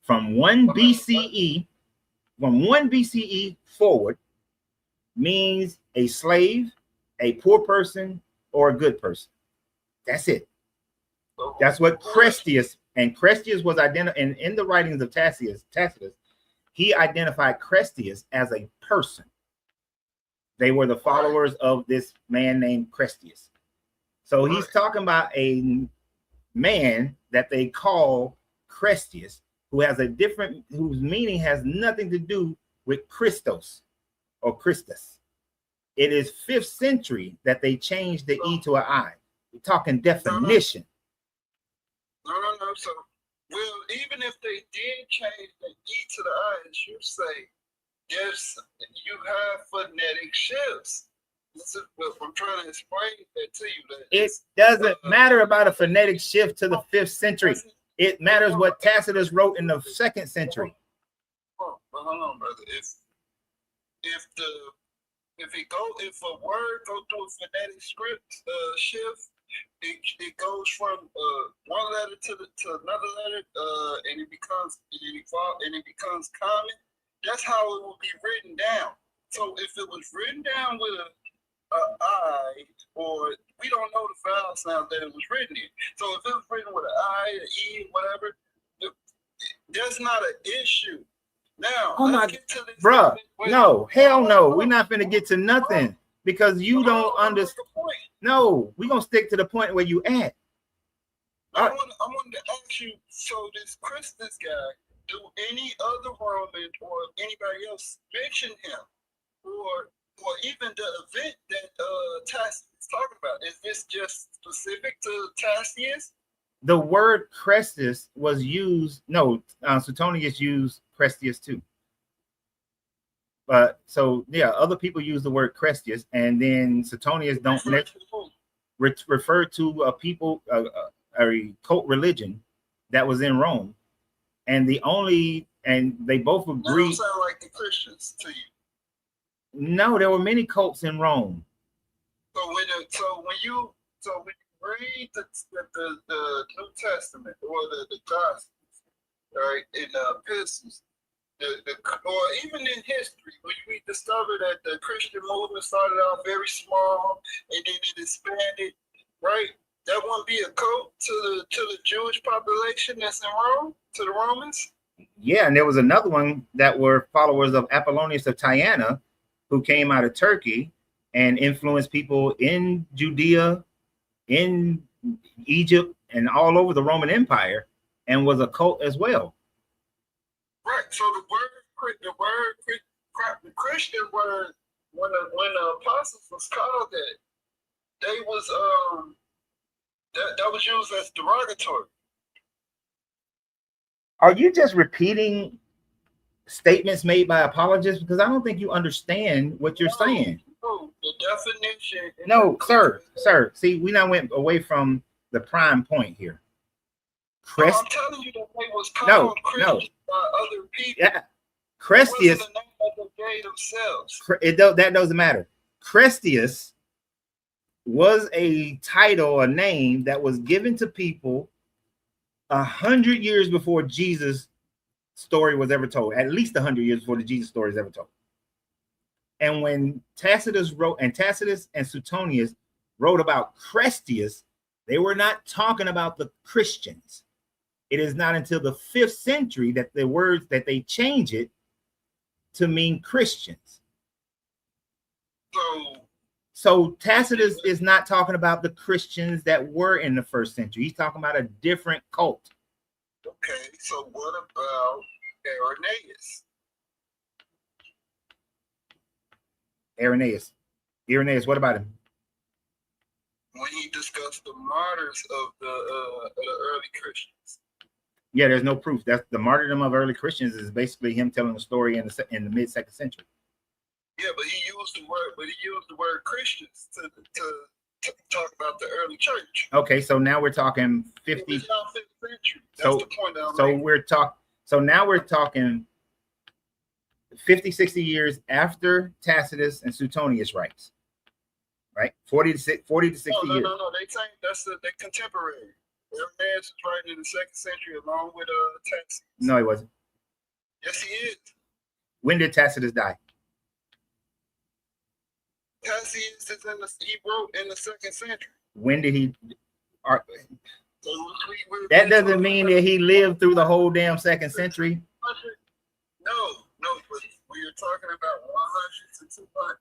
from 1 BCE, forward, means a slave, a poor person, or a good person. That's it. That's what Crestius, and Crestius was identified in the writings of Tacitus. He identified Crestius as a person. They were the followers of this man named Crestius. So he's talking about a man that they call Crestius, who has a different, whose meaning has nothing to do with Christos or Christus. It is 5th century that they changed the E to an I. We're talking definition. No. So, well, even if they did change the E to the I, as you say, you have phonetic shifts. This is what I'm trying to explain that to you. That it doesn't matter about a phonetic shift to the 5th century. It matters what Tacitus wrote in the 2nd century. Hold on, brother. If a word go through a phonetic script shift, it goes from one letter to another letter, and it becomes common. That's how it will be written down. So if it was written down with a I, or we don't know the vowel sound that it was written in. So if it was written with an I, an E, whatever, that's not an issue. Now, let's get to this. Bruh, no, hell no. We're not going to get to nothing because you don't understand. No, we're going to stick to the point where you at. I wanted to ask you, so this Christus guy, do any other Roman or anybody else mention him? Or even the event that Tacitus is talking about? Is this just specific to Tacitus? The word Crestus was used. No, Suetonius used Crestius too. But so yeah, other people use the word Crestius, and then Suetonius don't refer to a people, a cult religion that was in Rome, and they both agree. They don't sound like the Christians to you. No, there were many cults in Rome. So when you read the New Testament or the Gospels, right, in the epistles, or even in history, when we discover that the Christian movement started out very small and then it expanded, right? That wouldn't be a cult to the Jewish population that's in Rome, to the Romans. Yeah, and there was another one that were followers of Apollonius of Tyana, who came out of Turkey and influenced people in Judea, in Egypt, and all over the Roman Empire, and was a cult as well. Right. So the Christian word, when the apostles was called that, they was that was used as derogatory. Are you just repeating statements made by apologists? Because I don't think you understand what you're saying. No, the definition. No, sir. See, we now went away from the prime point here. I'm telling you that they was called Christian by other people. Yeah, Crestius. The name that they gave themselves. That doesn't matter. Crestius was a title, a name that was given to people 100 years before Jesus' story was ever told. At least 100 years before the Jesus story is ever told. And when Tacitus and Suetonius wrote about Crestius, they were not talking about the Christians. It is not until the 5th century that the words that they change it to mean Christians. So Tacitus is not talking about the Christians that were in the 1st century. He's talking about a different cult. Okay, so what about Irenaeus. Irenaeus, what about him? When he discussed the martyrs of the early Christians. Yeah, there's no proof. That's the martyrdom of early Christians is basically him telling the story in the mid second century. Yeah, but he used the word Christians to talk about the early church. Okay, so now we're talking 50. It's not 5th century. That's So- the point that I'm So making. now we're talking 50, 60 years after Tacitus and Suetonius writes. Right? 40 to 60 No, years. no. They think they're contemporary. Irenaeus is writing in the 2nd century along with Tacitus. No, he wasn't. Yes, he is. When did Tacitus die? Tacitus he wrote in the 2nd century. When did he? So That doesn't mean that he lived through the whole damn 2nd century. No, but we are talking about 100 to 200.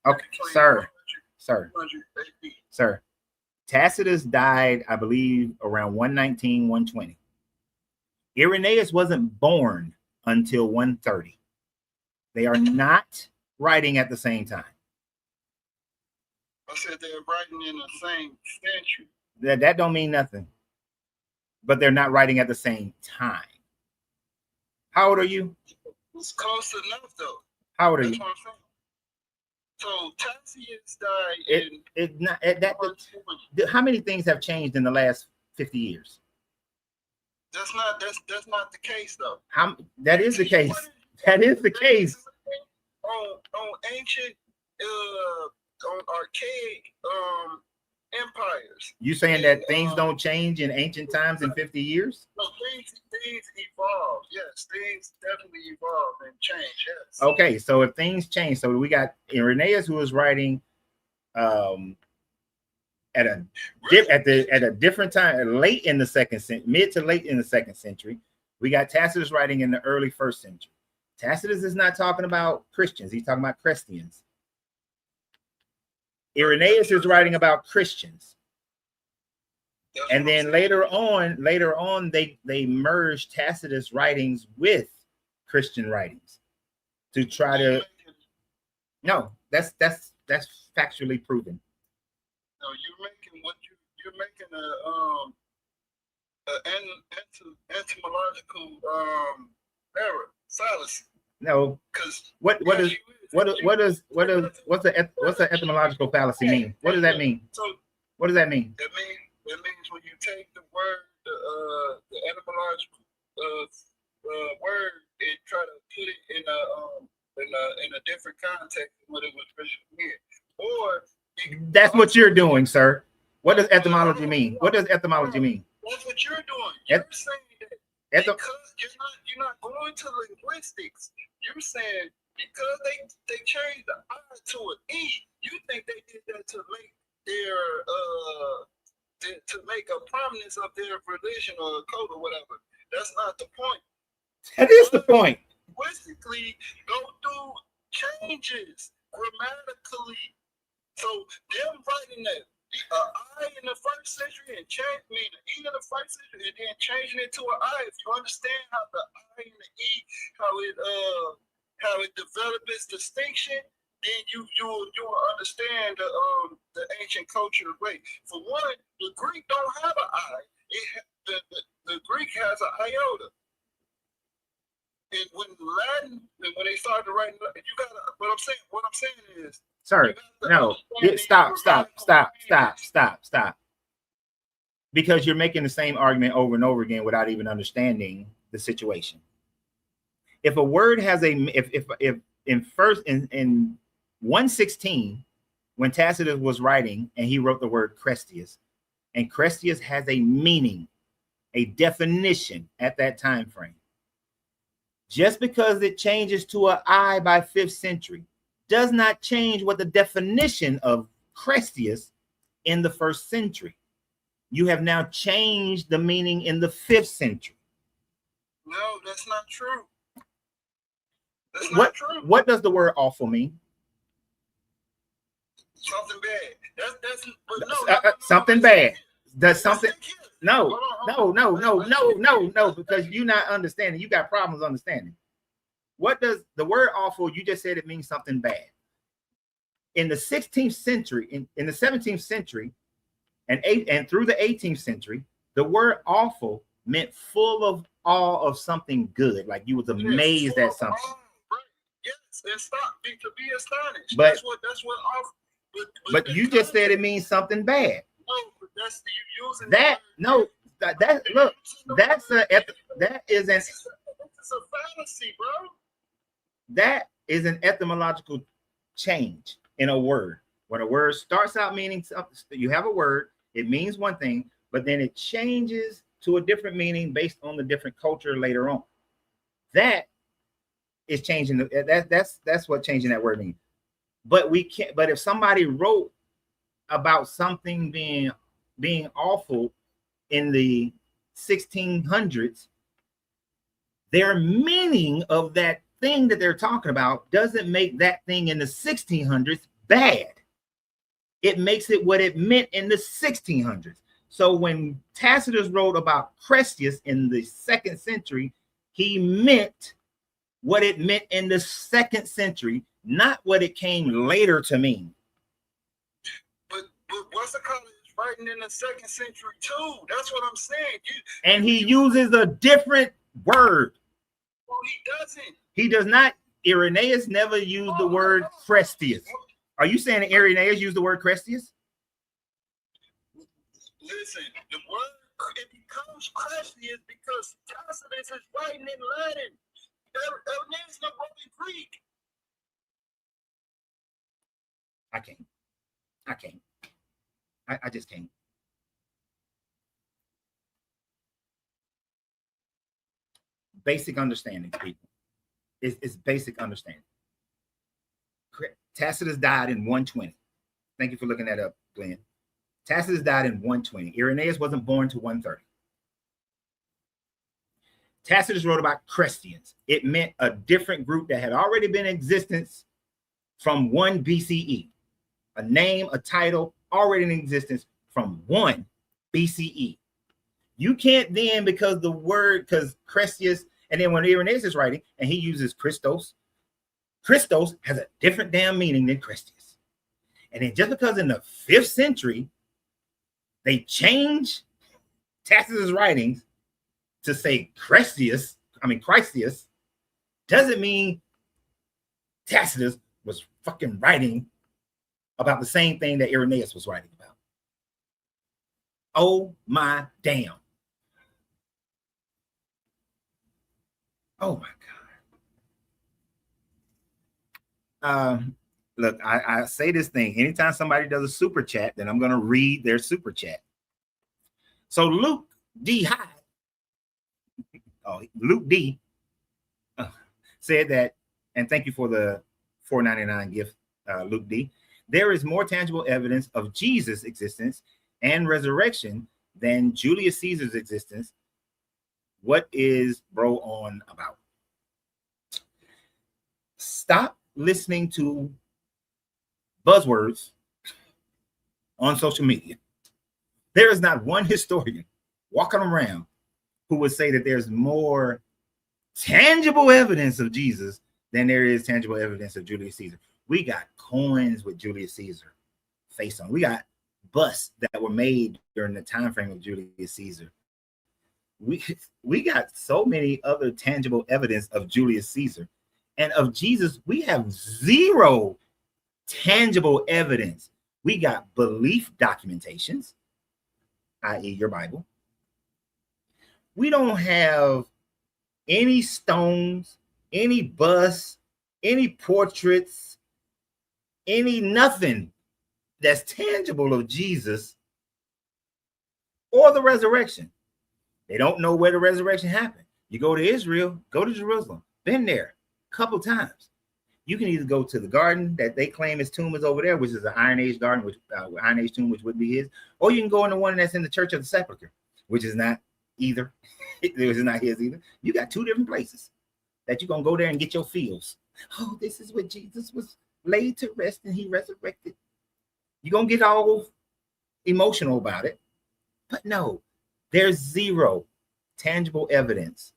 Okay, between sir. 100 AD. Sir, Tacitus died, I believe, around 119, 120. Irenaeus wasn't born until 130. They are not writing at the same time. I said they're writing in the same century. That don't mean nothing. But they're not writing at the same time. How old are you? It's close enough, though. How old are That's you? what I'm saying. So Tacitus died in How many things have changed in the last 50 years? That's not the case, though. That is the case. That is the case. On ancient on archaic empires. You saying that things don't change in ancient times in 50 years? No, things evolve. Yes, things definitely evolve and change. Yes. Okay, so if things change, so we got Irenaeus who was writing at a different time, late in the 2nd century, mid to late in the 2nd century. We got Tacitus writing in the early 1st century. Tacitus is not talking about Christians; he's talking about Christians. Irenaeus is writing about Christians, and then later on, they merged Tacitus writings with Christian writings to try to. No, that's factually proven. No, you're making an etymological error, fallacy. No, Because what's the etymological fallacy mean? What does that mean? So What does that mean? that means when you take the word, the etymological word, and try to put it in a different context than what it was originally meant, or That's what you're doing, sir. What does etymology mean? What does etymology mean? that's what you're doing. You're saying that because you're not going to linguistics. You're saying because they changed the I to an E, you think they did that to make their to make a prominence of their religion or code or whatever. That's not the point. That is the point. Linguistically, go through changes grammatically. So them writing that I in the 1st century and change the E in the 1st century and then changing it to an I. If you understand how the I and the E, how it developed its distinction, then you'll understand the ancient culture way. For one, the Greek don't have an I. The Greek has an iota. And when they started writing, you gotta. What I'm saying is, Sir, no, stop. Because you're making the same argument over and over again without even understanding the situation. If a word has if in 116, when Tacitus was writing and he wrote the word Crestius, and Crestius has a meaning, a definition at that time frame. Just because it changes to an I by 5th century does not change what the definition of Crestius in the 1st century. You have now changed the meaning in the 5th century. no, that's not true. That's What not true. what does the word awful mean? Something bad. That's but no, Something bad. Does Let's something stick here. No, because you're not understanding. You got problems understanding. What does the word awful? You just said it means something bad. In the 16th century, in the 17th century, and through the 18th century, the word awful meant full of awe of something good, like you was amazed at something. Yes, and stop to be astonished. But that's what awful. But you just said it means something bad. No, but that's you using that. No, that look. That is an. It's a fallacy, bro. That is an etymological change in a word. When a word starts out meaning something, you have a word, it means one thing, but then it changes to a different meaning based on the different culture later on. That is changing. That's what changing that word means. But we can't. But if somebody wrote about something being awful in the 1600s, their meaning of that thing that they're talking about doesn't make that thing in the 1600s bad. It makes it what it meant in the 1600s. So when Tacitus wrote about Cressius in the 2nd century, he meant what it meant in the 2nd century, not what it came later to mean. But what's the color is writing in the 2nd century too? That's what I'm saying. And he uses a different word. Well, he doesn't. He does not. Irenaeus never used the word Crestius. Are you saying that Irenaeus used the word Crestius? Listen, the word it becomes Crestius because Tacitus is writing in Latin. Irenaeus not writing Greek. I can't. I just can't. Basic understanding, people. It's basic understanding. Tacitus died in 120. Thank you for looking that up, Glenn. Tacitus died in 120. Irenaeus wasn't born to 130. Tacitus wrote about Crestians. It meant a different group that had already been in existence from 1 BCE. A name, a title, already in existence from 1 BCE. You can't then, because Crestius, and then when Irenaeus is writing, and he uses Christos has a different damn meaning than Crestius. And then just because in the 5th century, they changed Tacitus' writings to say Crestius, doesn't mean Tacitus was fucking writing about the same thing that Irenaeus was writing about. Oh my damn. Oh my God. Look, I say this thing anytime somebody does a super chat, then I'm going to read their super chat. So Luke D. Said that, and thank you for the $4.99 gift, Luke D. There is more tangible evidence of Jesus' existence and resurrection than Julius Caesar's existence. What is bro on about? Stop listening to buzzwords on social media. There is not one historian walking around who would say that there's more tangible evidence of Jesus than there is tangible evidence of Julius Caesar. We got coins with Julius Caesar face on. We got busts that were made during the time frame of Julius Caesar. We got so many other tangible evidence of Julius Caesar, and of Jesus we have zero tangible evidence. We got belief documentations, i.e. your Bible. We don't have any stones, any busts, any portraits, any nothing that's tangible of Jesus or the resurrection. They don't know where the resurrection happened. You go to Israel, go to Jerusalem, been there a couple times. You can either go to the garden that they claim his tomb is over there, which is an Iron Age garden, which Iron Age tomb, which would be his, or you can go in the one that's in the Church of the Sepulchre, which is not either. It is not his either. You got two different places that you're gonna go there and get your feels. Oh, this is where Jesus was laid to rest and he resurrected. You're gonna get all emotional about it, but no, There's zero tangible evidence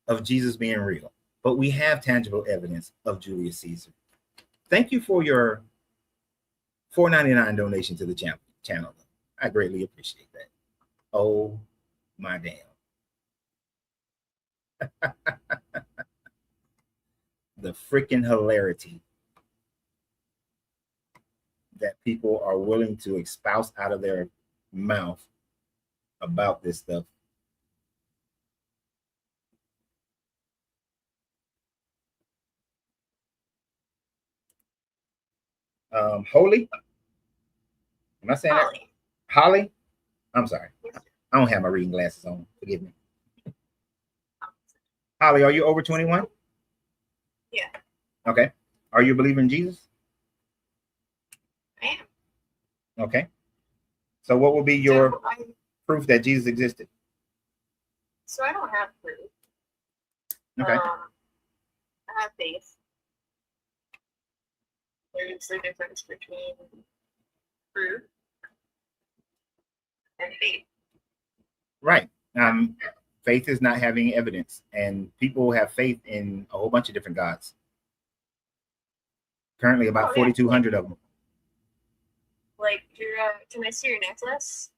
of Jesus being real, but we have tangible evidence of Julius Caesar. Thank you for your $4.99 donation to the channel. I greatly appreciate that. Oh my damn. The freaking hilarity that people are willing to espouse out of their mouth about this stuff. Holy? Am I saying Holly. that? Holly? I'm sorry. I don't have my reading glasses on. Forgive me. Holly, are you over 21? Yeah. Okay. Are you a believer in Jesus? I am. Okay. So what will be your So proof that Jesus existed? I don't have proof. Okay. I have faith. There's a difference between proof and faith. Right. Faith is not having evidence, and people have faith in a whole bunch of different gods. Currently, about 4,200 of them. Like can I see your necklace?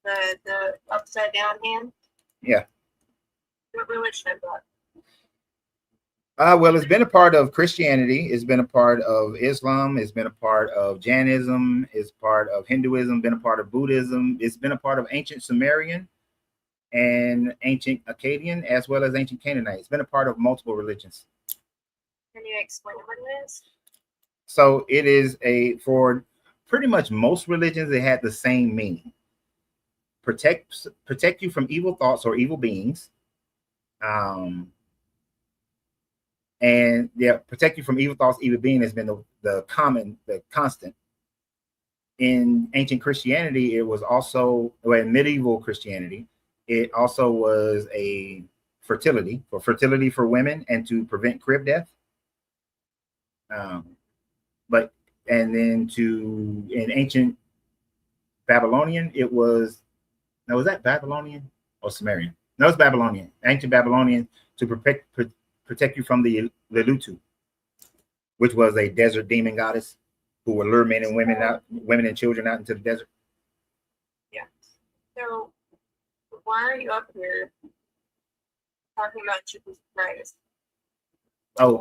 The upside down hand? Yeah. What religion is that? Well, it's been a part of Christianity. It's been a part of Islam. It's been a part of Jainism. It's part of Hinduism. Been a part of Buddhism. It's been a part of ancient Sumerian and ancient Akkadian, as well as ancient Canaanite. It's been a part of multiple religions. Can you explain what it is? So it is for pretty much most religions, it had the same meaning. Protect you from evil thoughts or evil beings. And yeah, protect you from evil thoughts, evil being has been the constant. In ancient Christianity, it was also, well, in medieval Christianity, it also was a fertility for women and to prevent crib death. And then in ancient Babylonian, it was, now was that Babylonian or Sumerian? No, it's Babylonian. Ancient Babylonian, to protect you from the Lelutu, which was a desert demon goddess who would lure men and women and children out into the desert. Yeah. So why are you up here talking about Jesus Christ? Oh,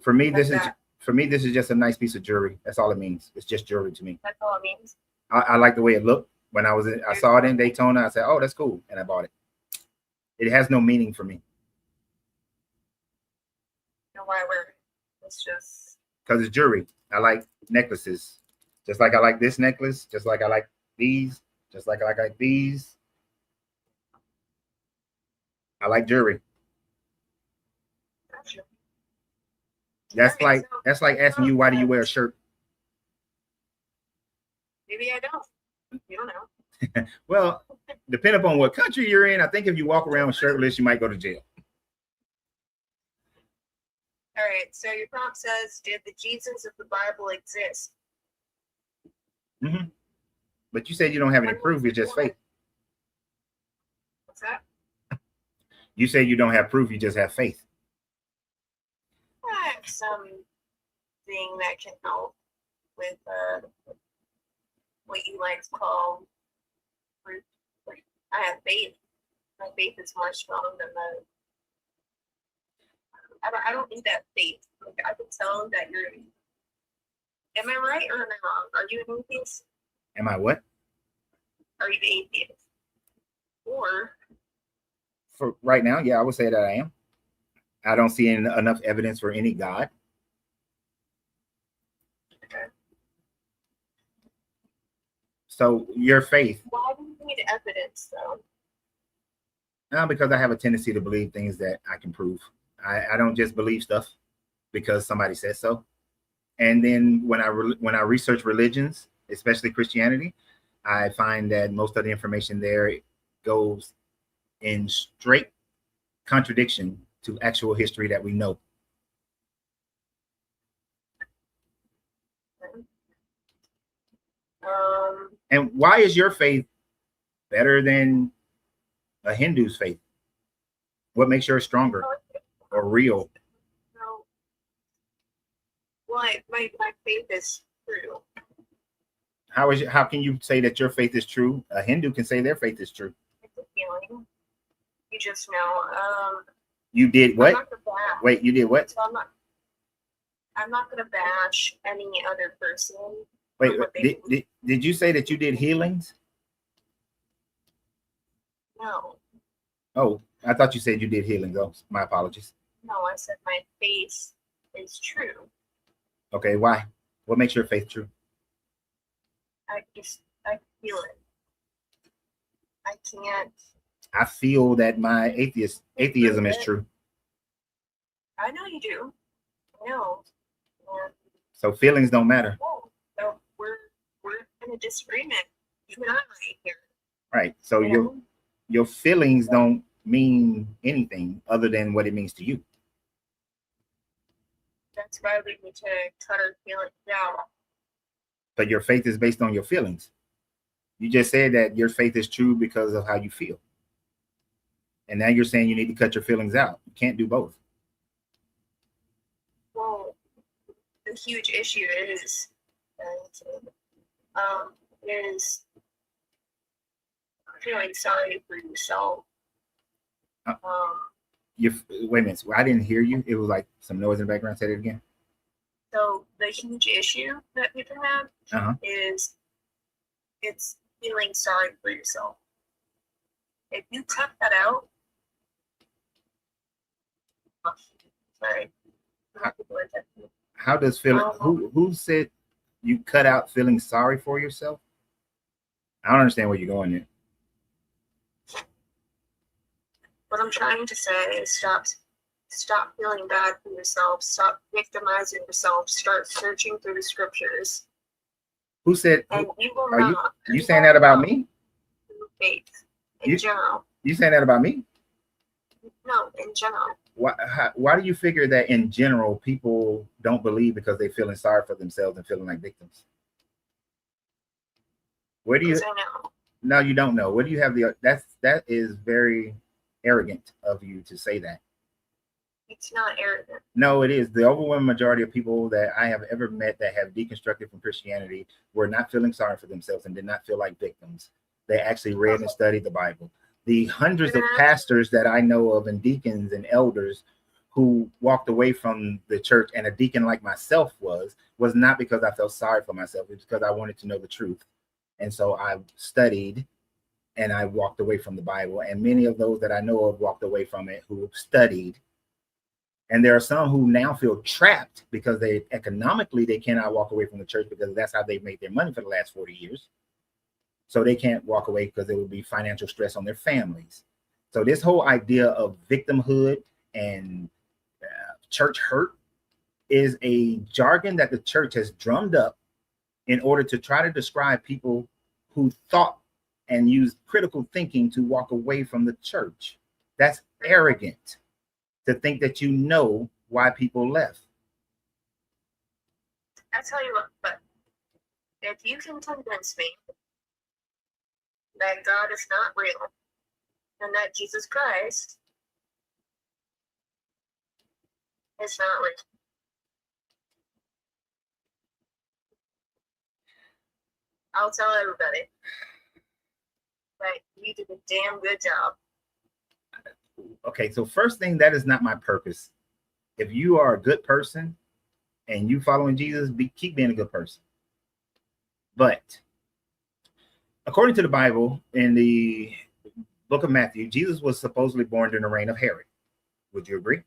for me, this is just a nice piece of jewelry. That's all it means. It's just jewelry to me. That's all it means. I like the way it looked. When I saw it in Daytona, I said, "Oh, that's cool," and I bought it. It has no meaning for me. Why wear it? It's just because it's jewelry. I like necklaces, just like I like this necklace, just like I like these, just like I like these. I like jewelry. gotcha. That's like asking you, why do you wear a shirt? Maybe I don't. You don't know. Well, depending upon what country you're in, I think if you walk around shirtless, you might go to jail. All right. So your prompt says, "Did the Jesus of the Bible exist?" Mm-hmm. But you said you don't have any proof. It's just faith. What's that? You say you don't have proof. You just have faith. I have something that can help with what you like to call proof. Like, I have faith. My faith is more strong than the. I don't need that faith. Like, I can tell that you're. Am I right or am I wrong? Are you an atheist? Am I what? Are you an atheist? Or for right now, yeah, I would say that I am. I don't see enough evidence for any God. okay. So your faith. Why do you need evidence though? Because I have a tendency to believe things that I can prove. I don't just believe stuff because somebody says so. And then when I research religions, especially Christianity, I find that most of the information there goes in straight contradiction to actual history that we know. And why is your faith better than a Hindu's faith? What makes yours stronger or real? No. Well, my faith is true. How can you say that your faith is true? A Hindu can say their faith is true. It's a feeling. You just know. You did I'm what? not gonna bash. Wait, you did what? So I'm not gonna bash any other person. Wait, what they did you say that you did healings? No, Oh, I thought you said you did healings. Oh, my apologies. no. I said my faith is true. Okay, why? What makes your faith true? I feel it. I can't. I feel that my atheism is true. I know you do. I know. Yeah. So feelings don't matter. Oh, so we're in a disagreement. You and I right here. Right. So You know? your feelings don't mean anything other than what it means to you. That's why we need to cut our feelings down. But your faith is based on your feelings. You just said that your faith is true because of how you feel. And now you're saying you need to cut your feelings out. You can't do both. Well, the huge issue is feeling sorry for yourself. You wait a minute. I didn't hear you. It was like some noise in the background. Say it again. So the huge issue that people have Uh-huh. is it's feeling sorry for yourself. If you cut that out, sorry. How does feeling? Who said you cut out feeling sorry for yourself? I don't understand where you're going there. What I'm trying to say is stop feeling bad for yourself. Stop victimizing yourself. Start searching through the scriptures. Who said? And you will Are not. you saying that about me? Faith in general. You saying that about me? No, in general. Why do you figure that in general people don't believe because they're feeling sorry for themselves and feeling like victims? Where do you? Because I know. No, you don't know. Where do you have that is very arrogant of you to say that. It's not arrogant. No, it is. The overwhelming majority of people that I have ever met that have deconstructed from Christianity were not feeling sorry for themselves and did not feel like victims. They actually read and studied the Bible. The hundreds of pastors that I know of and deacons and elders who walked away from the church, and a deacon like myself was not because I felt sorry for myself. It was because I wanted to know the truth. And so I studied and I walked away from the Bible. And many of those that I know of walked away from it who studied. And there are some who now feel trapped because they economically they cannot walk away from the church because that's how they've made their money for the last 40 years. So they can't walk away because there would be financial stress on their families. So this whole idea of victimhood and church hurt is a jargon that the church has drummed up in order to try to describe people who thought and used critical thinking to walk away from the church. That's arrogant to think that you know why people left. I tell you what, but if you can convince me that God is not real and that Jesus Christ is not real, I'll tell everybody that you did a damn good job. Okay, so first thing, that is not my purpose. If you are a good person and you following Jesus, keep being a good person. But according to the Bible, in the book of Matthew, Jesus was supposedly born during the reign of Herod. Would you agree?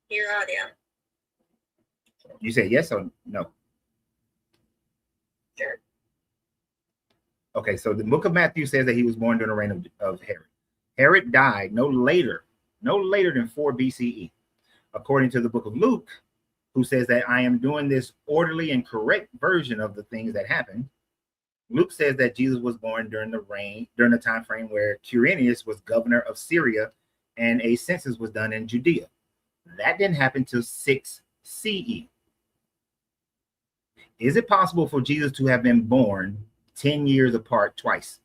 Your audio. You say yes or no? Sure. Okay, so the book of Matthew says that he was born during the reign of Herod. Herod died no later than 4 BCE. According to the book of Luke, who says that I am doing this orderly and correct version of the things that happened, Luke says that Jesus was born during the time frame where Quirinius was governor of Syria and a census was done in Judea. That didn't happen till 6 CE. Is it possible for Jesus to have been born 10 years apart twice.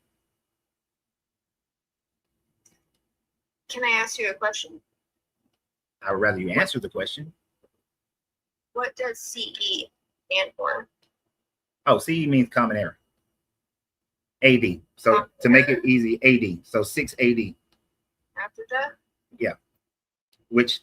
Can I ask you a question? I'd rather you answer the question. What does CE stand for? Oh, CE means common era. AD. So to make it easy, AD. So 6 AD. After that? Which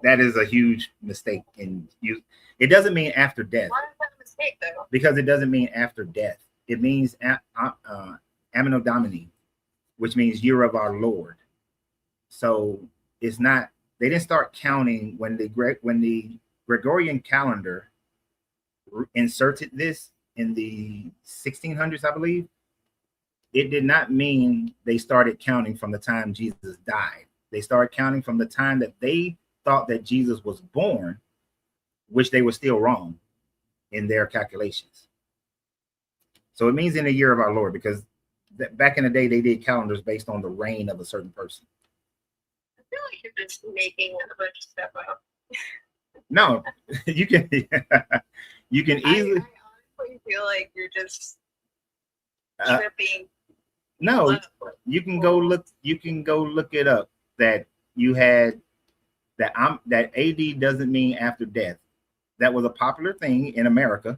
that is a huge mistake in you. It doesn't mean after death. Why is that a mistake though? Because it doesn't mean after death. It means Anno Domini, which means year of our Lord. So it's not. They didn't start counting when the Gregorian calendar inserted this in the 1600s, I believe. It did not mean they started counting from the time Jesus died. They started counting from the time that they thought that Jesus was born, which they were still wrong in their calculations. So it means in the year of our Lord, because back in the day, they did calendars based on the reign of a certain person. I feel like you're just making a bunch of stuff up. No, you can easily. I honestly feel like you're just Uh, tripping. No, you can go look. You can go look it up. That you had that AD doesn't mean after death. That was a popular thing in America.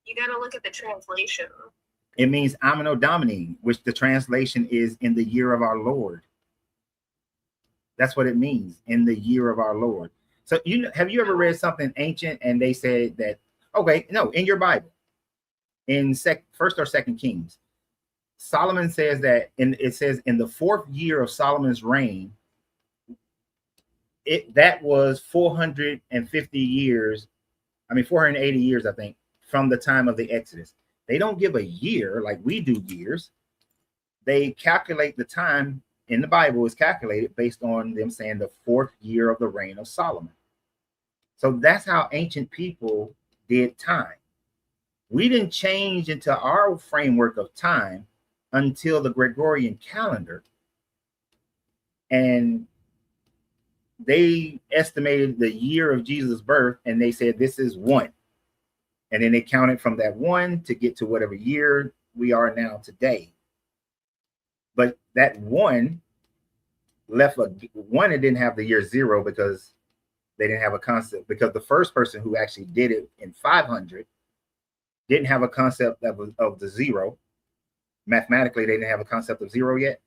You gotta look at the translation. It means Anno Domini, which the translation is in the year of our Lord. That's what it means, in the year of our Lord. So have you ever read something ancient and they said that, okay, no, in your Bible, in First or Second Kings, Solomon says that it says in the 4th year of Solomon's reign, that was 450 years, 480 years, I think, from the time of the Exodus. They don't give a year like we do years. They calculate the time in the Bible is calculated based on them saying the 4th year of the reign of Solomon. So that's how ancient people did time. We didn't change into our framework of time until the Gregorian calendar. And they estimated the year of Jesus' birth, and they said this is 1. And then they counted from that 1 to get to whatever year we are now today. But that 1 left one, it didn't have the year 0 because they didn't have a concept, because the first person who actually did it in 500 didn't have a concept of the 0. Mathematically, they didn't have a concept of 0 yet.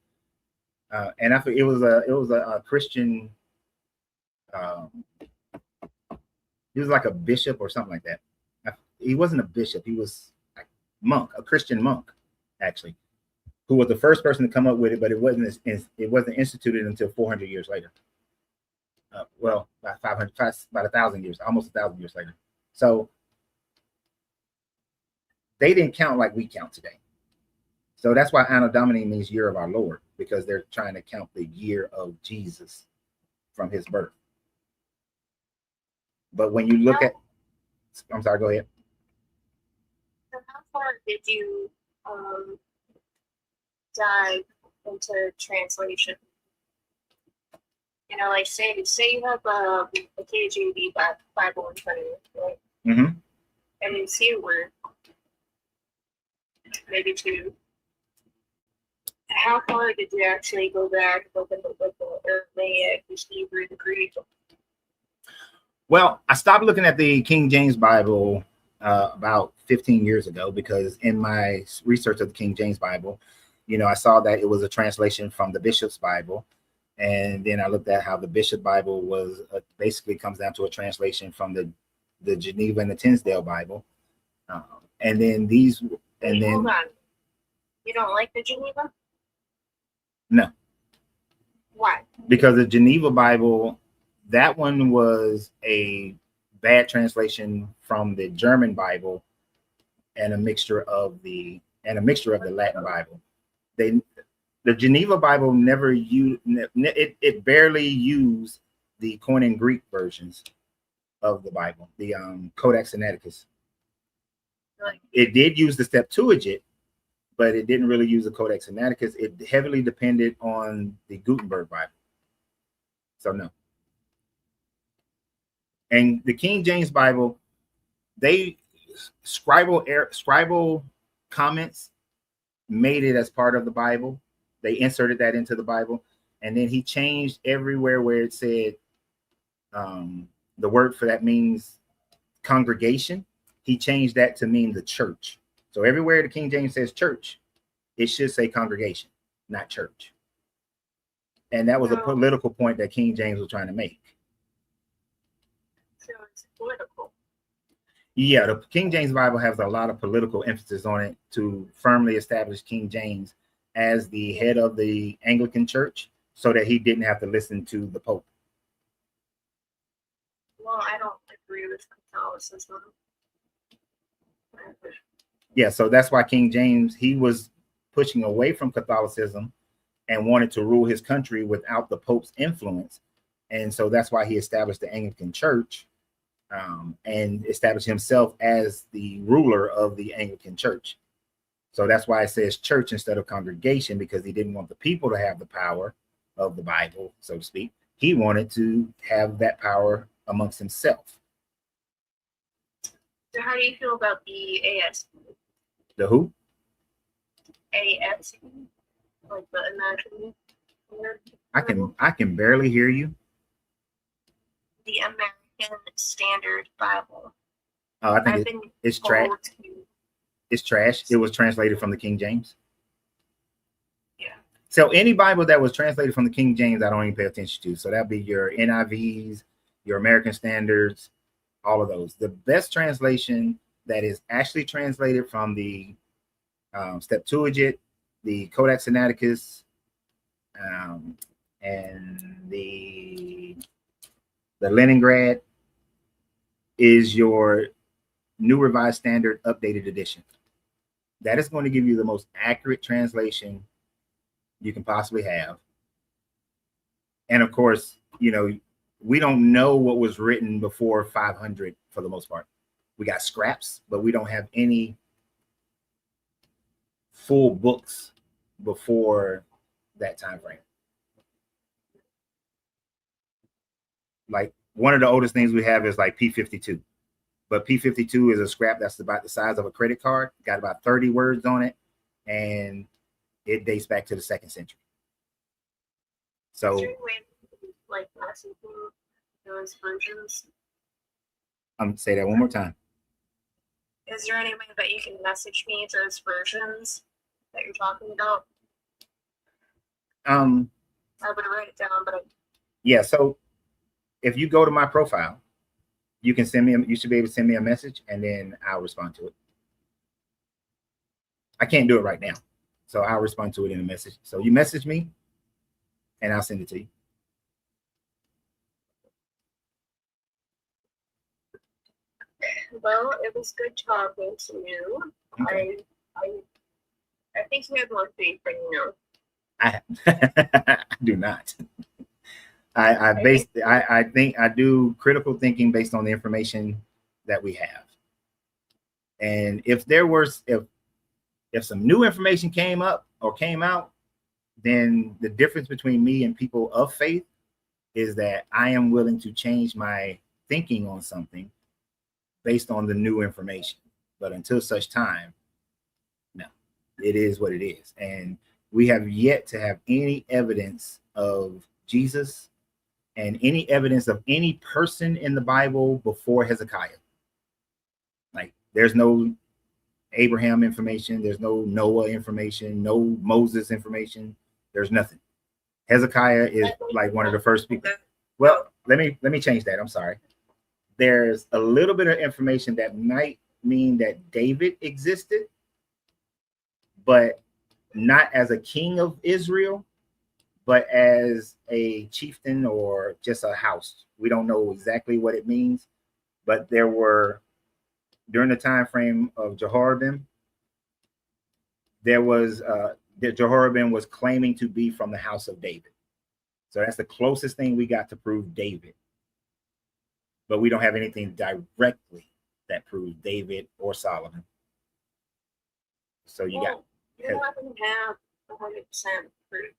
And I think it was a Christian, he was like a bishop or something like that. He wasn't a bishop, he was a Christian monk, actually, who was the first person to come up with it, but it wasn't instituted until 400 years later. Well, about 1,000 years, almost 1,000 years later. So they didn't count like we count today. So that's why Anno Domini means year of our Lord, because they're trying to count the year of Jesus from his birth. But when you look at, I'm sorry, go ahead. So how far did you dive into translation? Like say you have a KJV Bible in front of you, right? Mm-hmm. And you see a word, maybe 2. How far did you actually go back and look at the Aramaic, the Hebrew, the Greek? Well, I stopped looking at the King James Bible about 15 years ago, because in my research of the King James Bible, I saw that it was a translation from the Bishop's Bible. And then I looked at how the Bishop Bible was basically comes down to a translation from the Geneva and the Tinsdale Bible. And then hold on. You don't like the Geneva? No. Why? Because the Geneva Bible, that one was a bad translation from the German Bible and a mixture of the Latin Bible. The Geneva Bible never used it barely used the Koine Greek versions of the Bible, the Codex Sinaiticus. Right. It did use the Septuagint, but it didn't really use the Codex Sinaiticus. It heavily depended on the Gutenberg Bible. So no. And the King James Bible, they scribal comments made it as part of the Bible. They inserted that into the Bible, and then he changed everywhere where it said the word for that means congregation. He changed that to mean the church. So everywhere the King James says church, it should say congregation, not church. And that was a political point that King James was trying to make. So it's political. Yeah, the King James Bible has a lot of political emphasis on it to firmly establish King James as the head of the Anglican Church so that he didn't have to listen to the Pope. Well, I don't agree with Catholicism. Yeah, so that's why King James, he was pushing away from Catholicism and wanted to rule his country without the Pope's influence. And so that's why he established the Anglican Church and established himself as the ruler of the Anglican Church. So that's why it says church instead of congregation, because he didn't want the people to have the power of the Bible, so to speak. He wanted to have that power amongst himself. So how do you feel about the ASB? The who? ASB? Like the American? I can barely hear you. The American Standard Bible. Oh, I think it's trash. It's trash. It was translated from the King James. Yeah. So any Bible that was translated from the King James, I don't even pay attention to. So that'd be your NIVs, your American Standards, all of those. The best translation that is actually translated from the Septuagint, the Codex Sinaiticus, and the Leningrad is your New Revised Standard Updated Edition. That is going to give you the most accurate translation you can possibly have. And of course, you know, we don't know what was written before 500 for the most part. We got scraps, but we don't have any full books before that time frame. Like one of the oldest things we have is like P52. But P52 is a scrap that's about the size of a credit card, got about 30 words on it, and it dates back to the 2nd century. So, is there any way to, like, messaging those versions? Say that one more time. Is there any way that you can message me those versions that you're talking about? I would write it down, but yeah. So if you go to my profile, you can send me. You should be able to send me a message, and then I'll respond to it. I can't do it right now, so I'll respond to it in a message. So you message me, and I'll send it to you. Well, it was good talking to you. Okay. I think you have more faith than you know. I do not. I think I do critical thinking based on the information that we have. And if some new information came up or came out, then the difference between me and people of faith is that I am willing to change my thinking on something based on the new information. But until such time, no, it is what it is. And we have yet to have any evidence of Jesus and any evidence of any person in the Bible before Hezekiah. Like, there's no Abraham information, there's no Noah information, no Moses information, there's nothing. Hezekiah is like one of the first people. Well, let me change that. I'm sorry. There's a little bit of information that might mean that David existed, but not as a king of Israel, but as a chieftain or just a house. We don't know exactly what it means, but there were, during the time frame of Jehoram, there was that Jehoram was claiming to be from the house of David. So that's the closest thing we got to prove David. But we don't have anything directly that proves David or Solomon. So you don't have 100% proof.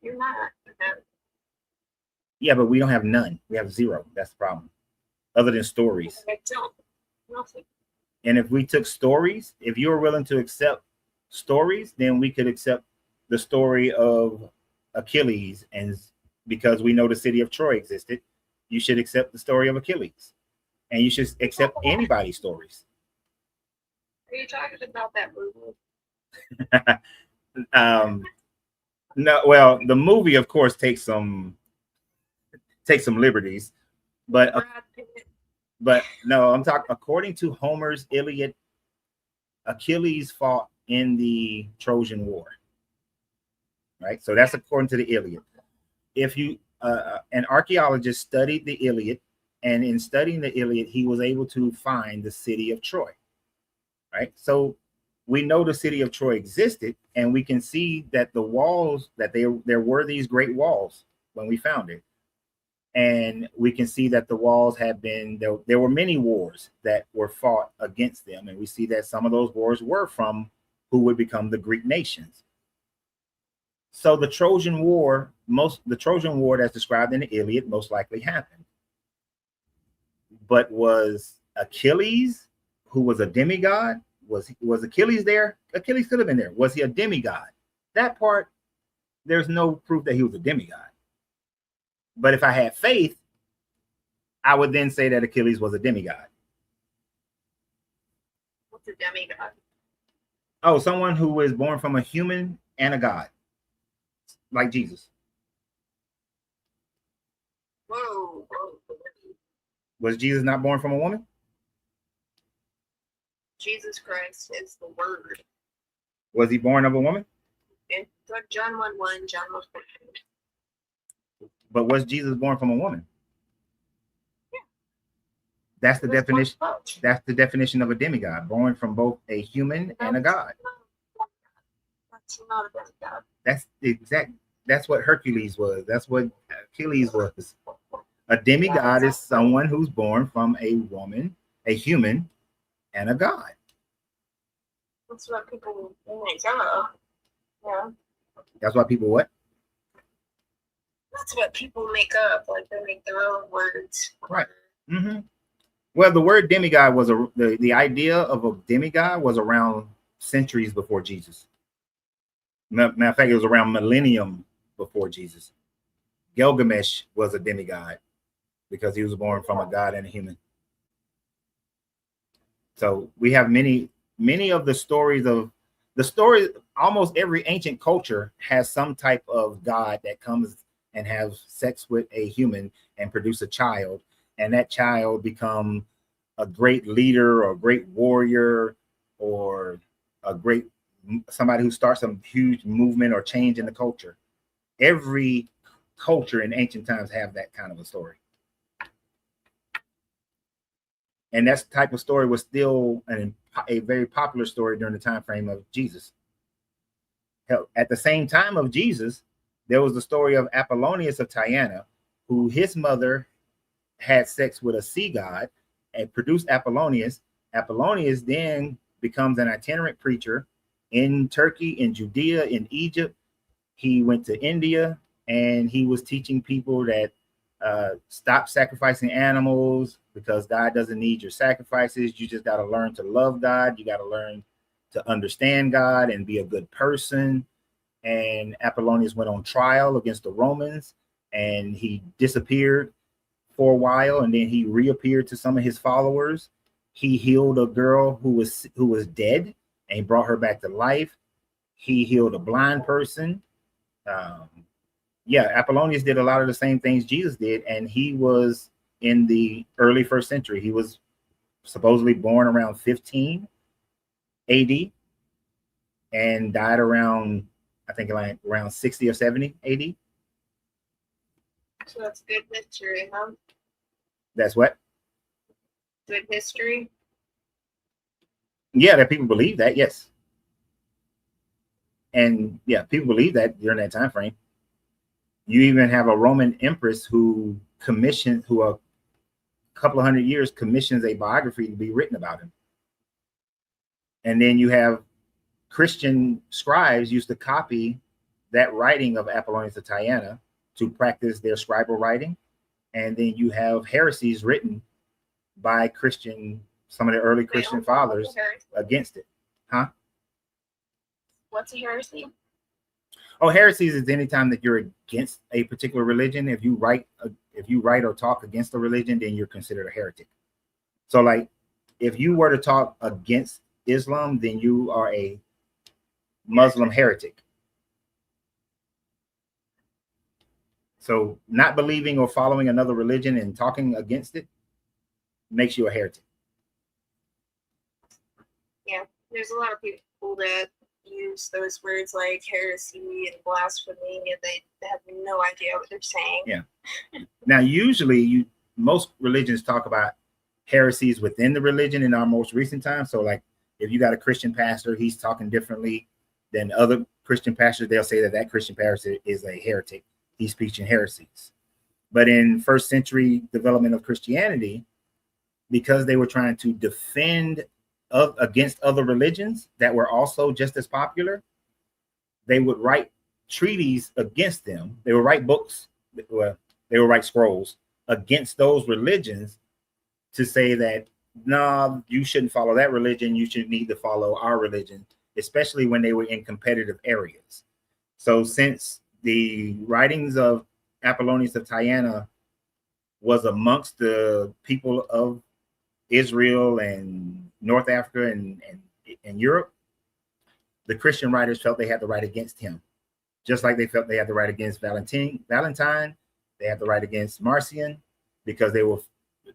You're not. Yeah, but we don't have none. We have zero. That's the problem. Other than stories. Nothing. And if we took stories, if you were willing to accept stories, then we could accept the story of Achilles, and because we know the city of Troy existed, you should accept the story of Achilles, and you should accept anybody's stories. Are you talking about that movie? No, well, the movie, of course, takes some liberties, but Brad Pitt. no, I'm talking according to Homer's Iliad. Achilles fought in the Trojan War, right? So that's according to the Iliad. If you an archaeologist studied the Iliad, and in studying the Iliad, he was able to find the city of Troy, right? So we know the city of Troy existed, and we can see that the walls, that there were these great walls when we found it. And we can see that the walls have been, there were many wars that were fought against them. And we see that some of those wars were from who would become the Greek nations. So the Trojan War that's described in the Iliad most likely happened. But was Achilles, who was a demigod, was Achilles there? Achilles could have been there. Was he a demigod? That part, there's no proof that he was a demigod. But if I had faith, I would then say that Achilles was a demigod. What's a demigod? Oh, someone who was born from a human and a god, like Jesus. Whoa. Was Jesus not born from a woman? Jesus Christ is the word. Was he born of a woman? In John 1:1, John 1:14. But was Jesus born from a woman? Yeah. That's the He was born definition. from both. That's the definition of a demigod, born from both a human and a god. That's not a demigod. That's what Hercules was. That's what Achilles was. A demigod is someone who's born from a woman, a human, and a god. That's what people make up. Yeah. That's why people what? That's what people make up. Like they make their own words. Right. Mm-hmm. Well, the word demigod was the idea of a demigod was around centuries before Jesus. Matter of fact, it was around millennium before Jesus. Gilgamesh was a demigod because he was born from a god and a human. So we have many of the stories almost every ancient culture has some type of god that comes and has sex with a human and produce a child, and that child become a great leader or a great warrior or somebody who starts some huge movement or change in the culture. Every culture in ancient times have that kind of a story. And that type of story was still a very popular story during the time frame of Jesus. Hell, at the same time of Jesus, there was the story of Apollonius of Tyana, who his mother had sex with a sea god and produced Apollonius. Apollonius then becomes an itinerant preacher in Turkey, in Judea, in Egypt. He went to India and he was teaching people that stop sacrificing animals because God doesn't need your sacrifices. You just got to learn to love God. You got to learn to understand God and be a good person. And Apollonius went on trial against the Romans, and he disappeared for a while, and then he reappeared to some of his followers. He healed a girl who was dead and brought her back to life. He healed a blind person. Apollonius did a lot of the same things Jesus did, and he was in the early 1st century. He was supposedly born around 15 AD and died around, I think, like around 60 or 70 AD. So that's good history, huh? That's what? Good history. Yeah, that people believe that, yes. And yeah, people believe that during that time frame. You even have a Roman empress who a couple of hundred years commissions a biography to be written about him. And then you have Christian scribes used to copy that writing of Apollonius of Tyana to practice their scribal writing. And then you have heresies written by some of the early Christian fathers against it. Huh? What's a heresy? Oh, heresies is anytime that you're against a particular religion. If you write or talk against a religion, then you're considered a heretic. So, like, if you were to talk against Islam, then you are a Muslim heretic. So, not believing or following another religion and talking against it makes you a heretic. Yeah, there's a lot of people that use those words like heresy and blasphemy, and they have no idea what they're saying. Yeah. Now, usually, most religions talk about heresies within the religion in our most recent times. So, like, if you got a Christian pastor, he's talking differently than other Christian pastors. They'll say that Christian pastor is a heretic. He's preaching heresies. But in first century development of Christianity, because they were trying to defend against other religions that were also just as popular, they would write treaties against them. They would write books, they would write scrolls against those religions to say that, no, you shouldn't follow that religion. You should need to follow our religion, especially when they were in competitive areas. So since the writings of Apollonius of Tyana was amongst the people of Israel and North Africa and Europe, the Christian writers felt they had the right against him, just like they felt they had the right against Valentine. They had the right against Marcion, because they were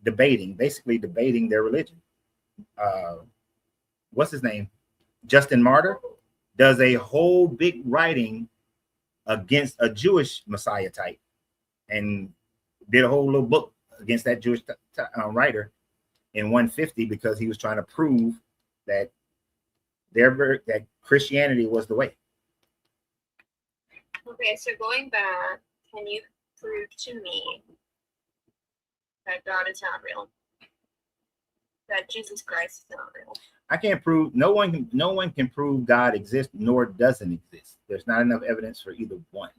basically debating their religion. What's his name? Justin Martyr does a whole big writing against a Jewish Messiah type, and did a whole little book against that Jewish writer in 150, because he was trying to prove that that Christianity was the way. Okay, so going back, can you prove to me that God is not real? That Jesus Christ is not real? I can't prove. No one can prove God exists nor doesn't exist. There's not enough evidence for either one.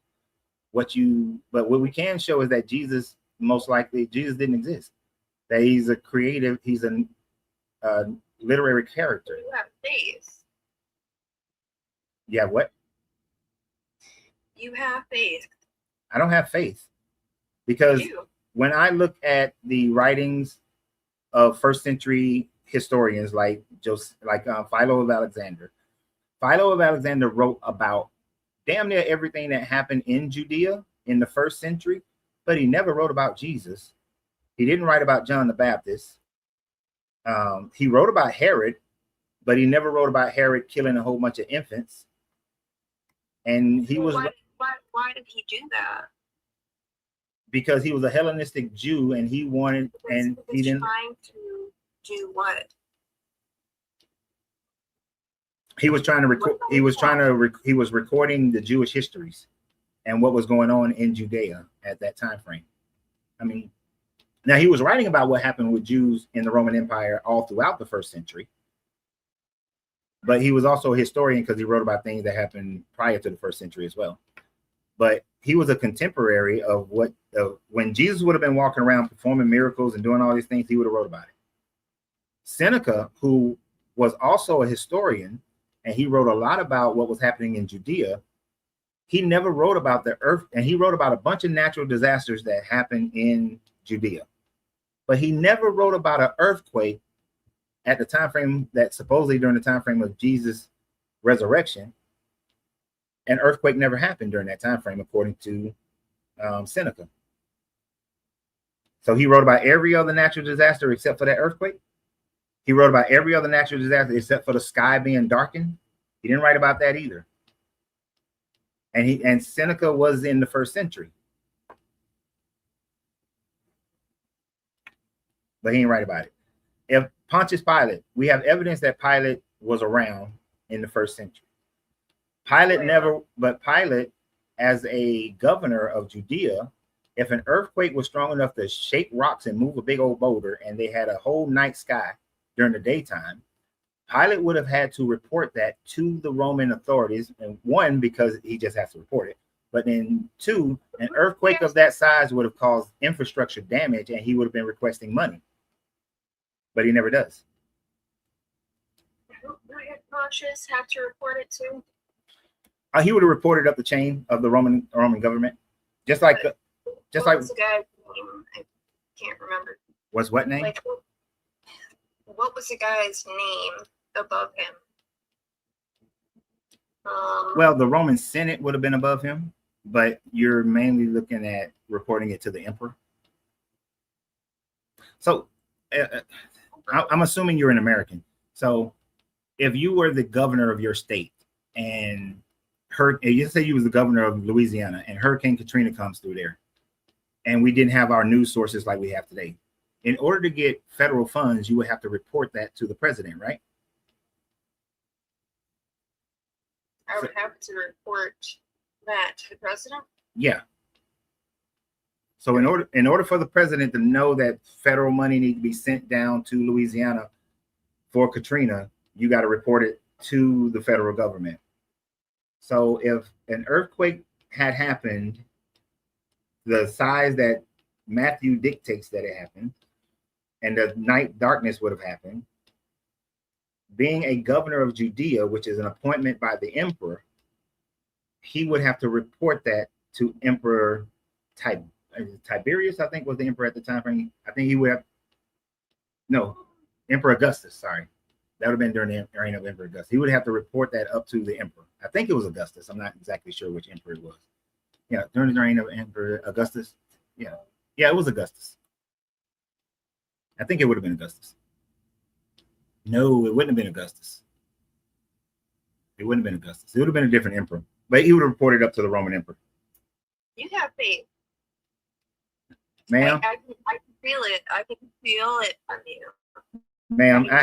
But what we can show is that Jesus didn't exist. That he's a literary character. You have faith. Yeah, what? You have faith. I don't have faith, because when I look at the writings of first century historians like Philo of Alexander, wrote about damn near everything that happened in Judea in the first century, but he never wrote about Jesus. He didn't write about John the Baptist. He wrote about Herod, but he never wrote about Herod killing a whole bunch of infants. And he was. Why did he do that? Because he was a Hellenistic Jew, and he wanted, and he didn't. Trying to do what? He was trying to record. He was recording the Jewish histories and what was going on in Judea at that time frame. I mean, now he was writing about what happened with Jews in the Roman Empire all throughout the first century, but he was also a historian because he wrote about things that happened prior to the first century as well. But he was a contemporary of when Jesus would have been walking around performing miracles and doing all these things, he would have wrote about it. Seneca, who was also a historian, and he wrote a lot about what was happening in Judea, he never wrote about the earth, and he wrote about a bunch of natural disasters that happened in Judea. But he never wrote about an earthquake at the time frame that supposedly during the time frame of Jesus' resurrection. An earthquake never happened during that time frame, according to Seneca. So he wrote about every other natural disaster except for that earthquake. He wrote about every other natural disaster except for the sky being darkened. He didn't write about that either. And Seneca was in the first century, but he didn't write about it. If Pontius Pilate, we have evidence that Pilate was around in the first century. Pilate, as a governor of Judea, if an earthquake was strong enough to shake rocks and move a big old boulder, and they had a whole night sky during the daytime, Pilate would have had to report that to the Roman authorities. And one, because he just has to report it. But then two, an earthquake of that size would have caused infrastructure damage, and he would have been requesting money. But he never does. Don't your conscious have to report it too? He would have reported up the chain of the Roman government, just like What was the guy's name? I can't remember. what's what name? Like, what was the guy's name above him? Well, the Roman Senate would have been above him, but you're mainly looking at reporting it to the emperor. So I'm assuming you're an American. So if you were the governor of your state and you say you was the governor of Louisiana and Hurricane Katrina comes through there and we didn't have our news sources like we have today, in order to get federal funds, you would have to report that to the president, right? I would have to report that to the president. Yeah. So in order for the president to know that federal money needs to be sent down to Louisiana for Katrina, you got to report it to the federal government. So if an earthquake had happened the size that Matthew dictates that it happened, and the night darkness would have happened, being a governor of Judea, which is an appointment by the emperor, he would have to report that to Emperor Tiberius, I think was the emperor at the time. I think he would have, no, Emperor Augustus, sorry. That would have been during the reign of Emperor Augustus. He would have to report that up to the emperor. I think it was Augustus. I'm not exactly sure which emperor it was. Yeah, during the reign of Emperor Augustus. Yeah, it was Augustus. I think it would have been Augustus. No, it wouldn't have been Augustus. It wouldn't have been Augustus. It would have been a different emperor. But he would have reported up to the Roman emperor. You have faith. Ma'am? I can feel it. I can feel it from you. Ma'am, I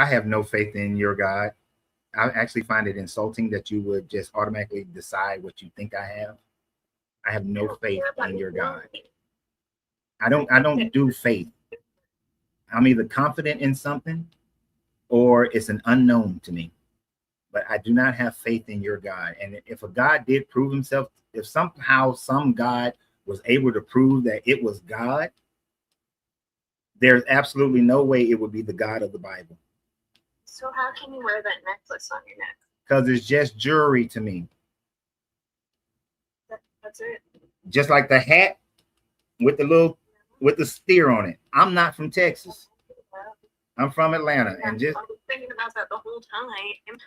have no faith in your God. I actually find it insulting that you would just automatically decide what you think I have. I have no faith in your God. I don't do faith. I'm either confident in something or it's an unknown to me. But I do not have faith in your God. And if a God did prove himself, if somehow some God was able to prove that it was God, there's absolutely no way it would be the God of the Bible. So how can you wear that necklace on your neck? Because it's just jewelry to me. That's it. Just like the hat with the steer on it. I'm not from Texas. I'm from Atlanta. And just I was thinking about that the whole time.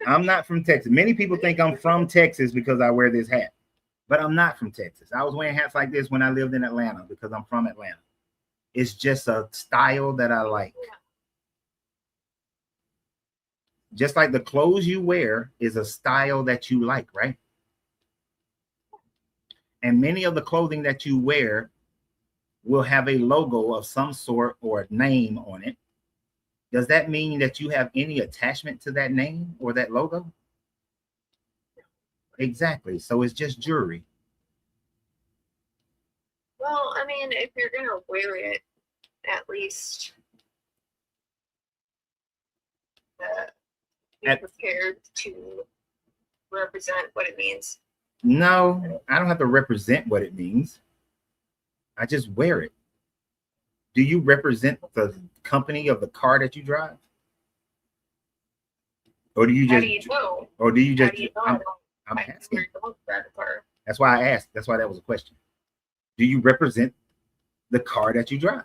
I'm not from Texas. Many people think I'm from Texas because I wear this hat. But I'm not from Texas. I was wearing hats like this when I lived in Atlanta because I'm from Atlanta. It's just a style that I like. Just like the clothes you wear is a style that you like, right? And many of the clothing that you wear will have a logo of some sort or a name on it. Does that mean that you have any attachment to that name or that logo? Exactly. So it's just jewelry. Well, I mean, if you're gonna wear it, at least be prepared to represent what it means. No, I don't have to represent what it means. I just wear it. Do you represent the company of the car that you drive? Or do you just? How do you know? Or do you just? How do you know? I'm I asking. never don't drive a car. That's why I asked. That's why that was a question. Do you represent the car that you drive?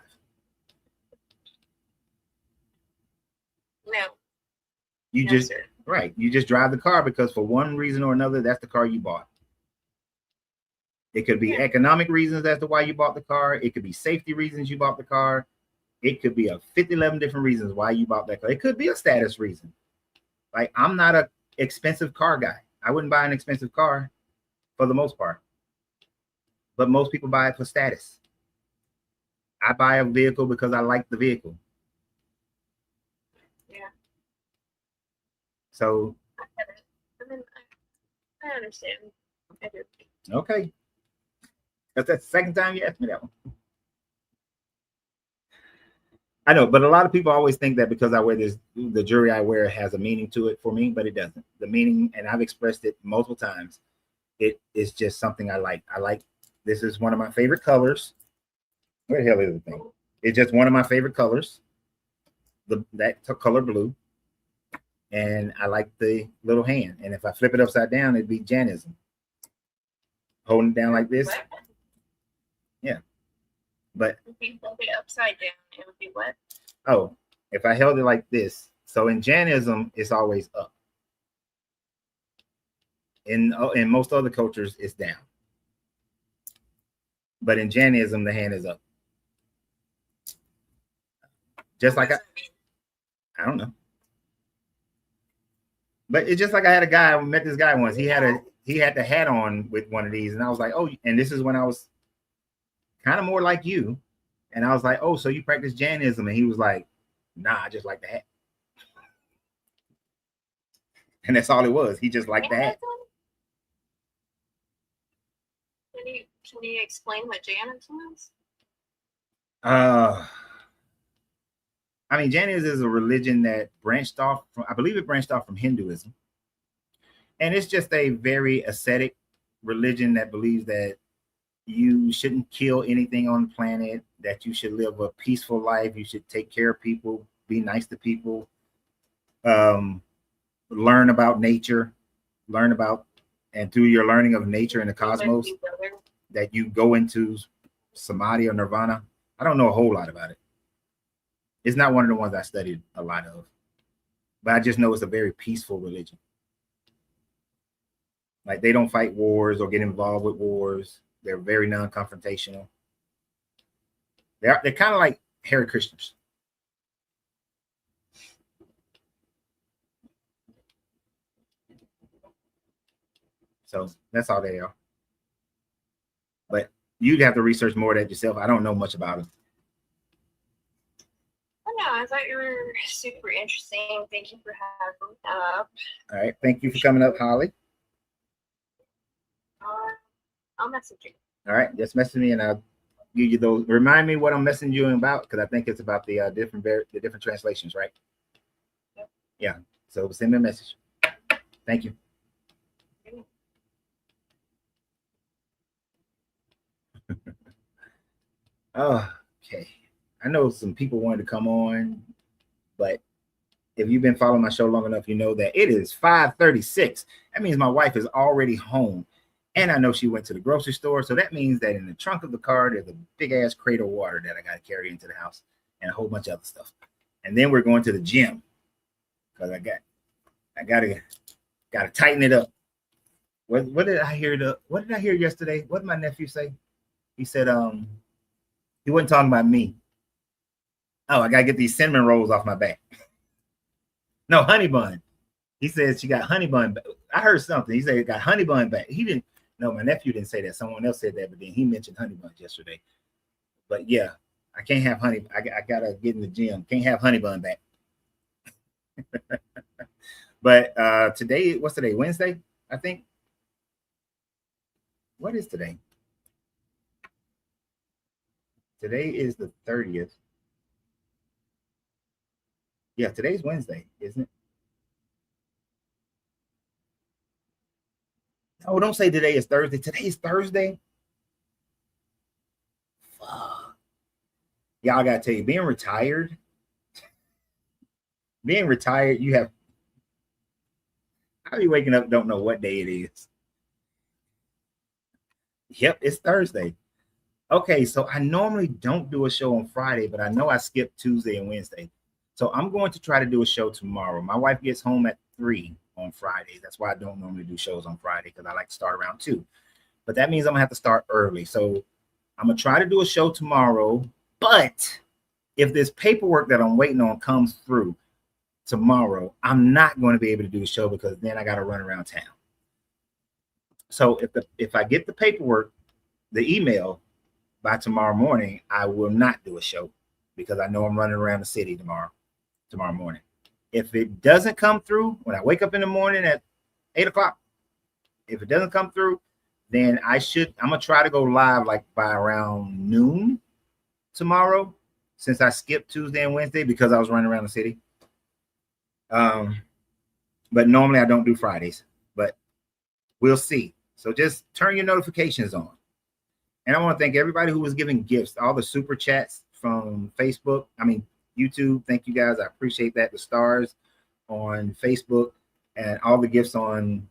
No. You No, just sir. right. You just drive the car because for one reason or another, that's the car you bought. It could be economic reasons as to why you bought the car. It could be safety reasons you bought the car. It could be 11 different reasons why you bought that car. It could be a status reason. Like, I'm not an expensive car guy. I wouldn't buy an expensive car for the most part. But most people buy it for status. I buy a vehicle because I like the vehicle. Yeah. So, I mean, I understand. I do. okay. That's the second time you asked me that one. I know, but a lot of people always think that because I wear the jewelry I wear has a meaning to it for me, but it doesn't. The meaning, and I've expressed it multiple times, it is just something I like. This is one of my favorite colors. Where the hell is the thing? It's just one of my favorite colors. That color blue. And I like the little hand. And if I flip it upside down, it'd be Janism. Holding it down like this. What? Yeah. But If you flip it upside down, it would be what? oh, if I held it like this, so in Jainism, it's always up. In most other cultures, it's down. But in Jainism, the hand is up. Just like I don't know. But it's just like I had a guy, I met this guy once. He had the hat on with one of these, and I was like, oh, and this is when I was kind of more like you. And I was like, oh, so you practice Jainism? And he was like, nah, I just like the hat. And that's all it was. He just liked the hat. Can you explain what Jainism is? I mean, Jainism is a religion that branched off from, I believe it branched off from Hinduism. And it's just a very ascetic religion that believes that you shouldn't kill anything on the planet, that you should live a peaceful life, you should take care of people, be nice to people, learn about nature, and through your learning of nature and the cosmos, that you go into samadhi or nirvana. I don't know a whole lot about it. It's not one of the ones I studied a lot of, but I just know it's a very peaceful religion. Like they don't fight wars or get involved with wars. They're very non-confrontational. They're kind of like Hare Krishnas. So that's all they are. But you'd have to research more of that yourself. I don't know much about them. No, I thought you were super interesting. Thank you for having me up. All right. Thank you for coming up, Holly. I'll message you. All right. Just message me and I'll give you those. Remind me what I'm messaging you about, because I think it's about the different translations, right? Yep. Yeah. So send me a message. Thank you. Oh, okay. I know some people wanted to come on, but if you've been following my show long enough, you know that it is 5:36. That means my wife is already home. And I know she went to the grocery store. So that means that in the trunk of the car, there's a big ass crate of water that I got to carry into the house and a whole bunch of other stuff. And then we're going to the gym because I gotta tighten it up. What did I hear yesterday? What did my nephew say? He said, he wasn't talking about me. Oh, I gotta get these cinnamon rolls off my back. No, honey bun. He said she got honey bun. I heard something. He said it got honey bun back. He didn't. No, my nephew didn't say that. Someone else said that, but then he mentioned honey buns yesterday. But yeah, I can't have honey. I gotta get in the gym. Can't have honey bun back. But today, what's today? Wednesday, I think. What is today? Today is the 30th. Yeah, today's Wednesday, isn't it? Oh, don't say today is Thursday. Today's Thursday. Fuck. Y'all gotta tell you, being retired, you have. I'll be waking up, don't know what day it is. Yep, it's Thursday. Okay, so I normally don't do a show on Friday, but I know I skipped Tuesday and Wednesday. So I'm going to try to do a show tomorrow. My wife gets home at 3 on Fridays. That's why I don't normally do shows on Friday, because I like to start around 2. But that means I'm gonna have to start early. So I'm gonna try to do a show tomorrow. But if this paperwork that I'm waiting on comes through tomorrow, I'm not going to be able to do the show, because then I got to run around town. So if I get the paperwork, the email by tomorrow morning, I will not do a show, because I know I'm running around the city tomorrow morning. If it doesn't come through when I wake up in the morning at 8 o'clock, if it doesn't come through, then I'm gonna try to go live like by around noon tomorrow, since I skipped Tuesday and Wednesday because I was running around the city. But normally I don't do Fridays, but we'll see. So just turn your notifications on. And I want to thank everybody who was giving gifts, all the super chats from YouTube. Thank you guys. I appreciate that. The stars, on Facebook, and all the gifts on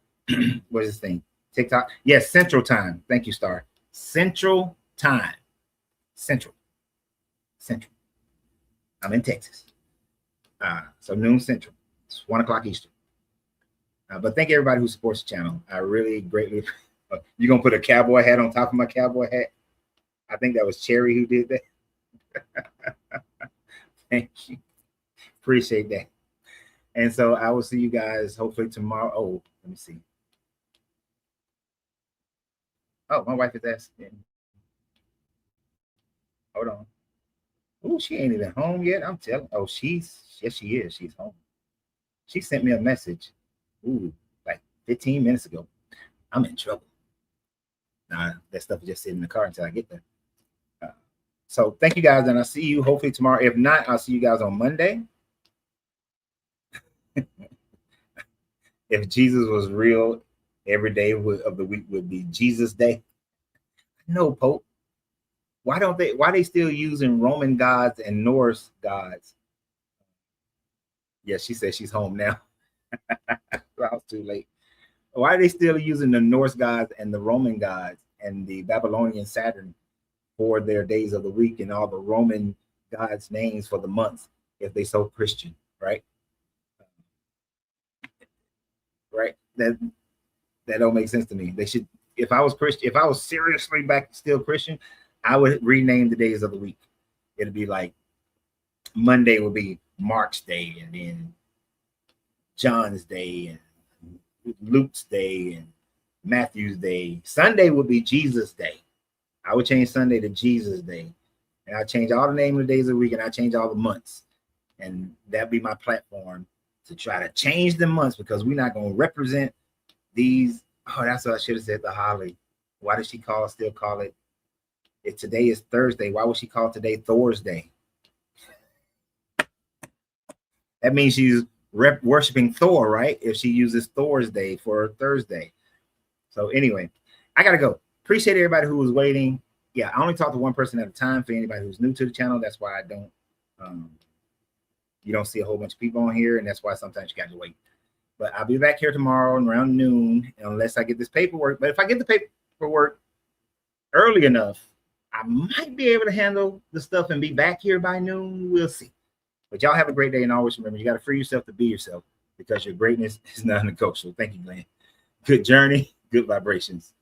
what is this thing? TikTok. Yes, Central Time. Thank you, Star. Central Time. Central. I'm in Texas. So noon Central. It's 1 o'clock Eastern. But thank everybody who supports the channel. I really greatly. You're gonna put a cowboy hat on top of my cowboy hat? I think that was Cherry who did that. Thank you. Appreciate that. And so I will see you guys hopefully tomorrow. Oh, let me see. Oh, my wife is asking. Hold on. Oh, she ain't even home yet. I'm telling. Oh, yes, she is. She's home. She sent me a message. Ooh, like 15 minutes ago. I'm in trouble. Nah, that stuff is just sitting in the car until I get there. So thank you guys, and I'll see you hopefully tomorrow. If not, I'll see you guys on Monday. If Jesus was real, every day of the week would be Jesus Day. No, Pope. Why they still using Roman gods and Norse gods? Yeah, she said she's home now. I was too late. Why are they still using the Norse gods and the Roman gods and the Babylonian Saturn for their days of the week and all the Roman gods' names for the months if they so Christian, right? Right? That don't make sense to me. They should, if I was Christian, if I was seriously still Christian, I would rename the days of the week. It'd be like Monday would be Mark's Day, and then John's Day, and Luke's Day, and Matthew's Day. Sunday would be Jesus Day. I would change Sunday to Jesus Day, and I change all the name of the days of the week, and I change all the months, and that'd be my platform to try to change the months, because we're not going to represent these. Oh, that's what I should have said to Holly. Why does she still call it? If today is Thursday, why would she call today Thor's Day? That means she's worshiping Thor, right? If she uses Thor's Day for Thursday. So anyway, I gotta go. Appreciate everybody who was waiting. Yeah, I only talk to one person at a time for anybody who's new to the channel. That's why I don't. You don't see a whole bunch of people on here, and that's why sometimes you got to wait. But I'll be back here tomorrow around noon, unless I get this paperwork. But if I get the paperwork early enough, I might be able to handle the stuff and be back here by noon. We'll see. But y'all have a great day, and always remember, you got to free yourself to be yourself, because your greatness is non-negotiable. Thank you, Glenn. Good journey, good vibrations.